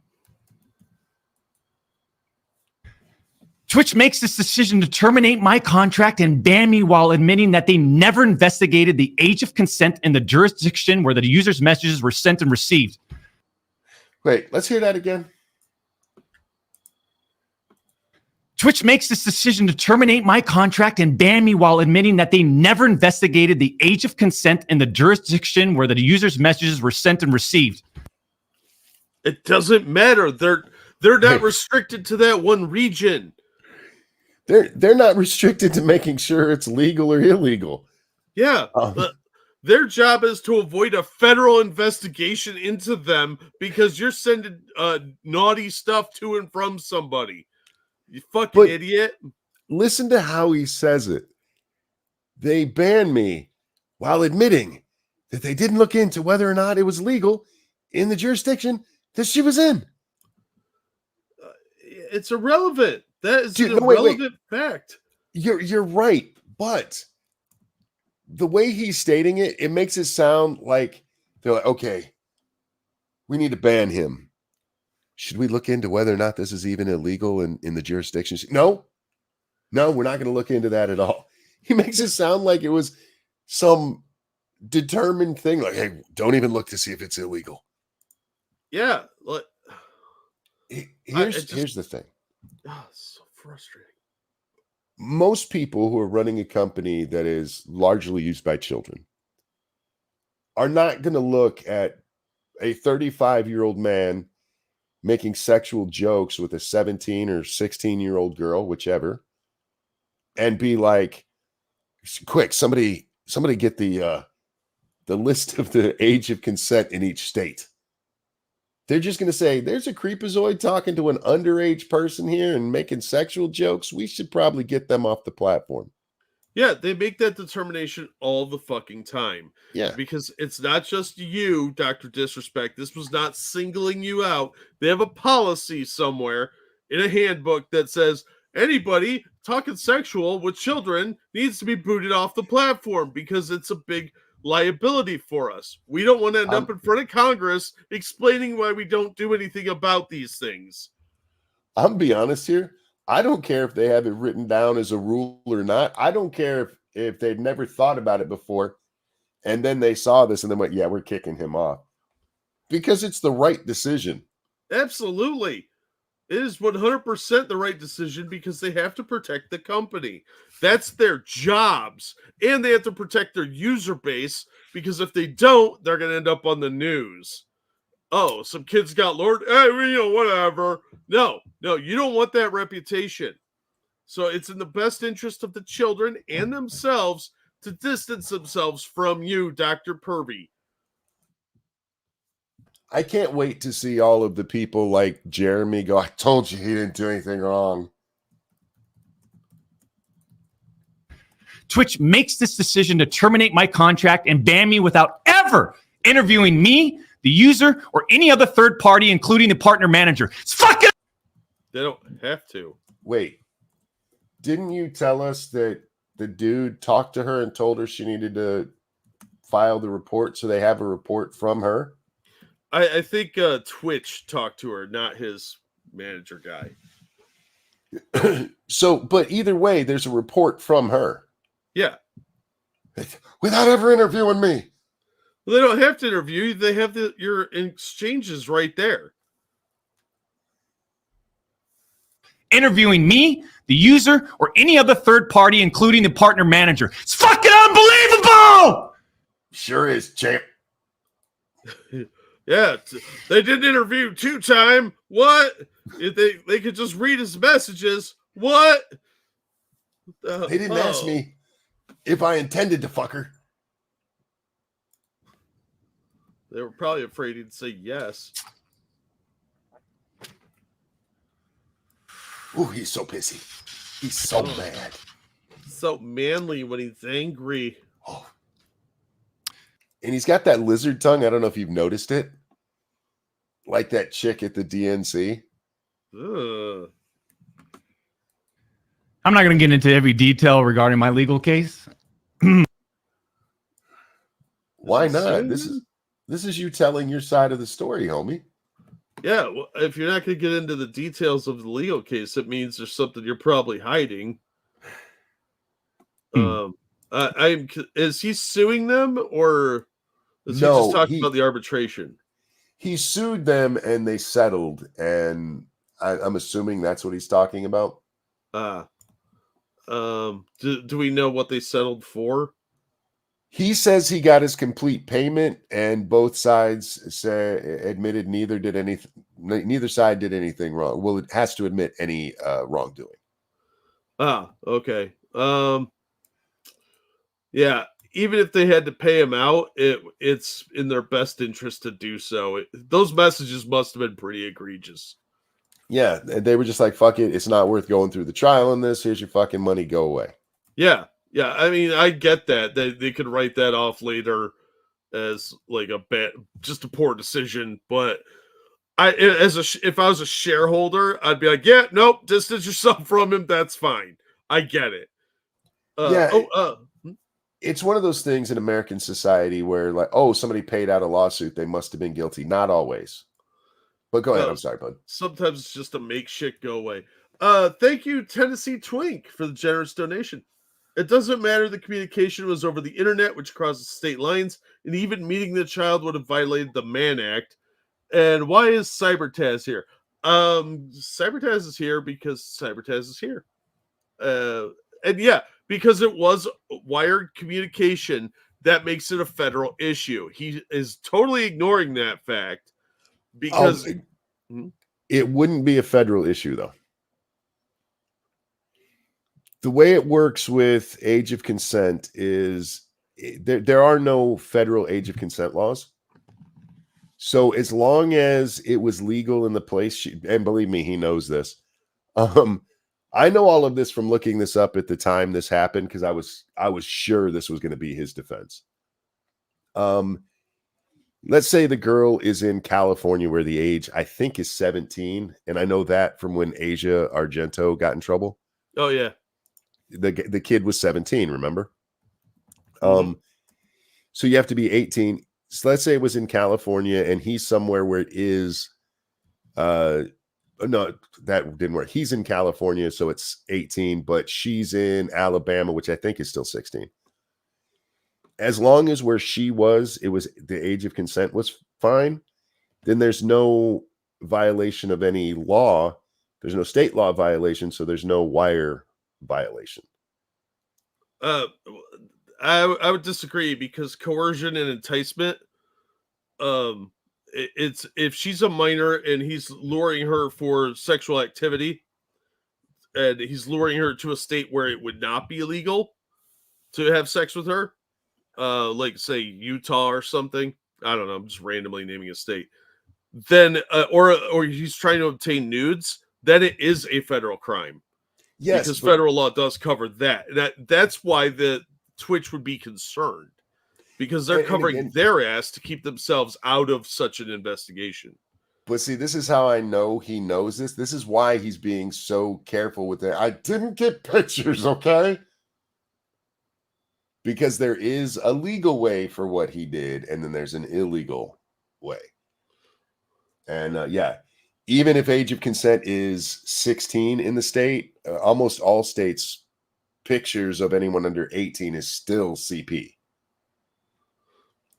[SPEAKER 3] Twitch makes this decision to terminate my contract and ban me, while admitting that they never investigated the age of consent in the jurisdiction where the user's messages were sent and received.
[SPEAKER 1] Wait, let's hear that again.
[SPEAKER 3] Twitch makes this decision to terminate my contract and ban me, while admitting that they never investigated the age of consent in the jurisdiction where the user's messages were sent and received.
[SPEAKER 4] It doesn't matter. They're not restricted to that one region.
[SPEAKER 1] They're not restricted to making sure it's legal or illegal.
[SPEAKER 4] Yeah. Their job is to avoid a federal investigation into them because you're sending naughty stuff to and from somebody. You fucking idiot.
[SPEAKER 1] Listen to how he says it. They banned me while admitting that they didn't look into whether or not it was legal in the jurisdiction that she was in.
[SPEAKER 4] It's irrelevant. That is
[SPEAKER 1] Dude,
[SPEAKER 4] an
[SPEAKER 1] no, wait.
[SPEAKER 4] irrelevant fact.
[SPEAKER 1] You're right, but the way he's stating it, it makes it sound like they're like, okay, we need to ban him. Should we look into whether or not this is even illegal in the jurisdiction? No, we're not going to look into that at all. He makes it sound like it was some determined thing, like, hey, don't even look to see if it's illegal.
[SPEAKER 4] Yeah.
[SPEAKER 1] Here's the thing.
[SPEAKER 4] Oh, it's so frustrating.
[SPEAKER 1] Most people who are running a company that is largely used by children are not going to look at a 35-year-old man making sexual jokes with a 17 or 16-year-old girl, whichever, and be like, quick, somebody get the list of the age of consent in each state. They're just going to say, there's a creepazoid talking to an underage person here and making sexual jokes. We should probably get them off the platform.
[SPEAKER 4] Yeah, they make that determination all the fucking time.
[SPEAKER 1] Yeah.
[SPEAKER 4] Because it's not just you, Dr. Disrespect. This was not singling you out. They have a policy somewhere in a handbook that says anybody talking sexual with children needs to be booted off the platform because it's a big liability for us. We don't want to end up in front of Congress explaining why we don't do anything about these things.
[SPEAKER 1] I'm gonna be honest here. I don't care if they have it written down as a rule or not. I don't care if they've never thought about it before and then they saw this and then went, yeah, we're kicking him off. Because it's the right decision.
[SPEAKER 4] Absolutely. It is 100% the right decision because they have to protect the company. That's their jobs. And they have to protect their user base because if they don't, they're going to end up on the news. Oh, some kids got lured. Hey, whatever. No, you don't want that reputation. So it's in the best interest of the children and themselves to distance themselves from you, Dr. Purvey.
[SPEAKER 1] I can't wait to see all of the people like Jeremy go, I told you he didn't do anything wrong.
[SPEAKER 3] Twitch makes this decision to terminate my contract and ban me without ever interviewing me, the user, or any other third party, including the partner manager. It's fucking...
[SPEAKER 4] They don't have to.
[SPEAKER 1] Wait, didn't you tell us that the dude talked to her and told her she needed to file the report so they have a report from her?
[SPEAKER 4] I think Twitch talked to her, not his manager guy.
[SPEAKER 1] So, but either way, there's a report from her.
[SPEAKER 4] Yeah.
[SPEAKER 1] Without ever interviewing me.
[SPEAKER 4] Well, they don't have to interview you. They have your exchanges right there.
[SPEAKER 3] Interviewing me, the user, or any other third party, including the partner manager. It's fucking unbelievable!
[SPEAKER 1] Sure is, champ.
[SPEAKER 4] Yeah, they didn't interview 2-time. What? If they could just read his messages. What?
[SPEAKER 1] They didn't ask me if I intended to fuck her.
[SPEAKER 4] They were probably afraid he'd say yes.
[SPEAKER 1] Ooh, he's so pissy. He's so mad.
[SPEAKER 4] So manly when he's angry.
[SPEAKER 1] Oh. And he's got that lizard tongue. I don't know if you've noticed it. Like that chick at the DNC.
[SPEAKER 4] Ugh.
[SPEAKER 3] I'm not going to get into every detail regarding my legal case.
[SPEAKER 1] Why not? This is you telling your side of the story, homie.
[SPEAKER 4] Yeah, well, if you're not going to get into the details of the legal case, it means there's something you're probably hiding. Is he suing them, or is he just talking about the arbitration?
[SPEAKER 1] He sued them and they settled, and I'm assuming that's what he's talking about.
[SPEAKER 4] Do we know what they settled for?
[SPEAKER 1] He says he got his complete payment, and both sides admitted neither side did anything wrong. Well, it has to admit any wrongdoing.
[SPEAKER 4] Okay. Yeah, even if they had to pay him out, it's in their best interest to do so. Those messages must have been pretty egregious.
[SPEAKER 1] Yeah, they were just like, fuck it, it's not worth going through the trial on this. Here's your fucking money, go away.
[SPEAKER 4] Yeah. I mean, I get that. They could write that off later as like just a poor decision. But if I was a shareholder, I'd be like, yeah, nope, distance yourself from him. That's fine. I get it.
[SPEAKER 1] It's one of those things in American society where, like, oh, somebody paid out a lawsuit, they must have been guilty. Not always. But go ahead. I'm sorry, bud.
[SPEAKER 4] Sometimes it's just to make shit go away. Thank you, Tennessee Twink, for the generous donation. It doesn't matter the communication was over the internet, which crosses state lines, and even meeting the child would have violated the Mann Act. And why is Cybertaz here? Cybertaz is here because Cybertaz is here. And yeah, because it was wired communication, that makes it a federal issue. He is totally ignoring that fact because
[SPEAKER 1] it wouldn't be a federal issue, though. The way it works with age of consent is there are no federal age of consent laws. So as long as it was legal in the place, and believe me, he knows this. I know all of this from looking this up at the time this happened because I was sure this was going to be his defense. Let's say the girl is in California where the age I think is 17, and I know that from when Asia Argento got in trouble.
[SPEAKER 4] Oh yeah.
[SPEAKER 1] The kid was 17, remember?
[SPEAKER 4] Mm-hmm.
[SPEAKER 1] So you have to be 18. So let's say it was in California and he's somewhere where it is no, that didn't work. He's in California, so it's 18, but she's in Alabama, which I think is still 16. As long as where she was, it was the age of consent was fine, then there's no violation of any law. There's no state law violation, so there's no wire violation.
[SPEAKER 4] I would disagree because coercion and enticement, it's if she's a minor and he's luring her for sexual activity and he's luring her to a state where it would not be illegal to have sex with her, like say Utah or something. I don't know. I'm just randomly naming a state. Then, or he's trying to obtain nudes, then it is a federal crime.
[SPEAKER 1] Yes,
[SPEAKER 4] because federal law does cover that. That's why the Twitch would be concerned, because they're covering their ass to keep themselves out of such an investigation.
[SPEAKER 1] But see, this is how I know he knows this. This is why he's being so careful with it. I didn't get pictures, okay? Because there is a legal way for what he did, and then there's an illegal way. And yeah, even if age of consent is 16 in the state, almost all states, pictures of anyone under 18 is still CP.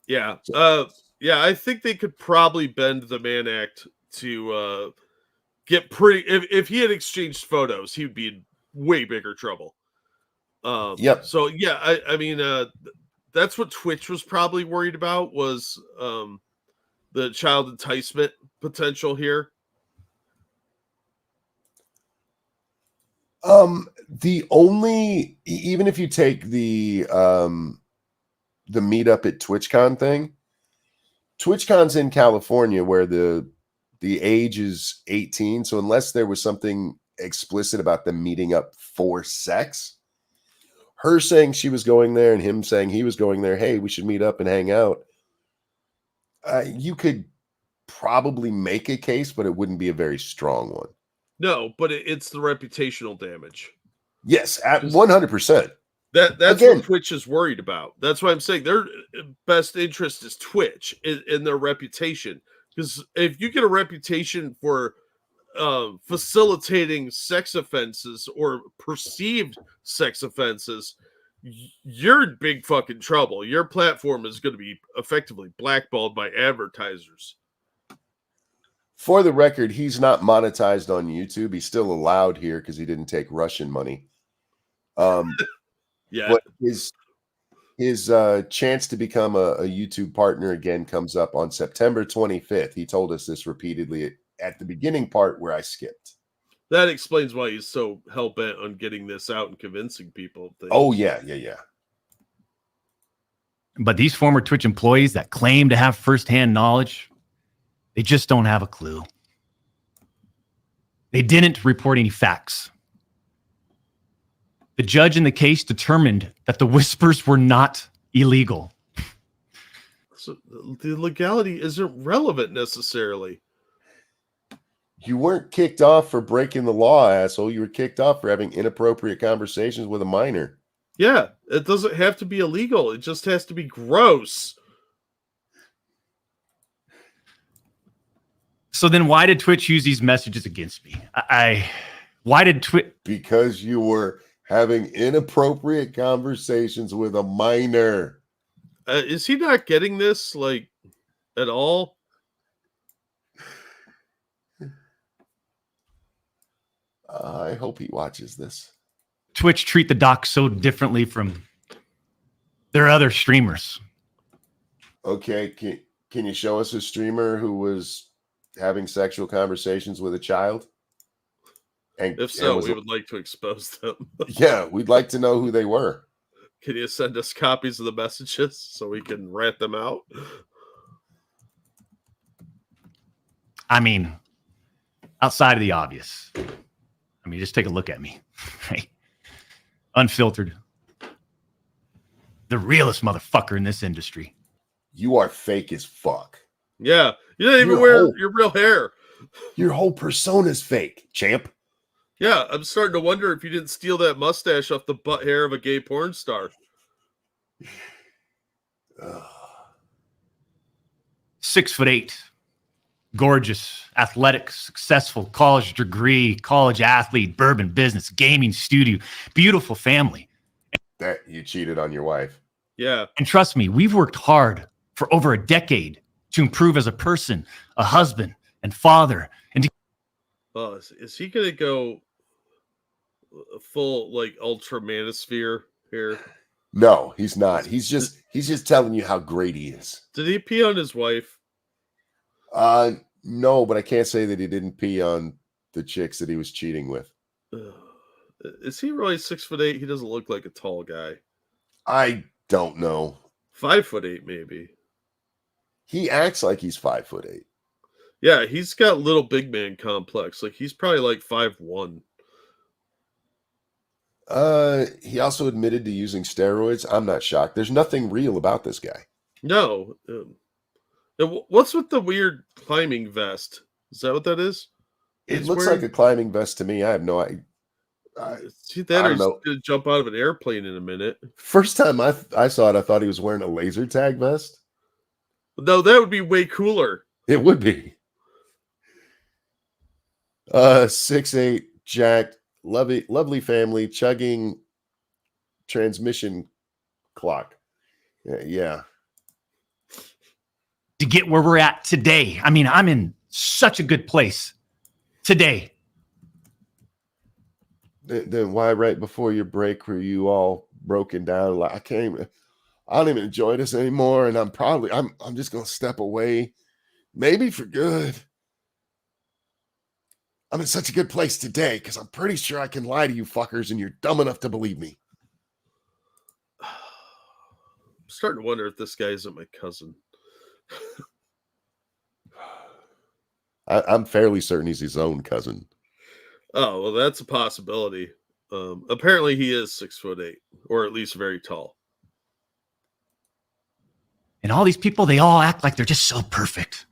[SPEAKER 4] Yeah. Yeah, I think they could probably bend the Mann Act to get pretty. If he had exchanged photos, he would be in way bigger trouble.
[SPEAKER 1] Yep.
[SPEAKER 4] So yeah, I mean, that's what Twitch was probably worried about was the child enticement potential here.
[SPEAKER 1] The only, even if you take the meetup at TwitchCon thing, TwitchCon's in California where the age is 18. So unless there was something explicit about them meeting up for sex, her saying she was going there and him saying he was going there, hey, we should meet up and hang out. You could probably make a case, but it wouldn't be a very strong one.
[SPEAKER 4] No, but it's the reputational damage.
[SPEAKER 1] Yes, at 100%.
[SPEAKER 4] That's
[SPEAKER 1] Again,
[SPEAKER 4] what Twitch is worried about. That's why I'm saying their best interest is Twitch in their reputation. Because if you get a reputation for facilitating sex offenses or perceived sex offenses, you're in big fucking trouble. Your platform is going to be effectively blackballed by advertisers.
[SPEAKER 1] For the record, he's not monetized on YouTube. He's still allowed here because he didn't take Russian money.
[SPEAKER 4] Yeah.
[SPEAKER 1] But his chance to become a YouTube partner again comes up on September 25th. He told us this repeatedly at the beginning part where I skipped.
[SPEAKER 4] That explains why he's so hell-bent on getting this out and convincing people.
[SPEAKER 1] Oh, yeah.
[SPEAKER 3] But these former Twitch employees that claim to have firsthand knowledge, they just don't have a clue. They didn't report any facts. The judge in the case determined that the whispers were not illegal.
[SPEAKER 4] So the legality isn't relevant necessarily.
[SPEAKER 1] You weren't kicked off for breaking the law, asshole. You were kicked off for having inappropriate conversations with a minor.
[SPEAKER 4] Yeah, it doesn't have to be illegal. It just has to be gross.
[SPEAKER 3] So then why did Twitch use these messages against me? Why did Twitch?
[SPEAKER 1] Because you were having inappropriate conversations with a minor.
[SPEAKER 4] Is he not getting this, like, at all?
[SPEAKER 1] I hope he watches this.
[SPEAKER 3] Twitch treat the doc so differently from their other streamers?
[SPEAKER 1] Okay, can you show us a streamer who was having sexual conversations with a child? And
[SPEAKER 4] If so, we would like to expose them.
[SPEAKER 1] Yeah, we'd like to know who they were.
[SPEAKER 4] Can you send us copies of the messages so we can rat them out?
[SPEAKER 3] I mean, outside of the obvious. I mean, just take a look at me. Right? Unfiltered. The realest motherfucker in this industry.
[SPEAKER 1] You are fake as fuck.
[SPEAKER 4] Yeah, you don't even wear your real hair.
[SPEAKER 1] Your whole persona's fake, champ.
[SPEAKER 4] Yeah, I'm starting to wonder if you didn't steal that mustache off the butt hair of a gay porn star.
[SPEAKER 3] 6'8", gorgeous, athletic, successful, college degree, college athlete, bourbon business, gaming studio, beautiful family.
[SPEAKER 1] That you cheated on your wife.
[SPEAKER 4] Yeah.
[SPEAKER 3] And trust me, we've worked hard for over a decade to improve as a person, a husband, and father. And to
[SPEAKER 4] Is he going to go full, like, ultra manosphere here?
[SPEAKER 1] No, he's not. He's just telling you how great he is.
[SPEAKER 4] Did he pee on his wife?
[SPEAKER 1] No, but I can't say that he didn't pee on the chicks that he was cheating with.
[SPEAKER 4] Is he really 6'8"? He doesn't look like a tall guy.
[SPEAKER 1] I don't know.
[SPEAKER 4] 5'8", maybe.
[SPEAKER 1] He acts like he's 5'8".
[SPEAKER 4] Yeah, he's got little big man complex. Like, he's probably like 5'1".
[SPEAKER 1] He also admitted to using steroids. I'm not shocked. There's nothing real about this guy.
[SPEAKER 4] No. What's with the weird climbing vest? Is that what that is?
[SPEAKER 1] It looks like a climbing vest to me. I have no idea.
[SPEAKER 4] See that, or he's going to jump out of an airplane in a minute.
[SPEAKER 1] First time I saw it, I thought he was wearing a laser tag vest.
[SPEAKER 4] No, that would be way cooler.
[SPEAKER 1] It would be. 6'8", jacked, lovely family, chugging transmission clock. Yeah.
[SPEAKER 3] to get where we're at today. I mean, I'm in such a good place today.
[SPEAKER 1] Then why right before your break were you all broken down? Like, I don't even enjoy this anymore, and I'm just gonna step away, maybe for good. I'm in such a good place today because I'm pretty sure I can lie to you fuckers, and you're dumb enough to believe me.
[SPEAKER 4] I'm starting to wonder if this guy isn't my cousin.
[SPEAKER 1] I'm fairly certain he's his own cousin.
[SPEAKER 4] Oh, well, that's a possibility. Apparently he is 6'8", or at least very tall.
[SPEAKER 3] And all these people, they all act like they're just so perfect.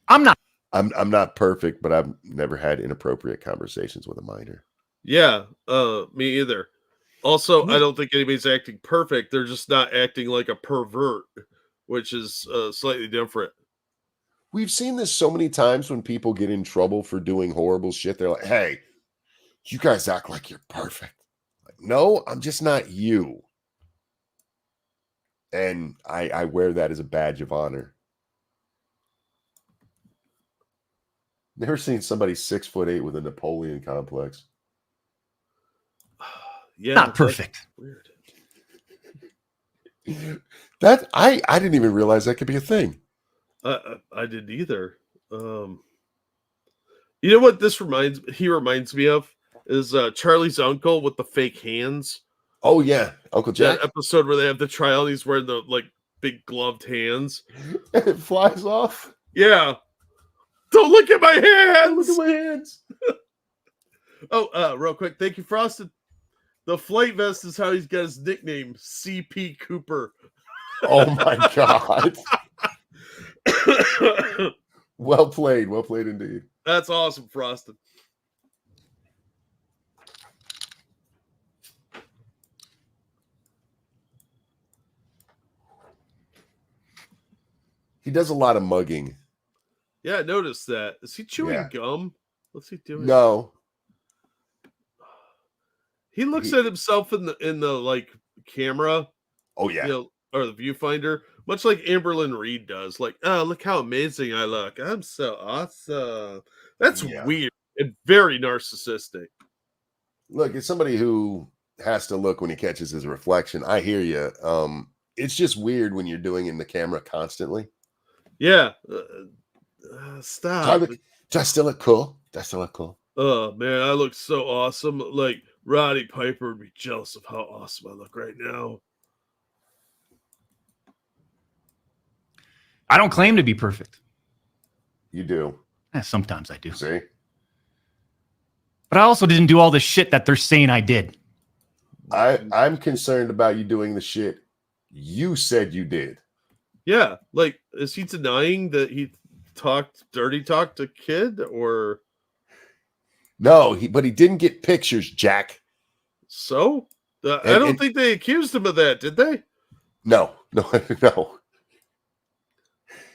[SPEAKER 3] I'm not.
[SPEAKER 1] I'm not perfect, but I've never had inappropriate conversations with a minor.
[SPEAKER 4] Yeah, me either. Also, I don't think anybody's acting perfect. They're just not acting like a pervert, which is slightly different.
[SPEAKER 1] We've seen this so many times when people get in trouble for doing horrible shit. They're like, hey, you guys act like you're perfect. Like, no, I'm just not you. And I wear that as a badge of honor. Never seen somebody 6'8" with a Napoleon complex.
[SPEAKER 3] Yeah, not perfect.
[SPEAKER 4] Weird.
[SPEAKER 1] That I didn't even realize that could be a thing.
[SPEAKER 4] I didn't either. You know what he reminds me of is Charlie's uncle with the fake hands.
[SPEAKER 1] Oh yeah, Uncle Jack.
[SPEAKER 4] That episode where they have the trial, he's wearing the like big gloved hands,
[SPEAKER 1] and it flies off.
[SPEAKER 4] Yeah. Don't look at my hands.
[SPEAKER 1] Look at my hands.
[SPEAKER 4] Oh, real quick, thank you, Frosted. The flight vest is how he's got his nickname, CP Cooper.
[SPEAKER 1] Oh my God. Well played indeed.
[SPEAKER 4] That's awesome, Frosted.
[SPEAKER 1] He does a lot of mugging.
[SPEAKER 4] Yeah, I noticed that. Is he chewing
[SPEAKER 1] Yeah.
[SPEAKER 4] gum? What's he doing?
[SPEAKER 1] No.
[SPEAKER 4] He looks at himself in the like camera,
[SPEAKER 1] Oh yeah.
[SPEAKER 4] you know, or the viewfinder, much like Amberlynn Reed does. Like, oh, look how amazing I look. I'm so awesome. That's
[SPEAKER 1] Yeah.
[SPEAKER 4] weird and very narcissistic.
[SPEAKER 1] Look, as somebody who has to look when he catches his reflection, I hear you. It's just weird when you're doing in the camera constantly.
[SPEAKER 4] Yeah. Stop.
[SPEAKER 1] Do I still look cool? Do I still look cool?
[SPEAKER 4] Oh man, I look so awesome. Like Roddy Piper would be jealous of how awesome I look right now.
[SPEAKER 3] I don't claim to be perfect.
[SPEAKER 1] You do.
[SPEAKER 3] Sometimes I do.
[SPEAKER 1] See?
[SPEAKER 3] But I also didn't do all the shit that they're saying I did.
[SPEAKER 1] I'm concerned about you doing the shit you said you did.
[SPEAKER 4] Yeah, like is he denying that he dirty talked a kid or
[SPEAKER 1] No, but he didn't get pictures, Jack.
[SPEAKER 4] so? I don't think they accused him of that, did they?
[SPEAKER 1] No.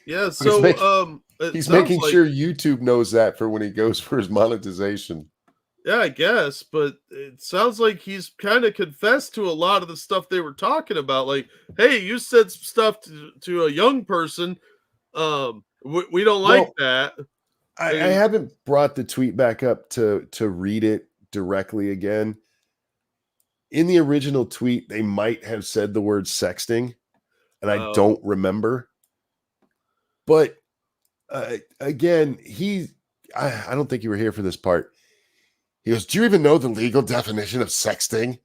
[SPEAKER 4] Yeah, so
[SPEAKER 1] he's making sure YouTube knows that for when he goes for his monetization.
[SPEAKER 4] Yeah, I guess, but it sounds like he's kind of confessed to a lot of the stuff they were talking about. Like, hey, you said some stuff to a young person. We don't like that.
[SPEAKER 1] I haven't brought the tweet back up to read it directly again. In the original tweet, they might have said the word sexting, and I don't remember. But again, I don't think you were here for this part. He goes, do you even know the legal definition of sexting?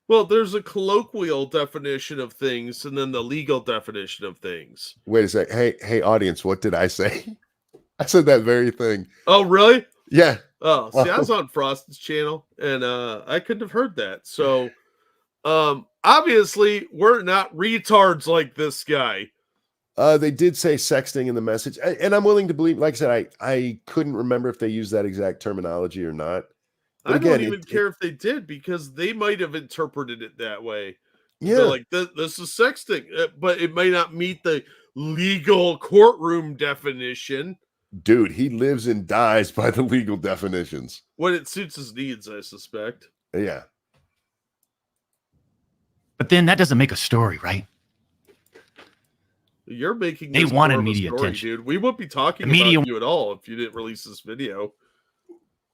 [SPEAKER 4] Well, there's a colloquial definition of things and then the legal definition of things.
[SPEAKER 1] Wait a sec. Hey, audience, what did I say? I said that very thing.
[SPEAKER 4] Oh, really?
[SPEAKER 1] Yeah.
[SPEAKER 4] Oh, see, I was on Frosted's channel and I couldn't have heard that. So obviously we're not retards like this guy.
[SPEAKER 1] They did say sexting in the message, and I'm willing to believe, like I said, I couldn't remember if they used that exact terminology or not. But
[SPEAKER 4] I don't even care if they did, because they might have interpreted it that way.
[SPEAKER 1] Yeah.
[SPEAKER 4] They're like, this is sexting, but it might not meet the legal courtroom definition.
[SPEAKER 1] Dude, he lives and dies by the legal definitions.
[SPEAKER 4] When it suits his needs, I suspect.
[SPEAKER 1] Yeah.
[SPEAKER 3] But then that doesn't make a story, right?
[SPEAKER 4] You're making
[SPEAKER 3] they
[SPEAKER 4] this
[SPEAKER 3] wanted
[SPEAKER 4] more
[SPEAKER 3] media
[SPEAKER 4] story,
[SPEAKER 3] attention.
[SPEAKER 4] dude. We wouldn't be talking
[SPEAKER 3] The media
[SPEAKER 4] about you at all if you didn't release this video.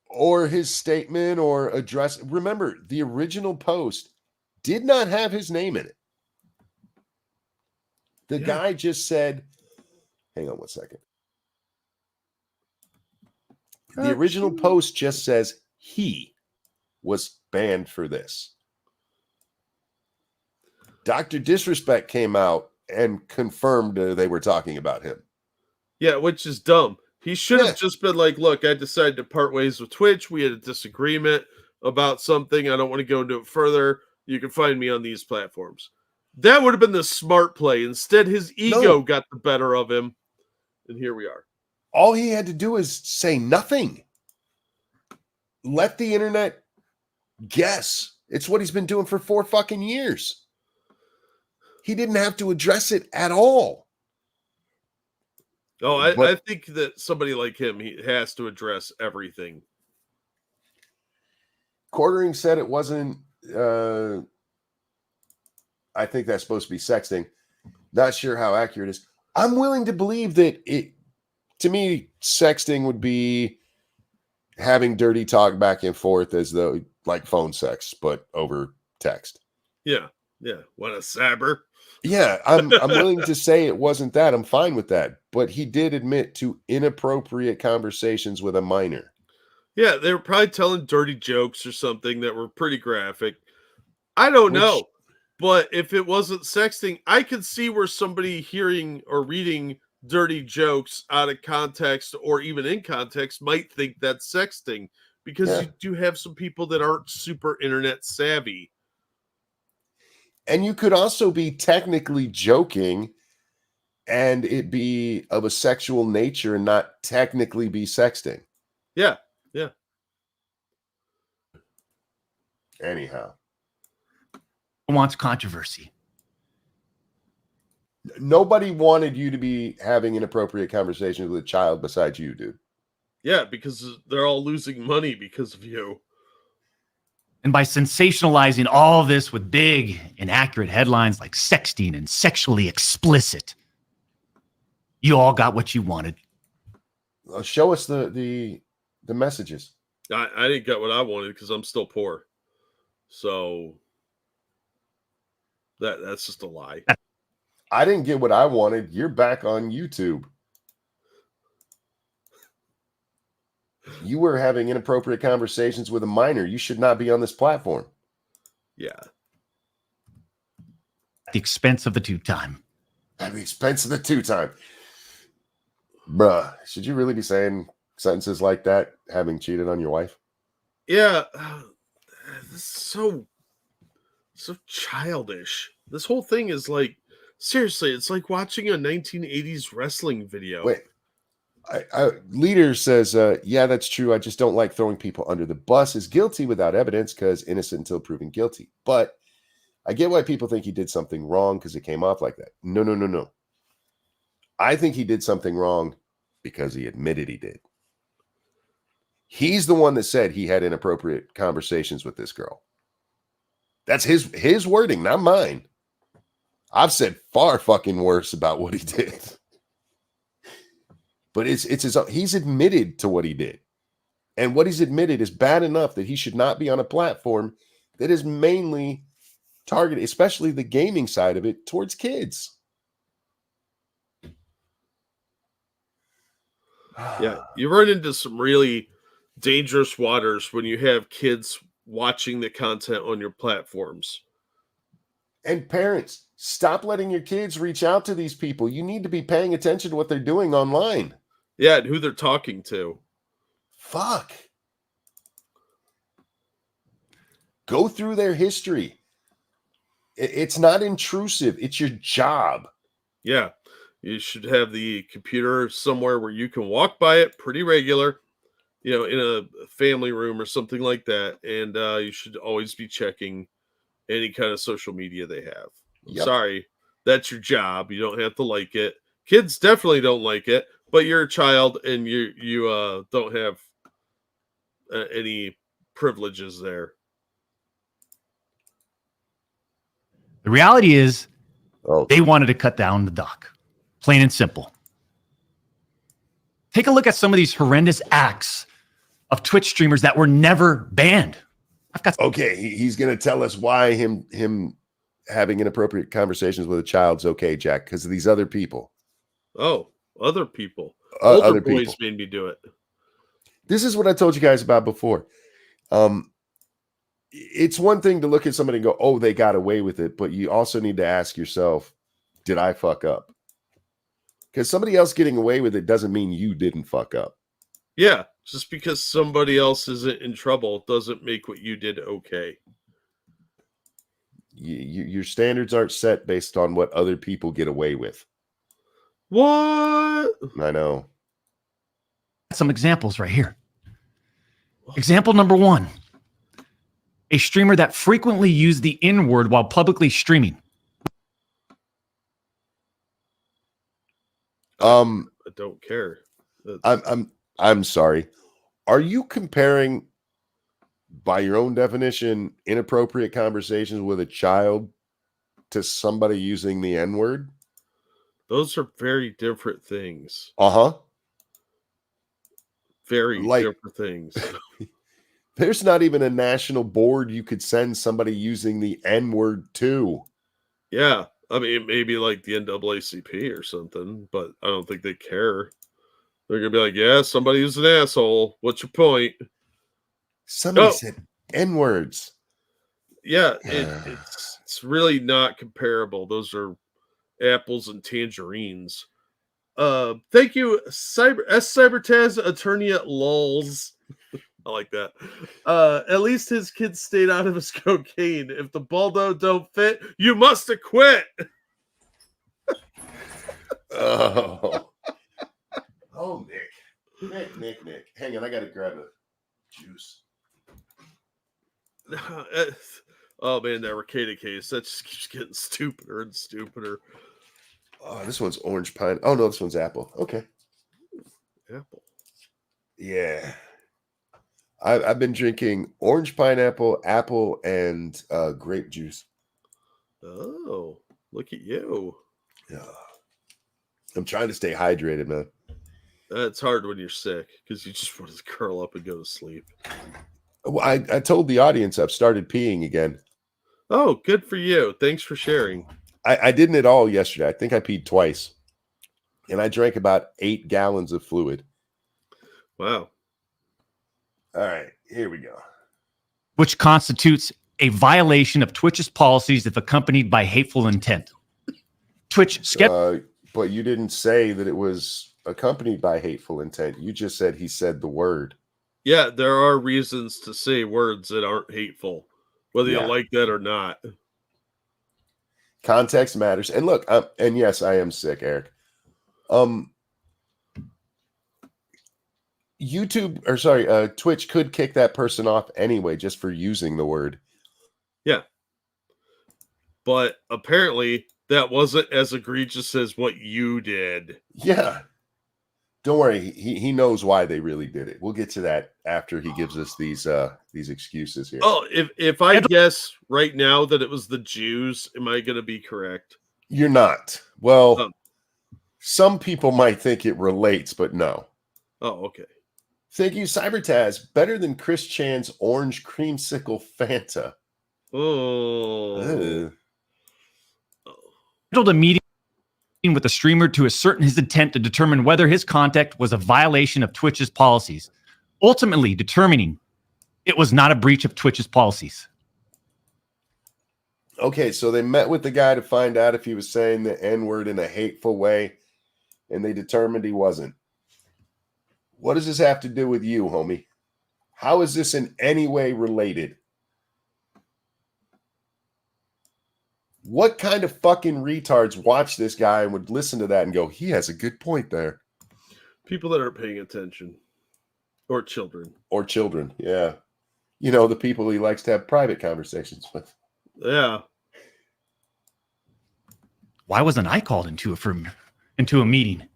[SPEAKER 1] Or his statement or address. Remember, the original post did not have his name in it. The guy just said, hang on one second. The original post just says he was banned for this. Dr. Disrespect came out and confirmed they were talking about him.
[SPEAKER 4] Yeah, which is dumb. He should have just been like, look, I decided to part ways with Twitch. We had a disagreement about something. I don't want to go into it further. You can find me on these platforms. That would have been the smart play. Instead, his ego got the better of him. And here we are.
[SPEAKER 1] All he had to do is say nothing. Let the internet guess. It's what he's been doing for 4 fucking years. He didn't have to address it at all.
[SPEAKER 4] Oh, I think that somebody like him, he has to address everything.
[SPEAKER 1] Quartering said it wasn't, I think that's supposed to be sexting. Not sure how accurate it is. I'm willing to believe that to me, sexting would be having dirty talk back and forth as though like phone sex, but over text.
[SPEAKER 4] Yeah. Yeah. What a sabber.
[SPEAKER 1] Yeah, I'm willing to say it wasn't that. I'm fine with that. But he did admit to inappropriate conversations with a minor.
[SPEAKER 4] Yeah, they were probably telling dirty jokes or something that were pretty graphic. I don't know. But if it wasn't sexting, I could see where somebody hearing or reading dirty jokes out of context or even in context might think that's sexting, because you do have some people that aren't super internet savvy.
[SPEAKER 1] And you could also be technically joking and it be of a sexual nature and not technically be sexting.
[SPEAKER 4] Yeah. Yeah.
[SPEAKER 1] Anyhow.
[SPEAKER 3] Wants controversy.
[SPEAKER 1] Nobody wanted you to be having inappropriate conversations with a child besides you, dude.
[SPEAKER 4] Yeah, because they're all losing money because of you.
[SPEAKER 3] And by sensationalizing all of this with big, inaccurate headlines like sexting and sexually explicit, you all got what you wanted.
[SPEAKER 1] Show us the messages.
[SPEAKER 4] I didn't get what I wanted because I'm still poor. So that's just a lie.
[SPEAKER 1] I didn't get what I wanted. You're back on YouTube. You were having inappropriate conversations with a minor. You should not be on this platform.
[SPEAKER 4] Yeah.
[SPEAKER 3] At the expense of the two-time.
[SPEAKER 1] At the expense of the two-time. Bruh, should you really be saying sentences like that, having cheated on your wife?
[SPEAKER 4] Yeah. This is so childish. This whole thing is like, seriously, it's like watching a 1980s wrestling video.
[SPEAKER 1] Wait. Leader says, yeah, that's true. I just don't like throwing people under the bus. Is guilty without evidence because innocent until proven guilty. But I get why people think he did something wrong because it came off like that. No. I think he did something wrong because he admitted he did. He's the one that said he had inappropriate conversations with this girl. That's his wording, not mine. I've said far fucking worse about what he did. But it's his own. He's admitted to what he did. And what he's admitted is bad enough that he should not be on a platform that is mainly targeted, especially the gaming side of it, towards kids.
[SPEAKER 4] Yeah, you run into some really dangerous waters when you have kids watching the content on your platforms.
[SPEAKER 1] And parents, stop letting your kids reach out to these people. You need to be paying attention to what they're doing online.
[SPEAKER 4] Yeah, and who they're talking to.
[SPEAKER 1] Fuck. Go through their history. It's not intrusive. It's your job.
[SPEAKER 4] Yeah, you should have the computer somewhere where you can walk by it pretty regular, in a family room or something like that. And you should always be checking any kind of social media they have.
[SPEAKER 1] Yep.
[SPEAKER 4] Sorry, that's your job. You don't have to like it. Kids definitely don't like it, but you're a child and you don't have any privileges there.
[SPEAKER 3] The reality is
[SPEAKER 1] Oh,
[SPEAKER 3] they wanted to cut down the dock. Plain and simple. Take a look at some of these horrendous acts of Twitch streamers that were never banned.
[SPEAKER 1] okay. He's going to tell us why him having inappropriate conversations with a child's okay, Jack, because of these other people.
[SPEAKER 4] Oh, other people. Older
[SPEAKER 1] Other
[SPEAKER 4] boys
[SPEAKER 1] people.
[SPEAKER 4] made me do it.
[SPEAKER 1] This is what I told you guys about before. It's one thing to look at somebody and go, oh, they got away with it. But you also need to ask yourself, did I fuck up? Because somebody else getting away with it doesn't mean you didn't fuck up.
[SPEAKER 4] Yeah, just because somebody else isn't in trouble doesn't make what you did okay.
[SPEAKER 1] Your standards aren't set based on what other people get away with.
[SPEAKER 4] What?
[SPEAKER 1] I know.
[SPEAKER 3] Some examples right here. Example number 1. A streamer that frequently used the N-word while publicly streaming.
[SPEAKER 4] I don't care.
[SPEAKER 1] I'm sorry. Are you comparing, by your own definition, inappropriate conversations with a child to somebody using the N-word?
[SPEAKER 4] Those are very different things.
[SPEAKER 1] Uh-huh.
[SPEAKER 4] Very different things.
[SPEAKER 1] There's not even a national board you could send somebody using the N-word to.
[SPEAKER 4] Yeah. I mean, maybe like the NAACP or something, but I don't think they care. They're going to be like, yeah, somebody who's an asshole. What's your point?
[SPEAKER 1] Somebody said N-words.
[SPEAKER 4] Yeah, it's really not comparable. Those are apples and tangerines. Thank you, Cybertaz attorney at Lulz. I like that. At least his kids stayed out of his cocaine. If the Baldo don't fit, you must have quit.
[SPEAKER 1] Oh, oh, Nick. Hang on, I gotta grab a juice.
[SPEAKER 4] Oh man, that Arcada case, that just keeps getting stupider and stupider.
[SPEAKER 1] Oh, this one's orange pine. Oh no, this one's apple. Okay.
[SPEAKER 4] Apple.
[SPEAKER 1] Yeah. I've been drinking orange pineapple, apple, and grape juice.
[SPEAKER 4] Oh, look at you.
[SPEAKER 1] Yeah. I'm trying to stay hydrated, man.
[SPEAKER 4] It's hard when you're sick because you just want to curl up and go to sleep.
[SPEAKER 1] Well, I told the audience I've started peeing again.
[SPEAKER 4] Oh, good for you. Thanks for sharing.
[SPEAKER 1] I didn't at all yesterday. I think I peed twice. And I drank about 8 gallons of fluid.
[SPEAKER 4] Wow.
[SPEAKER 1] All right, here we go.
[SPEAKER 3] Which constitutes a violation of Twitch's policies if accompanied by hateful intent. Twitch
[SPEAKER 1] But you didn't say that it was accompanied by hateful intent. You just said he said the word.
[SPEAKER 4] Yeah, there are reasons to say words that aren't hateful, whether you like that or not.
[SPEAKER 1] Context matters. And look, and yes, I am sick, Eric. Twitch could kick that person off anyway just for using the word.
[SPEAKER 4] Yeah. But apparently that wasn't as egregious as what you did.
[SPEAKER 1] Yeah. Don't worry, he knows why they really did it. We'll get to that after he gives us these excuses here.
[SPEAKER 4] Oh, if I guess right now that it was the Jews, am I going to be correct?
[SPEAKER 1] You're not. Well, some people might think it relates, but no.
[SPEAKER 4] Oh, okay.
[SPEAKER 1] Thank you, Cybertaz. Better than Chris Chan's orange creamsicle Fanta.
[SPEAKER 4] Oh.
[SPEAKER 3] Scheduled a meeting with the streamer to ascertain his intent to determine whether his contact was a violation of Twitch's policies, ultimately determining it was not a breach of Twitch's policies.
[SPEAKER 1] Okay, so they met with the guy to find out if he was saying the N-word in a hateful way, and they determined he wasn't. What does this have to do with you, homie? How is this in any way related? What kind of fucking retards watch this guy and would listen to that and go, he has a good point there?
[SPEAKER 4] People that aren't paying attention. Or children.
[SPEAKER 1] Or children, yeah. You know, the people he likes to have private conversations with.
[SPEAKER 4] Yeah.
[SPEAKER 3] Why wasn't I called into a meeting?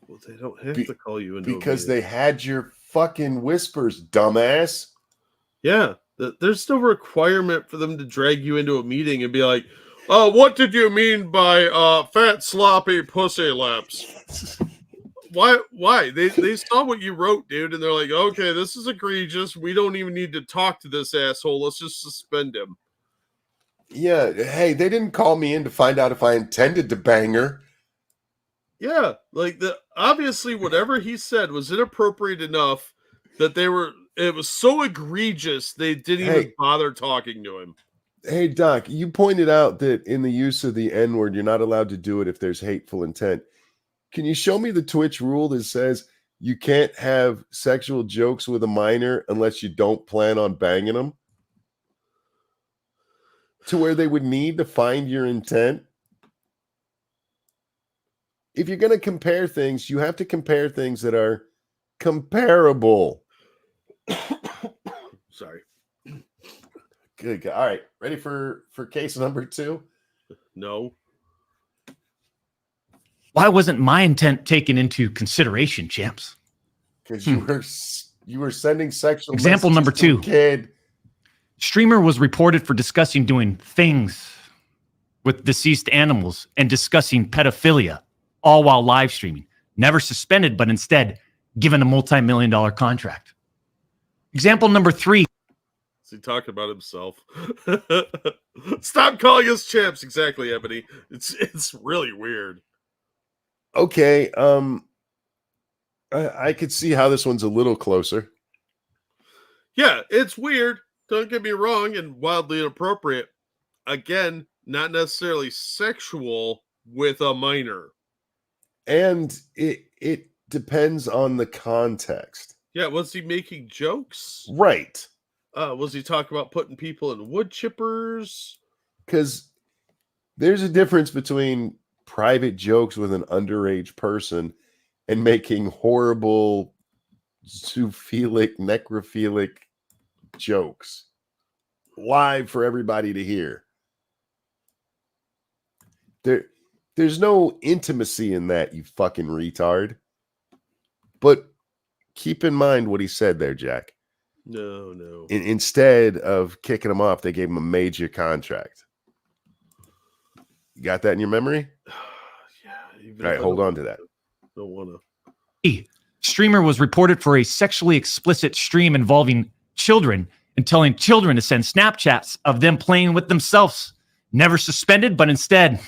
[SPEAKER 4] Well, they don't have to call you into
[SPEAKER 1] because
[SPEAKER 4] a meeting.
[SPEAKER 1] They had your fucking whispers, dumbass.
[SPEAKER 4] Yeah. There's no requirement for them to drag you into a meeting and be like, what did you mean by fat, sloppy pussy lips? Why? They saw what you wrote, dude, and they're like, okay, this is egregious. We don't even need to talk to this asshole. Let's just suspend him.
[SPEAKER 1] Yeah, hey, they didn't call me in to find out if I intended to bang her.
[SPEAKER 4] Yeah, like obviously whatever he said was inappropriate enough that it was so egregious they didn't even bother talking to him.
[SPEAKER 1] Hey, Doc, you pointed out that in the use of the N-word, you're not allowed to do it if there's hateful intent. Can you show me the Twitch rule that says you can't have sexual jokes with a minor unless you don't plan on banging them? To where they would need to find your intent? If you're going to compare things, you have to compare things that are comparable.
[SPEAKER 4] Sorry.
[SPEAKER 1] Good. All right. Ready for case number 2?
[SPEAKER 4] No.
[SPEAKER 3] Why wasn't my intent taken into consideration, champs?
[SPEAKER 1] Because you were sending sexual
[SPEAKER 3] example number 2.
[SPEAKER 1] Kid.
[SPEAKER 3] Streamer was reported for discussing doing things with deceased animals and discussing pedophilia, all while live streaming. Never suspended, but instead given a multi-million-dollar contract. Example number 3.
[SPEAKER 4] Is he talking about himself? Stop calling us champs. Exactly, Ebony. It's really weird.
[SPEAKER 1] Okay. I could see how this one's a little closer.
[SPEAKER 4] Yeah, it's weird. Don't get me wrong, and wildly inappropriate. Again, not necessarily sexual with a minor.
[SPEAKER 1] And it depends on the context.
[SPEAKER 4] Yeah, was he making jokes?
[SPEAKER 1] Right.
[SPEAKER 4] Was he talking about putting people in wood chippers?
[SPEAKER 1] Because there's a difference between private jokes with an underage person and making horrible zoophilic, necrophilic jokes live for everybody to hear. There's no intimacy in that, you fucking retard. But keep in mind what he said there, Jack.
[SPEAKER 4] No.
[SPEAKER 1] Instead of kicking him off, they gave him a major contract. You got that in your memory?
[SPEAKER 4] Yeah.
[SPEAKER 1] All right, hold on to that.
[SPEAKER 4] Don't want to.
[SPEAKER 3] Streamer was reported for a sexually explicit stream involving children and telling children to send Snapchats of them playing with themselves. Never suspended, but instead,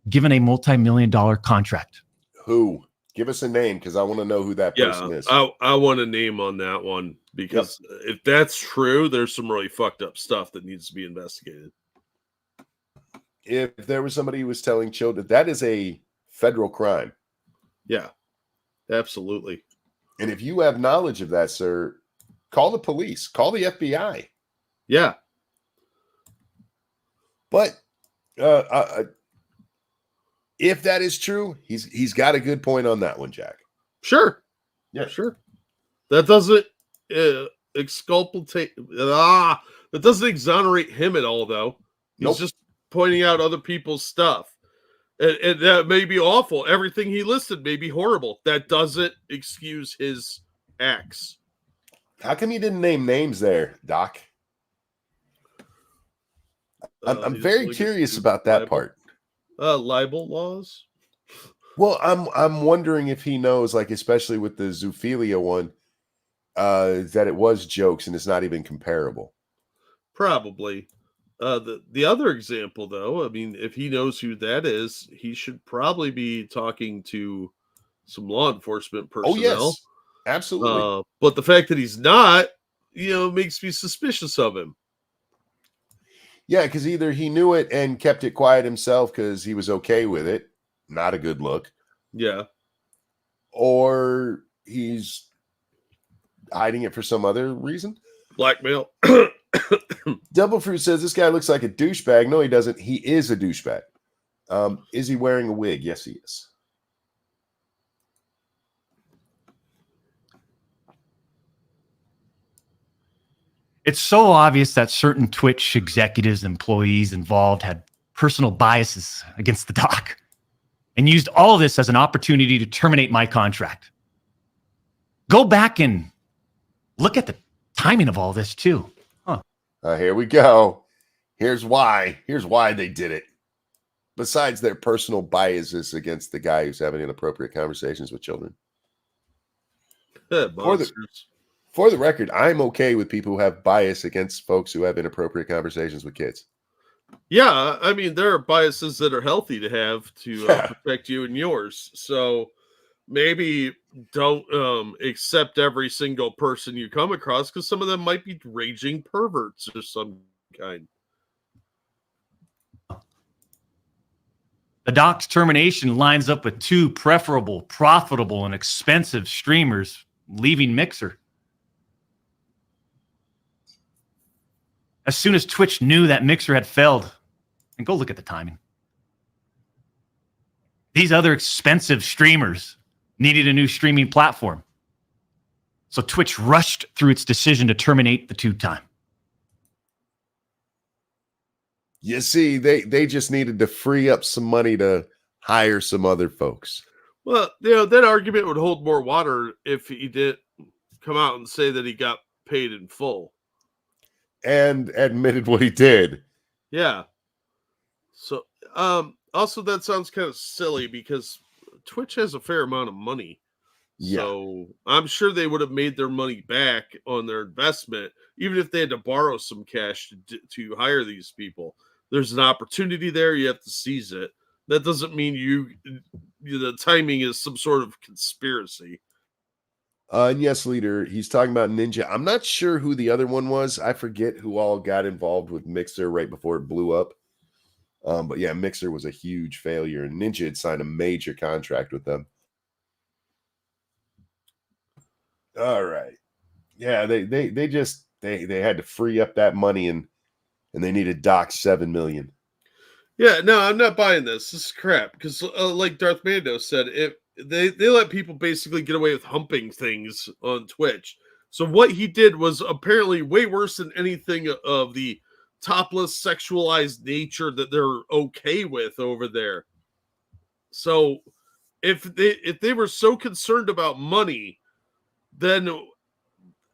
[SPEAKER 3] given a multi-million-dollar contract.
[SPEAKER 1] Who? Give us a name, because I want to know who that person is.
[SPEAKER 4] I want a name on that one, because if that's true, there's some really fucked up stuff that needs to be investigated.
[SPEAKER 1] If there was somebody who was telling children, that is a federal crime.
[SPEAKER 4] Yeah, absolutely.
[SPEAKER 1] And if you have knowledge of that, sir, call the police, call the FBI.
[SPEAKER 4] Yeah.
[SPEAKER 1] But if that is true, he's got a good point on that one, Jack.
[SPEAKER 4] Sure.
[SPEAKER 1] Yeah,
[SPEAKER 4] sure. That doesn't exculpate. That doesn't exonerate him at all, though. He's just pointing out other people's stuff. And that may be awful. Everything he listed may be horrible. That doesn't excuse his acts.
[SPEAKER 1] How come you didn't name names there, Doc? I'm very curious about that part.
[SPEAKER 4] Libel laws?
[SPEAKER 1] Well, I'm wondering if he knows, like, especially with the zoophilia one, that it was jokes and it's not even comparable.
[SPEAKER 4] Probably. The other example, though, I mean, if he knows who that is, he should probably be talking to some law enforcement personnel.
[SPEAKER 1] Oh, yes. Absolutely.
[SPEAKER 4] But the fact that he's not, makes me suspicious of him.
[SPEAKER 1] Yeah, because either he knew it and kept it quiet himself because he was okay with it. Not a good look.
[SPEAKER 4] Yeah.
[SPEAKER 1] Or he's hiding it for some other reason.
[SPEAKER 4] Blackmail.
[SPEAKER 1] Double Fruit says this guy looks like a douchebag. No, he doesn't. He is a douchebag. Is he wearing a wig? Yes, he is.
[SPEAKER 3] It's so obvious that certain Twitch executives, employees involved had personal biases against the doc and used all of this as an opportunity to terminate my contract. Go back and look at the timing of all this too.
[SPEAKER 1] Here we go. Here's why they did it. Besides their personal biases against the guy who's having inappropriate conversations with children. For the record, I'm okay with people who have bias against folks who have inappropriate conversations with kids.
[SPEAKER 4] Yeah, I mean, there are biases that are healthy to have to protect you and yours. So maybe don't accept every single person you come across, because some of them might be raging perverts of some kind.
[SPEAKER 3] The doc's termination lines up with two preferable, profitable, and expensive streamers leaving Mixer. As soon as Twitch knew that Mixer had failed, and go look at the timing. These other expensive streamers needed a new streaming platform. So Twitch rushed through its decision to terminate the two-time.
[SPEAKER 1] You see, they just needed to free up some money to hire some other folks.
[SPEAKER 4] Well, that argument would hold more water if he did come out and say that he got paid in full.
[SPEAKER 1] And admitted what he did.
[SPEAKER 4] Yeah. So, also that sounds kind of silly because Twitch has a fair amount of money. Yeah. So I'm sure they would have made their money back on their investment, even if they had to borrow some cash to hire these people. There's an opportunity there. You have to seize it. That doesn't mean the timing is some sort of conspiracy.
[SPEAKER 1] And yes, leader, he's talking about Ninja. I'm not sure who the other one was. I forget who all got involved with Mixer right before it blew up. But yeah, Mixer was a huge failure, and Ninja had signed a major contract with them. All right. Yeah, they just they had to free up that money and they needed Doc 7 million.
[SPEAKER 4] Yeah, no, I'm not buying this. This is crap. Because, like Darth Mando said, they let people basically get away with humping things on Twitch. So what he did was apparently way worse than anything of the topless, sexualized nature that they're okay with over there. So if they were so concerned about money, then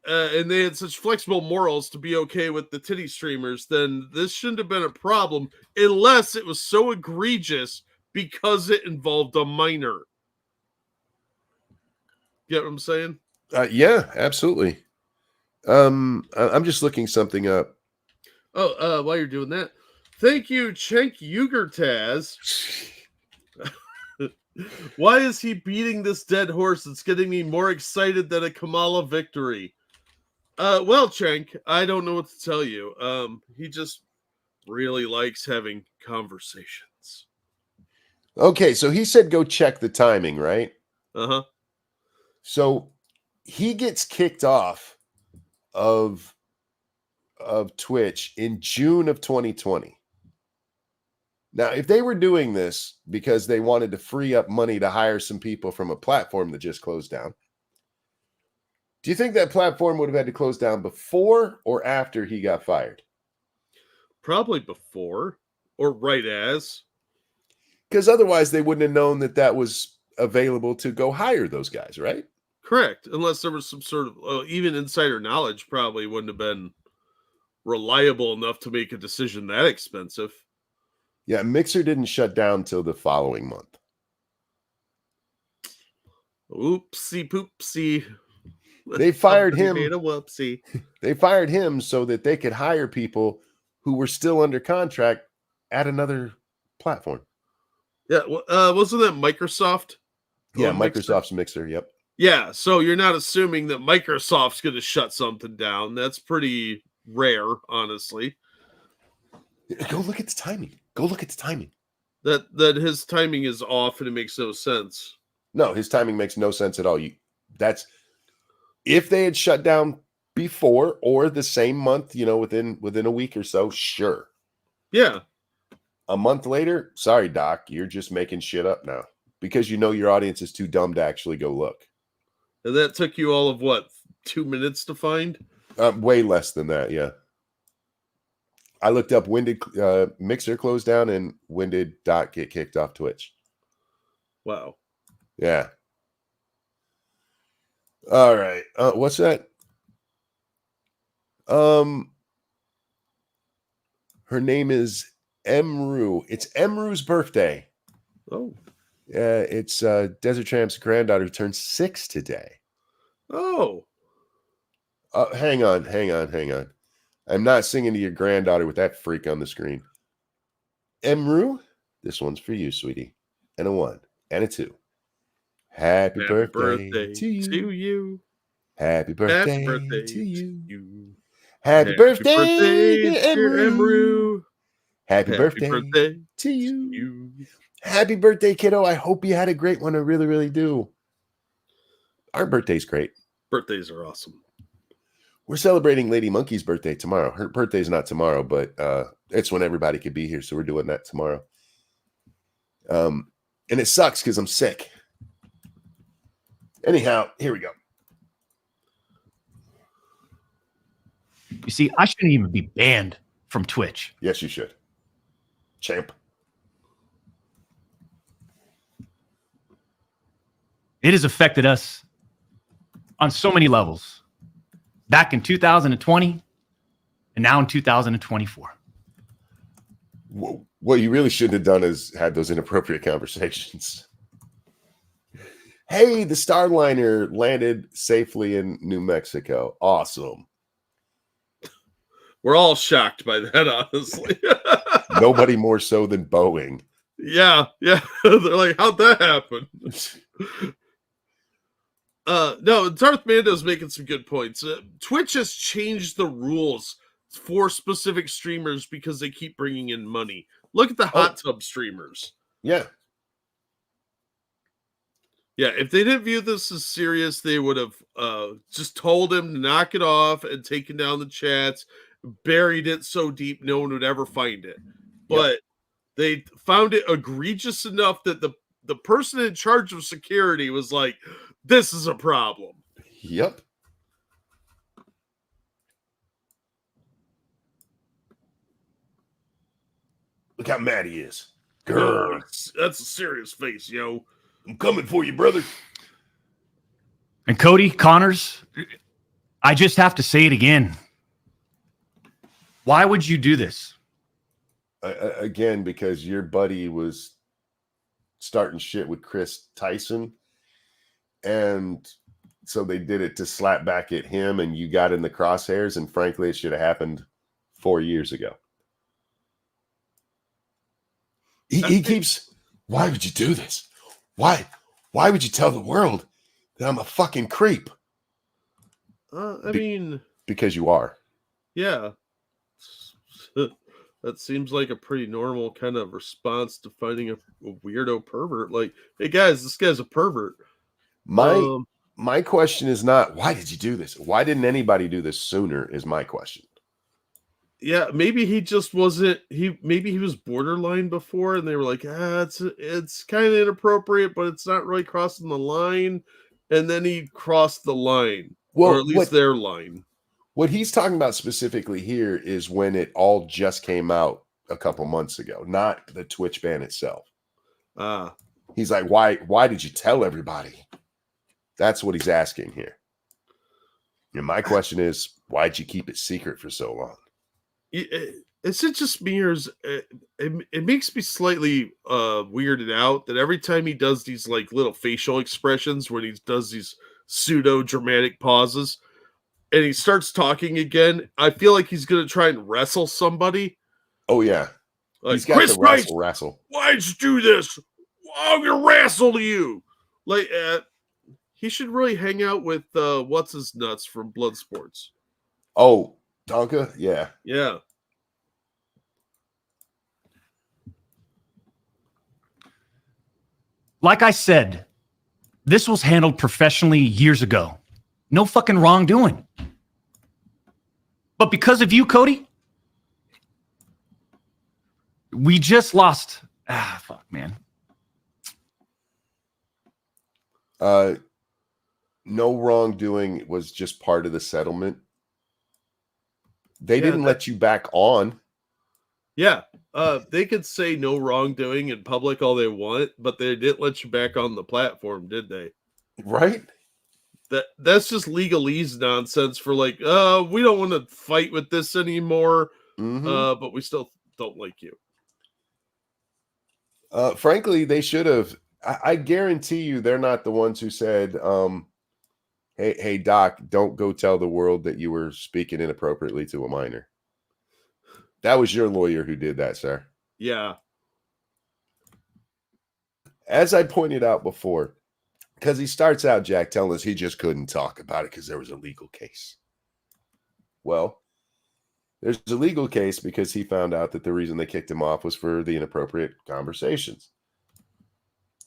[SPEAKER 4] and they had such flexible morals to be okay with the titty streamers, then this shouldn't have been a problem unless it was so egregious because it involved a minor. Get what I'm saying?
[SPEAKER 1] Yeah, absolutely. I'm just looking something up.
[SPEAKER 4] Oh, while you're doing that, thank you, Cenk Ugertaz. Why is he beating this dead horse? It's getting me more excited than a Kamala victory. Well, Cenk, I don't know what to tell you. He just really likes having conversations.
[SPEAKER 1] Okay, so he said go check the timing, right?
[SPEAKER 4] Uh-huh.
[SPEAKER 1] So he gets kicked off of Twitch in June of 2020. Now, if they were doing this because they wanted to free up money to hire some people from a platform that just closed down, do you think that platform would have had to close down before or after he got fired?
[SPEAKER 4] Probably before or right as.
[SPEAKER 1] Because otherwise they wouldn't have known that that was available to go hire those guys, right?
[SPEAKER 4] Correct. Unless there was some sort of, even insider knowledge probably wouldn't have been reliable enough to make a decision that expensive.
[SPEAKER 1] Yeah, Mixer didn't shut down till the following month.
[SPEAKER 4] Oopsie poopsie.
[SPEAKER 1] They fired
[SPEAKER 4] Somebody
[SPEAKER 1] him.
[SPEAKER 4] made a whoopsie.
[SPEAKER 1] They fired him so that they could hire people who were still under contract at another platform.
[SPEAKER 4] Yeah, wasn't that Microsoft?
[SPEAKER 1] Yeah, Microsoft's Mixer. Yep.
[SPEAKER 4] Yeah, so you're not assuming that Microsoft's going to shut something down. That's pretty rare, honestly.
[SPEAKER 1] Go look at the timing. Go look at the timing.
[SPEAKER 4] That his timing is off and it makes no sense.
[SPEAKER 1] No, his timing makes no sense at all. That's if they had shut down before or the same month, within a week or so, sure.
[SPEAKER 4] Yeah.
[SPEAKER 1] A month later, sorry, Doc, you're just making shit up now because your audience is too dumb to actually go look.
[SPEAKER 4] And that took you all of what, 2 minutes to find?
[SPEAKER 1] Way less than that, yeah. I looked up when did Mixer close down and when did Doc get kicked off Twitch.
[SPEAKER 4] Wow.
[SPEAKER 1] Yeah. All right. What's that? Her name is Emru. It's Emru's birthday.
[SPEAKER 4] Oh.
[SPEAKER 1] It's Desert Tramp's granddaughter who turns 6 today.
[SPEAKER 4] Oh.
[SPEAKER 1] Hang on. I'm not singing to your granddaughter with that freak on the screen. Emru, this one's for you, sweetie. And a 1 and a 2. Happy birthday to you. Happy birthday to you. Happy birthday, dear Emru. Happy birthday to you. Happy birthday, kiddo. I hope you had a great one. I really, really do. Our birthday's great.
[SPEAKER 4] Birthdays are awesome.
[SPEAKER 1] We're celebrating Lady Monkey's birthday tomorrow. Her birthday's not tomorrow, but it's when everybody could be here. So we're doing that tomorrow. And it sucks because I'm sick. Anyhow, here we go.
[SPEAKER 3] You see, I shouldn't even be banned from Twitch.
[SPEAKER 1] Yes, you should. Champ.
[SPEAKER 3] It has affected us on so many levels. Back in 2020 and now in 2024.
[SPEAKER 1] What you really shouldn't have done is had those inappropriate conversations. Hey, the Starliner landed safely in New Mexico. Awesome.
[SPEAKER 4] We're all shocked by that, honestly.
[SPEAKER 1] Nobody more so than Boeing.
[SPEAKER 4] Yeah. They're like, how'd that happen? No, Darth Mando's making some good points. Twitch has changed the rules for specific streamers because they keep bringing in money. Look at the hot tub streamers.
[SPEAKER 1] Yeah.
[SPEAKER 4] Yeah, if they didn't view this as serious, they would have just told him to knock it off and taken down the chats, buried it so deep no one would ever find it. But they found it egregious enough that the person in charge of security was like, this is a problem.
[SPEAKER 1] Yep. Look how mad he is. Grr.
[SPEAKER 4] That's a serious face, yo.
[SPEAKER 1] I'm coming for you, brother.
[SPEAKER 3] And Cody, Connors, I just have to say it again. Why would you do this?
[SPEAKER 1] Again, because your buddy was starting shit with Chris Tyson. And so they did it to slap back at him, and you got in the crosshairs. And frankly, it should have happened 4 years ago. He keeps, why would you do this? Why would you tell the world that I'm a fucking creep?
[SPEAKER 4] I mean,
[SPEAKER 1] because you are.
[SPEAKER 4] Yeah. That seems like a pretty normal kind of response to finding a weirdo pervert. Like, hey guys, this guy's a pervert.
[SPEAKER 1] My question is not, why did you do this? Why didn't anybody do this sooner is my question.
[SPEAKER 4] Yeah, maybe he just wasn't. Maybe he was borderline before, and they were like, it's kind of inappropriate, but it's not really crossing the line. And then he crossed the line, or at least their line.
[SPEAKER 1] What he's talking about specifically here is when it all just came out a couple months ago, not the Twitch ban itself. He's like, why did you tell everybody? That's what he's asking here. And my question is, why'd you keep it secret for so long?
[SPEAKER 4] Is it just me, or it makes me slightly weirded out that every time he does these like little facial expressions when he does these pseudo dramatic pauses and he starts talking again, I feel like he's gonna try and wrestle somebody.
[SPEAKER 1] Oh yeah,
[SPEAKER 4] like,
[SPEAKER 1] he's got
[SPEAKER 4] Chris
[SPEAKER 1] the wrestle.
[SPEAKER 4] Why'd you do this? I'm gonna wrestle you. Like he should really hang out with what's his nuts from Bloodsports.
[SPEAKER 1] Oh, Tonka? Yeah.
[SPEAKER 4] Yeah.
[SPEAKER 3] Like I said, this was handled professionally years ago. No fucking wrongdoing. But because of you, Cody, we just lost. Fuck, man.
[SPEAKER 1] No wrongdoing was just part of the settlement. They didn't let you back on.
[SPEAKER 4] Yeah. They could say no wrongdoing in public all they want, but they didn't let you back on the platform, did they?
[SPEAKER 1] Right?
[SPEAKER 4] That's just legalese nonsense for like, we don't want to fight with this anymore, but we still don't like you.
[SPEAKER 1] Frankly, they should have. I guarantee you they're not the ones who said, hey, Doc, don't go tell the world that you were speaking inappropriately to a minor. That was your lawyer who did that, sir.
[SPEAKER 4] Yeah.
[SPEAKER 1] As I pointed out before, because he starts out, Jack, telling us he just couldn't talk about it because there was a legal case. Well, there's a legal case because he found out that the reason they kicked him off was for the inappropriate conversations.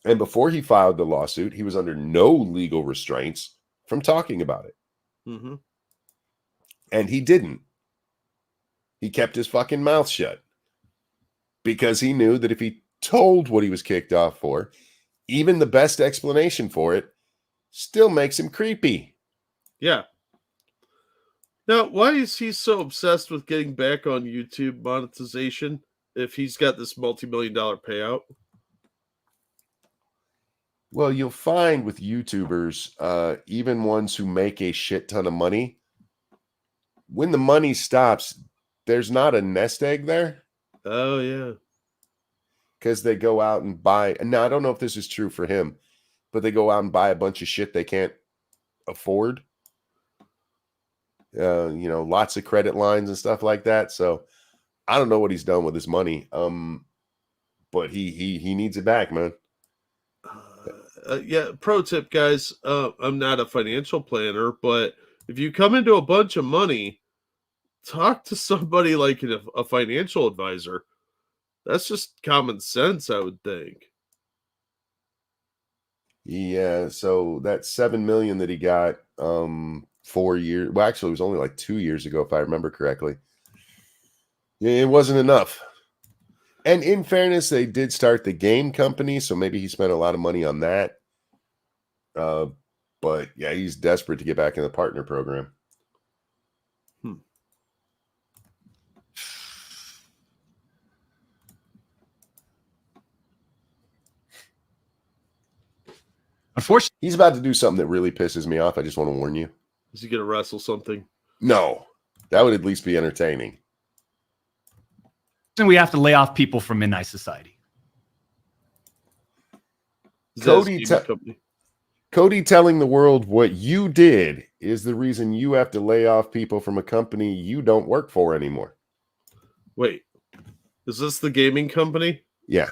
[SPEAKER 1] And before he filed the lawsuit, he was under no legal restraints from talking about it.
[SPEAKER 4] Mm-hmm.
[SPEAKER 1] And he didn't. He kept his fucking mouth shut because he knew that if he told what he was kicked off for, even the best explanation for it still makes him creepy.
[SPEAKER 4] Yeah. Now, why is he so obsessed with getting back on YouTube monetization if he's got this multi-million-dollar payout?
[SPEAKER 1] Well, you'll find with YouTubers, even ones who make a shit ton of money, when the money stops, there's not a nest egg there.
[SPEAKER 4] Oh, yeah.
[SPEAKER 1] Because they go out and buy, and now I don't know if this is true for him, but they go out and buy a bunch of shit they can't afford. Lots of credit lines and stuff like that. So I don't know what he's done with his money. But he needs it back, man.
[SPEAKER 4] Yeah, pro tip, guys. I'm not a financial planner, but if you come into a bunch of money, talk to somebody like a financial advisor. That's just common sense, I would think.
[SPEAKER 1] Yeah, so that 7 million that he got 4 years, well, actually it was only like 2 years ago, if I remember correctly. It wasn't enough. And in fairness, they did start the game company, so maybe he spent a lot of money on that. But yeah, he's desperate to get back in the partner program.
[SPEAKER 3] Unfortunately,
[SPEAKER 1] He's about to do something that really pisses me off. I just want to warn you.
[SPEAKER 4] Is he going to wrestle something?
[SPEAKER 1] No, that would at least be entertaining.
[SPEAKER 3] we have to lay off people from Midnight Society.
[SPEAKER 1] Cody telling the world what you did is the reason you have to lay off people from a company you don't work for anymore.
[SPEAKER 4] Wait, is this the gaming company?
[SPEAKER 1] Yeah.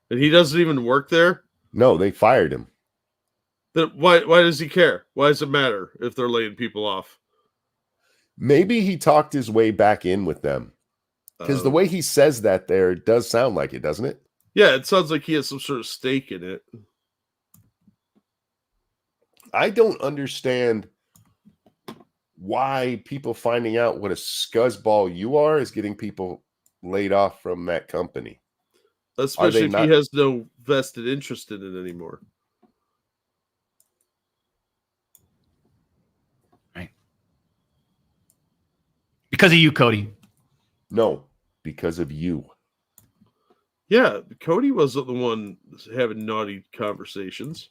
[SPEAKER 4] And he doesn't even work there?
[SPEAKER 1] No, they fired him.
[SPEAKER 4] Then why does he care? Why does it matter if they're laying people off?
[SPEAKER 1] Maybe he talked his way back in with them. Because the way he says that there does sound like it, doesn't it?
[SPEAKER 4] Yeah, it sounds like he has some sort of stake in it.
[SPEAKER 1] I don't understand why people finding out what a scuzzball you are is getting people laid off from that company.
[SPEAKER 4] Especially if he has no vested interest in it anymore.
[SPEAKER 3] Right. Because of you, Cody.
[SPEAKER 1] No, because of you.
[SPEAKER 4] Yeah, Cody wasn't the one having naughty conversations.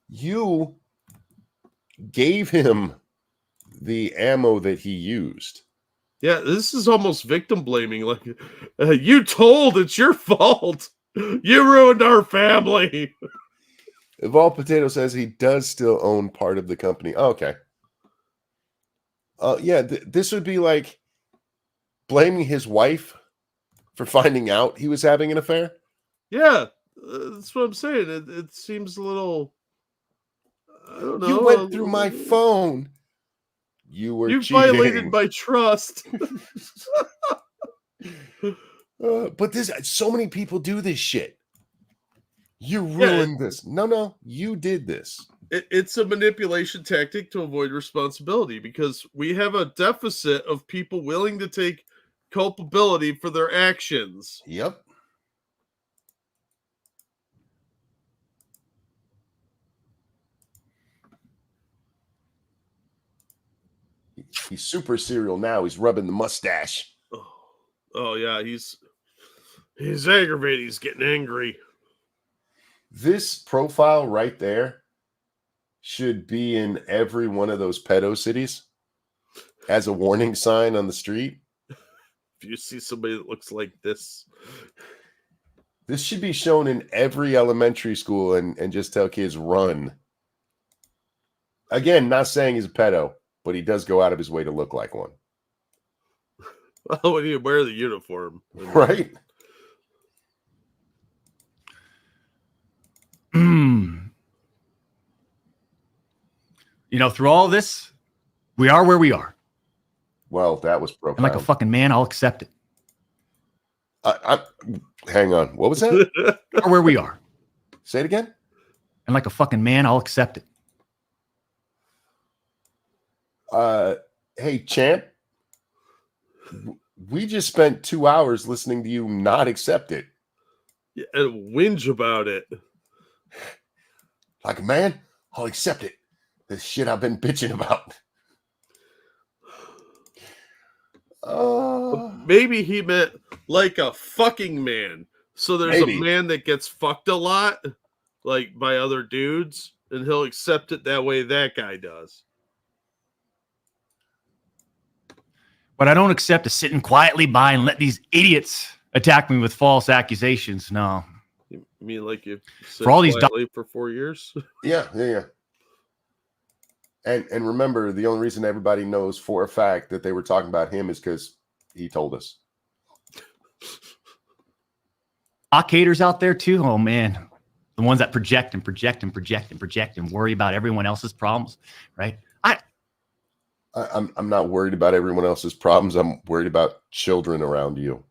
[SPEAKER 1] You gave him the ammo that he used.
[SPEAKER 4] Yeah, this is almost victim blaming. Like, you told, it's your fault. You ruined our family.
[SPEAKER 1] Evolved Potato says he does still own part of the company. Oh, okay. Yeah, this would be like blaming his wife for finding out he was having an affair.
[SPEAKER 4] Yeah, that's what I'm saying. It seems a little... I don't know.
[SPEAKER 1] You went through my phone. You
[SPEAKER 4] violated my trust.
[SPEAKER 1] But so many people do this shit. You ruined this. No, you did this.
[SPEAKER 4] It's a manipulation tactic to avoid responsibility because we have a deficit of people willing to take culpability for their actions.
[SPEAKER 1] Yep. He's super serial now. He's rubbing the mustache.
[SPEAKER 4] Oh yeah, he's aggravated. He's getting angry.
[SPEAKER 1] This profile right there should be in every one of those pedo cities as a warning sign on the street.
[SPEAKER 4] If you see somebody that looks like this
[SPEAKER 1] should be shown in every elementary school and just tell kids run. Again, not saying he's a pedo, but he does go out of his way to look like one.
[SPEAKER 4] Well, when you wear the uniform.
[SPEAKER 1] Right?
[SPEAKER 3] You know, through all this, we are where we are.
[SPEAKER 1] Well, that was profound.
[SPEAKER 3] And like a fucking man, I'll accept it.
[SPEAKER 1] Hang on. What was that?
[SPEAKER 3] Or where we are.
[SPEAKER 1] Say it again.
[SPEAKER 3] And like a fucking man, I'll accept it.
[SPEAKER 1] Hey, champ. We just spent 2 hours listening to you not accept it.
[SPEAKER 4] Yeah, and whinge about it.
[SPEAKER 1] Like a man, I'll accept it. This shit I've been bitching about.
[SPEAKER 4] Maybe he meant like a fucking man. So there's a man that gets fucked a lot, like by other dudes, and he'll accept it that way that guy does.
[SPEAKER 3] But I don't accept to sitting quietly by and let these idiots attack me with false accusations. No.
[SPEAKER 4] You mean like you
[SPEAKER 3] for all these
[SPEAKER 4] for 4 years?
[SPEAKER 1] Yeah. And remember, the only reason everybody knows for a fact that they were talking about him is because he told us.
[SPEAKER 3] Haters out there too. Oh man, the ones that project and worry about everyone else's problems, right?
[SPEAKER 1] I'm not worried about everyone else's problems. I'm worried about children around you.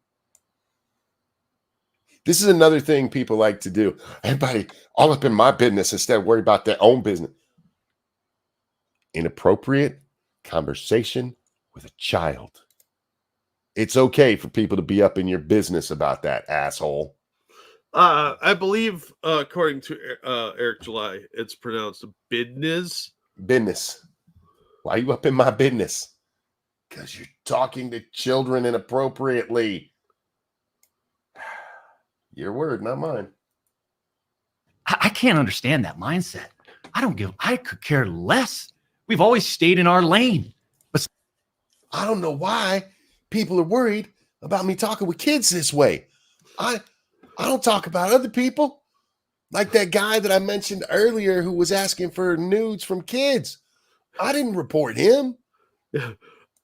[SPEAKER 1] This is another thing people like to do. Everybody all up in my business instead of worry about their own business. Inappropriate conversation with a child. It's okay for people to be up in your business about that, asshole.
[SPEAKER 4] I believe, according to Eric July, it's pronounced business.
[SPEAKER 1] Business. Why are you up in my business? Because you're talking to children inappropriately. Your word, not mine.
[SPEAKER 3] I can't understand that mindset. I could care less. We've always stayed in our lane. But
[SPEAKER 1] I don't know why people are worried about me talking with kids this way. I don't talk about other people. Like that guy that I mentioned earlier who was asking for nudes from kids. I didn't report him.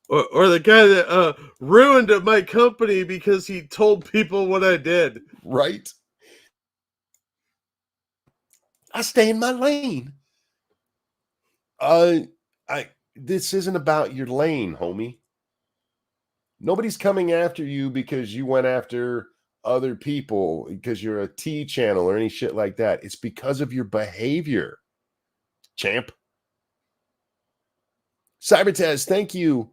[SPEAKER 4] Or the guy that ruined my company because he told people what I did.
[SPEAKER 1] Right? I stay in my lane. This isn't about your lane, homie. Nobody's coming after you because you went after other people, because you're a T channel or any shit like that. It's because of your behavior, champ. Cybertaz, thank you.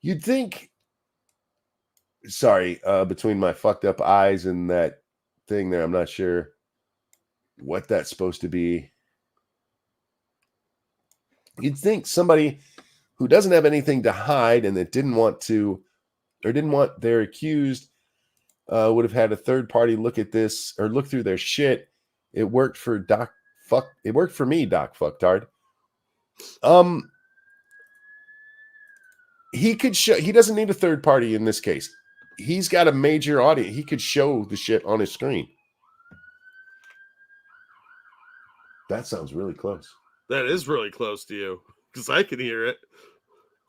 [SPEAKER 1] You'd think, sorry, between my fucked up eyes and that thing there, I'm not sure what that's supposed to be. You'd think somebody who doesn't have anything to hide and that didn't want their accused would have had a third party look at this or look through their shit. It worked for Doc Fuck. It worked for me, Doc Fucktard. He could show. He doesn't need a third party in this case. He's got a major audience. He could show the shit on his screen. That sounds really close.
[SPEAKER 4] That is really close to you because I can hear it.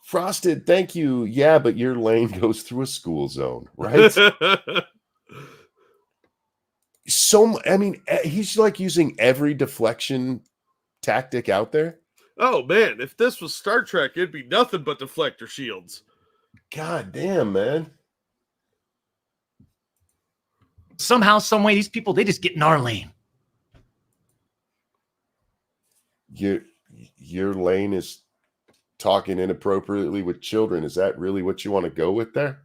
[SPEAKER 1] Frosted, thank you. Yeah, but your lane goes through a school zone, right? He's like using every deflection tactic out there.
[SPEAKER 4] Oh, man, if this was Star Trek, it'd be nothing but deflector shields.
[SPEAKER 1] God damn, man.
[SPEAKER 3] somehow, some way, these people, they just get in our lane.
[SPEAKER 1] Your lane is talking inappropriately with children. Is that really what you want to go with there?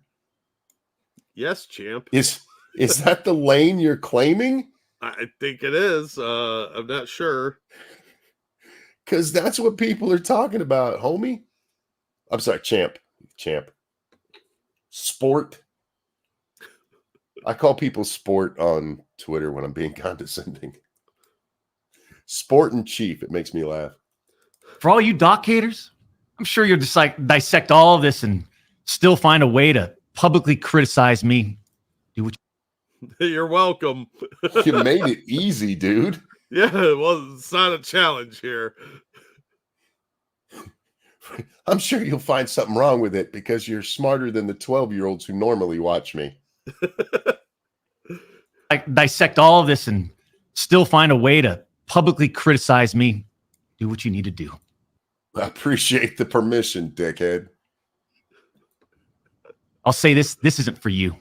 [SPEAKER 4] Yes, champ.
[SPEAKER 1] Is that the lane you're claiming?
[SPEAKER 4] I think it is. I'm not sure.
[SPEAKER 1] Because that's what people are talking about, homie. I'm sorry, champ. Sport. I call people sport on Twitter when I'm being condescending. Sport and chief. It makes me laugh.
[SPEAKER 3] For all you doc haters, I'm sure you'll just dissect all of this and still find a way to publicly criticize me. Do what
[SPEAKER 4] You're welcome.
[SPEAKER 1] You made it easy, dude.
[SPEAKER 4] Yeah, well, it's not a challenge here.
[SPEAKER 1] I'm sure you'll find something wrong with it because you're smarter than the 12-year-olds who normally watch me.
[SPEAKER 3] Dissect all of this and still find a way to publicly criticize me. Do what you need to do.
[SPEAKER 1] I appreciate the permission, dickhead.
[SPEAKER 3] I'll say this isn't for you.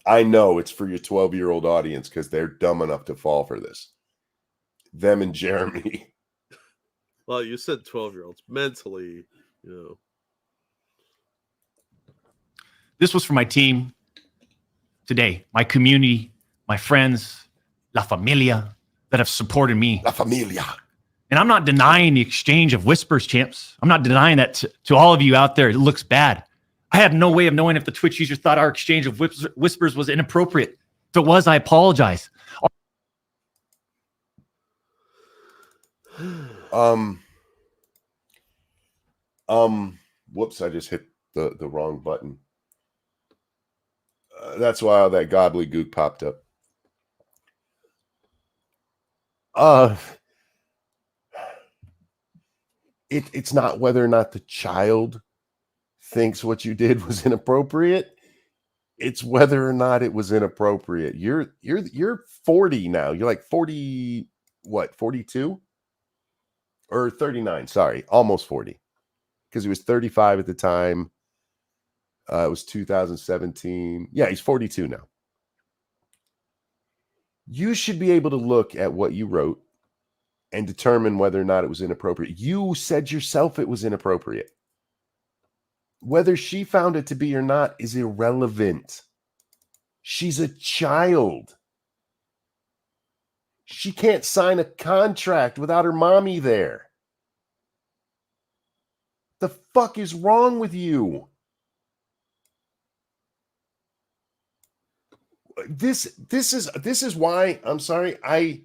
[SPEAKER 1] I know it's for your 12-year-old audience because they're dumb enough to fall for this. Them and Jeremy.
[SPEAKER 4] Well, you said 12-year-olds. Mentally, you know.
[SPEAKER 3] This was for my team today, my community, my friends, La Familia that have supported me.
[SPEAKER 1] La Familia.
[SPEAKER 3] And I'm not denying the exchange of whispers, champs. I'm not denying that to all of you out there. It looks bad. I have no way of knowing if the Twitch user thought our exchange of whispers was inappropriate. If it was, I apologize.
[SPEAKER 1] Whoops, I just hit the wrong button. That's why all that gobbledygook popped up. It's not whether or not the child thinks what you did was inappropriate. It's whether or not it was inappropriate. You're 40 now. You're like 40, what, 42? Or 39, sorry, almost 40. Because he was 35 at the time. It was 2017. Yeah, he's 42 now. You should be able to look at what you wrote and determine whether or not it was inappropriate. You said yourself it was inappropriate. Whether she found it to be or not is irrelevant. She's a child. She can't sign a contract without her mommy there. The fuck is wrong with you? This is why I'm sorry. I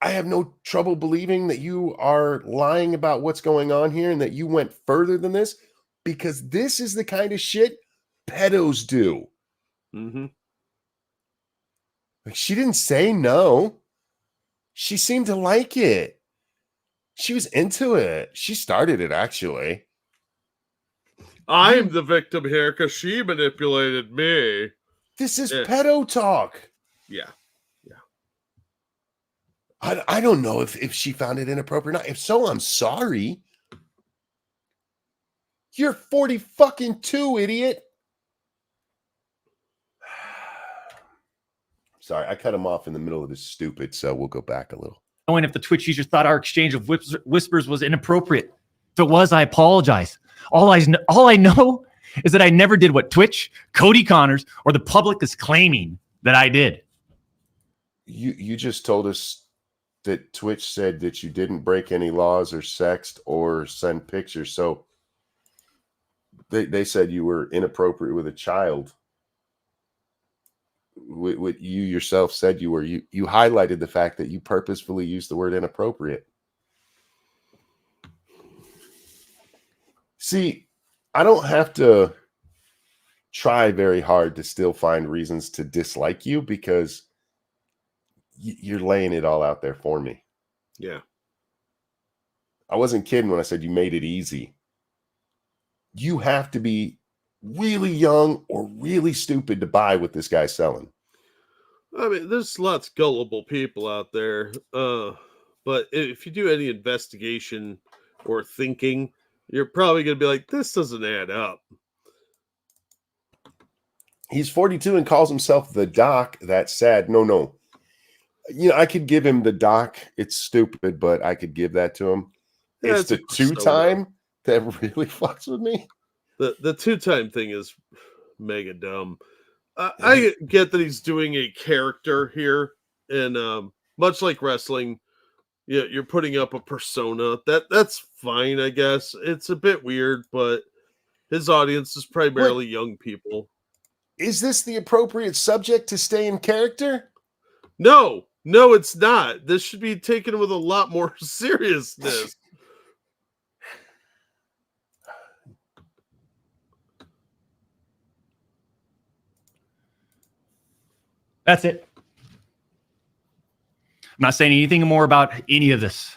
[SPEAKER 1] have no trouble believing that you are lying about what's going on here and that you went further than this, because this is the kind of shit pedos do.
[SPEAKER 4] Mm-hmm.
[SPEAKER 1] Like, she didn't say no. She seemed to like it. She was into it. She started it, actually.
[SPEAKER 4] I'm the victim here because she manipulated me.
[SPEAKER 1] This is pedo talk.
[SPEAKER 4] Yeah.
[SPEAKER 1] I don't know if she found it inappropriate or not. If so, I'm sorry. You're 40 fucking 2, idiot. Sorry, I cut him off in the middle of this stupid, so we'll go back a little.
[SPEAKER 3] Knowing if the Twitch user thought our exchange of whispers was inappropriate. If it was, I apologize. All I know is that I never did what Twitch, Cody Connors, or the public is claiming that I did.
[SPEAKER 1] You just told us that Twitch said that you didn't break any laws or sext or send pictures. So they said you were inappropriate with a child. What you yourself said you were. You highlighted the fact that you purposefully used the word inappropriate. See, I don't have to try very hard to still find reasons to dislike you, because you're laying it all out there for me.
[SPEAKER 4] Yeah.
[SPEAKER 1] I wasn't kidding when I said you made it easy. You have to be really young or really stupid to buy what this guy's selling.
[SPEAKER 4] I mean, there's lots of gullible people out there. But if you do any investigation or thinking, you're probably going to be like, this doesn't add up.
[SPEAKER 1] He's 42 and calls himself the doc. That's sad. No. You know, I could give him the doc. It's stupid, but I could give that to him.
[SPEAKER 4] Yeah,
[SPEAKER 1] it's the 2-time that really fucks with me.
[SPEAKER 4] The 2-time thing is mega dumb. I get that he's doing a character here, and much like wrestling, you're putting up a persona. That's fine, I guess. It's a bit weird, but his audience is primarily young people.
[SPEAKER 1] Is this the appropriate subject to stay in character?
[SPEAKER 4] No, it's not. This should be taken with a lot more seriousness.
[SPEAKER 3] That's it. I'm not saying anything more about any of this.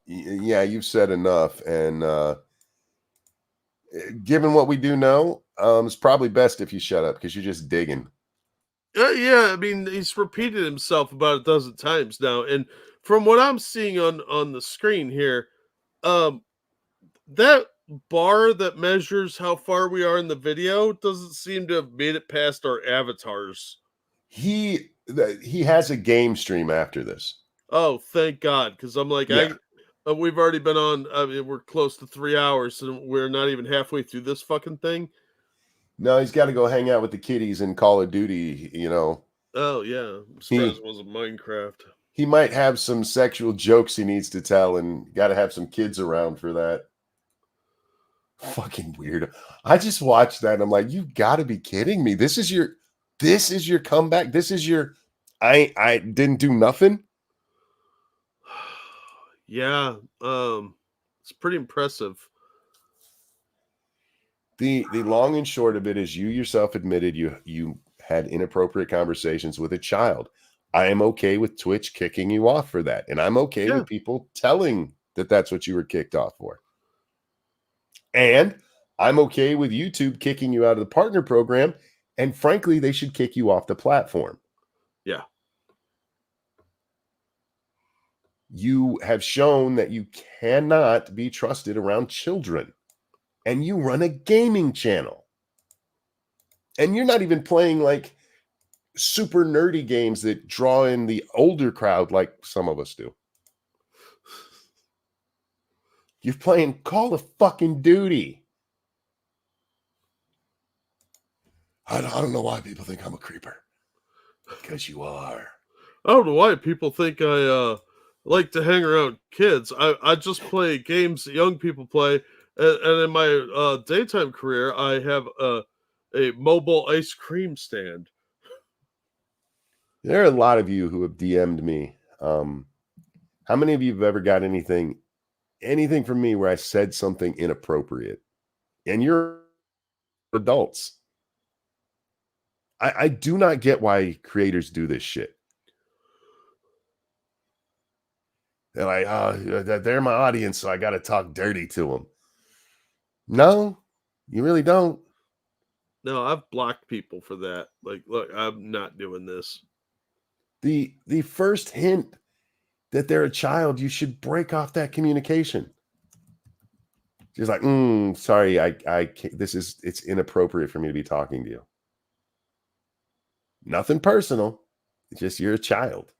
[SPEAKER 1] Yeah, you've said enough. And given what we do know, it's probably best if you shut up, because you're just digging.
[SPEAKER 4] Yeah, I mean, he's repeated himself about a dozen times now. And from what I'm seeing on the screen here, that bar that measures how far we are in the video doesn't seem to have made it past our avatars.
[SPEAKER 1] He has a game stream after this.
[SPEAKER 4] Oh, thank God, because I'm like,
[SPEAKER 1] yeah.
[SPEAKER 4] We've already been on. I mean, we're close to 3 hours, and we're not even halfway through this fucking thing.
[SPEAKER 1] No, he's got to go hang out with the kiddies in Call of Duty. You know.
[SPEAKER 4] Oh yeah, I'm surprised it wasn't Minecraft.
[SPEAKER 1] He might have some sexual jokes he needs to tell, and got to have some kids around for that. Fucking weird. I just watched that and I'm like, you got to be kidding me. This is your comeback. This is your I didn't do nothing.
[SPEAKER 4] Yeah, it's pretty impressive.
[SPEAKER 1] The long and short of it is, you yourself admitted you had inappropriate conversations with a child. I am okay with Twitch kicking you off for that, and I'm okay with people telling that that's what you were kicked off for. And I'm okay with YouTube kicking you out of the partner program, and frankly, they should kick you off the platform.
[SPEAKER 4] Yeah.
[SPEAKER 1] You have shown that you cannot be trusted around children, and you run a gaming channel, and you're not even playing like super nerdy games that draw in the older crowd like some of us do. You're playing Call of fucking Duty. I don't know why people think I'm a creeper. Because you are.
[SPEAKER 4] I don't know why people think I like to hang around kids. I just play games that young people play. And in my daytime career, I have a mobile ice cream stand.
[SPEAKER 1] There are a lot of you who have DM'd me. How many of you have ever got anything from me where I said something inappropriate? And you're adults. I do not get why creators do this shit. They're like, oh, they're my audience, so I got to talk dirty to them. No, you really don't.
[SPEAKER 4] No, I've blocked people for that. Like, look, I'm not doing this.
[SPEAKER 1] The first hint that they're a child, you should break off that communication. She's like, sorry, I can't, it's inappropriate for me to be talking to you. Nothing personal. It's just you're a child.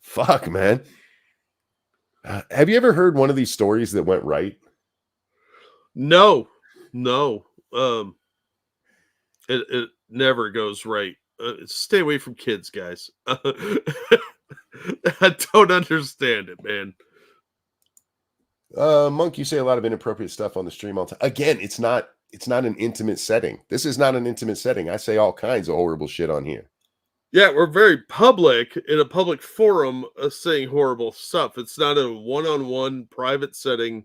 [SPEAKER 1] Fuck, man. Have you ever heard one of these stories that went right?
[SPEAKER 4] No. It never goes right. Stay away from kids, guys. I don't understand it, man.
[SPEAKER 1] Monk, you say a lot of inappropriate stuff on the stream all the time. Again, it's not an intimate setting. This is not an intimate setting. I say all kinds of horrible shit on here.
[SPEAKER 4] Yeah, we're very public in a public forum saying horrible stuff. It's not a one-on-one private setting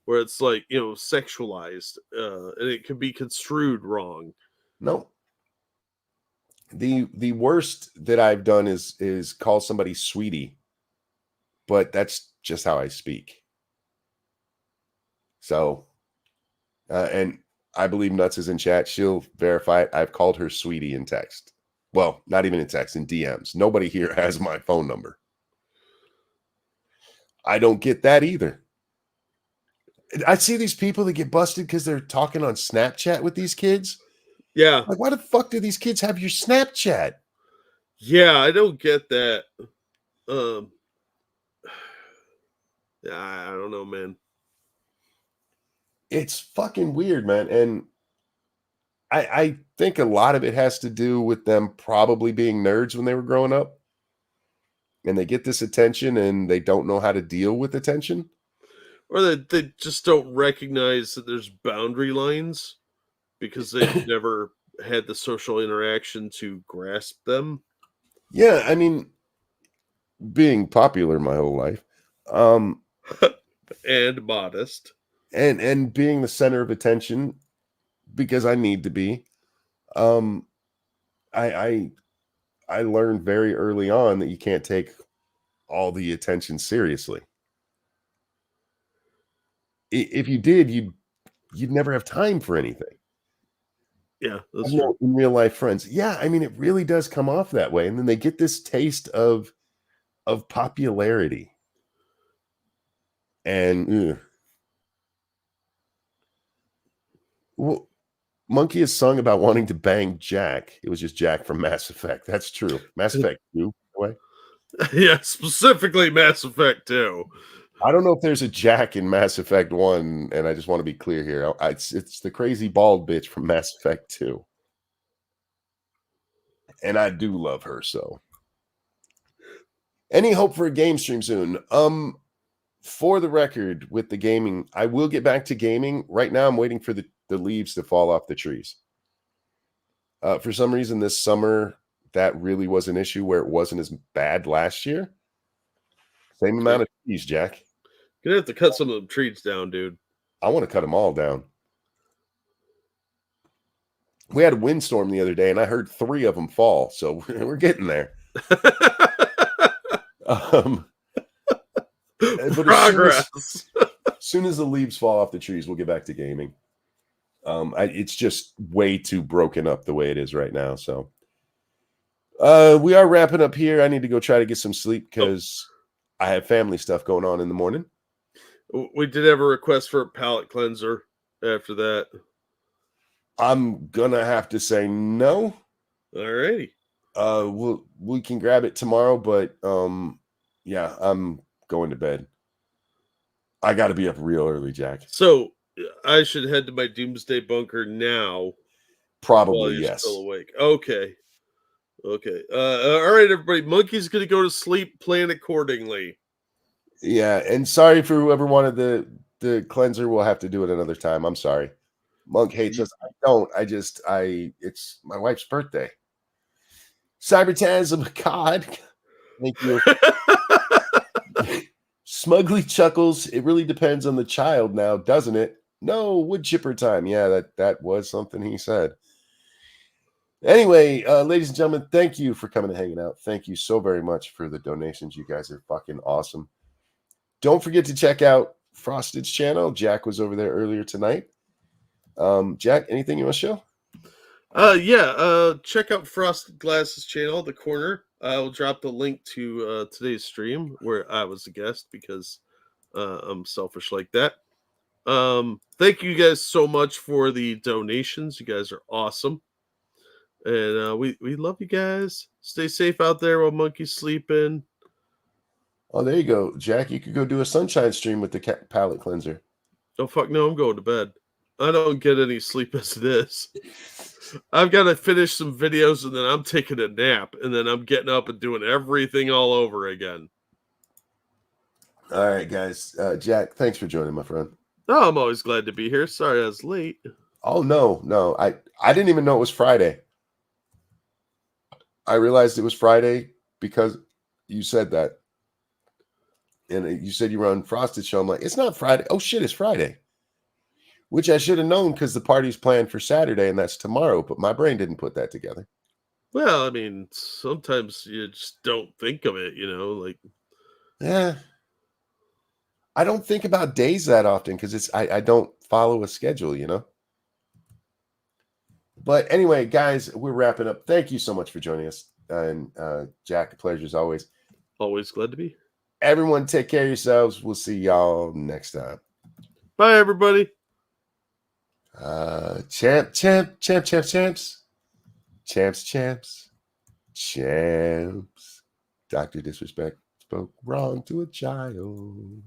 [SPEAKER 4] where it's like, sexualized and it can be construed wrong.
[SPEAKER 1] No. The worst that I've done is call somebody sweetie, but that's just how I speak. So, and I believe Nuts is in chat. She'll verify it. I've called her sweetie in text. Well, not even in text, in DMs. Nobody here has my phone number. I don't get that either. I see these people that get busted because they're talking on Snapchat with these kids.
[SPEAKER 4] Yeah.
[SPEAKER 1] Like, why the fuck do these kids have your Snapchat?
[SPEAKER 4] Yeah, I don't get that. I don't know, man.
[SPEAKER 1] It's fucking weird, man. And I think a lot of it has to do with them probably being nerds when they were growing up. And they get this attention and they don't know how to deal with attention.
[SPEAKER 4] Or they just don't recognize that there's boundary lines because they've never had the social interaction to grasp them.
[SPEAKER 1] Yeah, I mean, being popular my whole life.
[SPEAKER 4] And modest.
[SPEAKER 1] And being the center of attention because I need to be. I learned very early on that you can't take all the attention seriously. If you did, you'd never have time for anything.
[SPEAKER 4] Yeah, that's true.
[SPEAKER 1] In real life friends. Yeah, I mean, it really does come off that way. And then they get this taste of popularity. And well, Monkey has sung about wanting to bang Jack. It was just Jack from Mass Effect. That's true. Mass Effect 2, by the way.
[SPEAKER 4] Yeah, specifically Mass Effect 2.
[SPEAKER 1] I don't know if there's a Jack in Mass Effect 1, and I just want to be clear here. It's the crazy bald bitch from Mass Effect 2. And I do love her, so. Any hope for a game stream soon? For the record, with the gaming, I will get back to gaming. Right now, I'm waiting for the leaves to fall off the trees. For some reason, this summer, that really was an issue where it wasn't as bad last year. Same amount of trees, Jack.
[SPEAKER 4] You're going to have to cut some of them trees down, dude.
[SPEAKER 1] I want to cut them all down. We had a windstorm the other day, and I heard 3 of them fall, so we're getting there. But
[SPEAKER 4] Progress.
[SPEAKER 1] As soon as the leaves fall off the trees, we'll get back to gaming. It's just way too broken up the way it is right now. So we are wrapping up here. I need to go try to get some sleep because I have family stuff going on in the morning.
[SPEAKER 4] We did have a request for a palate cleanser after that.
[SPEAKER 1] I'm gonna have to say no.
[SPEAKER 4] Alrighty.
[SPEAKER 1] We can grab it tomorrow, but yeah, I'm going to bed. I got to be up real early, Jack.
[SPEAKER 4] So I should head to my doomsday bunker now while
[SPEAKER 1] Probably
[SPEAKER 4] you're
[SPEAKER 1] yes.
[SPEAKER 4] still awake. Okay. Okay. All right, everybody. Monkey's gonna go to sleep. Plan accordingly.
[SPEAKER 1] Yeah, and sorry for whoever wanted the cleanser. We'll have to do it another time. I'm sorry. Monk hates us. I don't. It's my wife's birthday. Cybertasm, God. Thank you. Smugly chuckles. It really depends on the child now, doesn't it? No, wood chipper time. Yeah, that was something he said. Anyway, ladies and gentlemen, thank you for coming and hanging out. Thank you so very much for the donations. You guys are fucking awesome. Don't forget to check out Frosted's channel. Jack was over there earlier tonight. Jack, anything you want to show?
[SPEAKER 4] Check out Frosted Glasses channel, The Corner. I'll drop the link to today's stream where I was a guest because I'm selfish like that. Thank you guys so much for the donations. You guys are awesome. And we love you guys. Stay safe out there while Monkey's sleeping.
[SPEAKER 1] Oh, there you go, Jack. You could go do a sunshine stream with the palate cleanser.
[SPEAKER 4] Oh, fuck no, I'm going to bed. I don't get any sleep as it is. I've got to finish some videos and then I'm taking a nap and then I'm getting up and doing everything all over again.
[SPEAKER 1] All right, guys. Jack, thanks for joining, my friend.
[SPEAKER 4] Oh, I'm always glad to be here. Sorry I was late.
[SPEAKER 1] Oh, no. I didn't even know it was Friday. I realized it was Friday because you said that. And you said you were on Frosted Show. I'm like, it's not Friday. Oh, shit, it's Friday. Which I should have known because the party's planned for Saturday and that's tomorrow. But my brain didn't put that together.
[SPEAKER 4] Well, I mean, sometimes you just don't think of it, like.
[SPEAKER 1] Yeah. I don't think about days that often because I don't follow a schedule, But anyway, guys, we're wrapping up. Thank you so much for joining us. And Jack, a pleasure as always.
[SPEAKER 4] Always glad to be.
[SPEAKER 1] Everyone take care of yourselves. We'll see y'all next time.
[SPEAKER 4] Bye, everybody.
[SPEAKER 1] Champs. Dr. Disrespect spoke wrong to a child.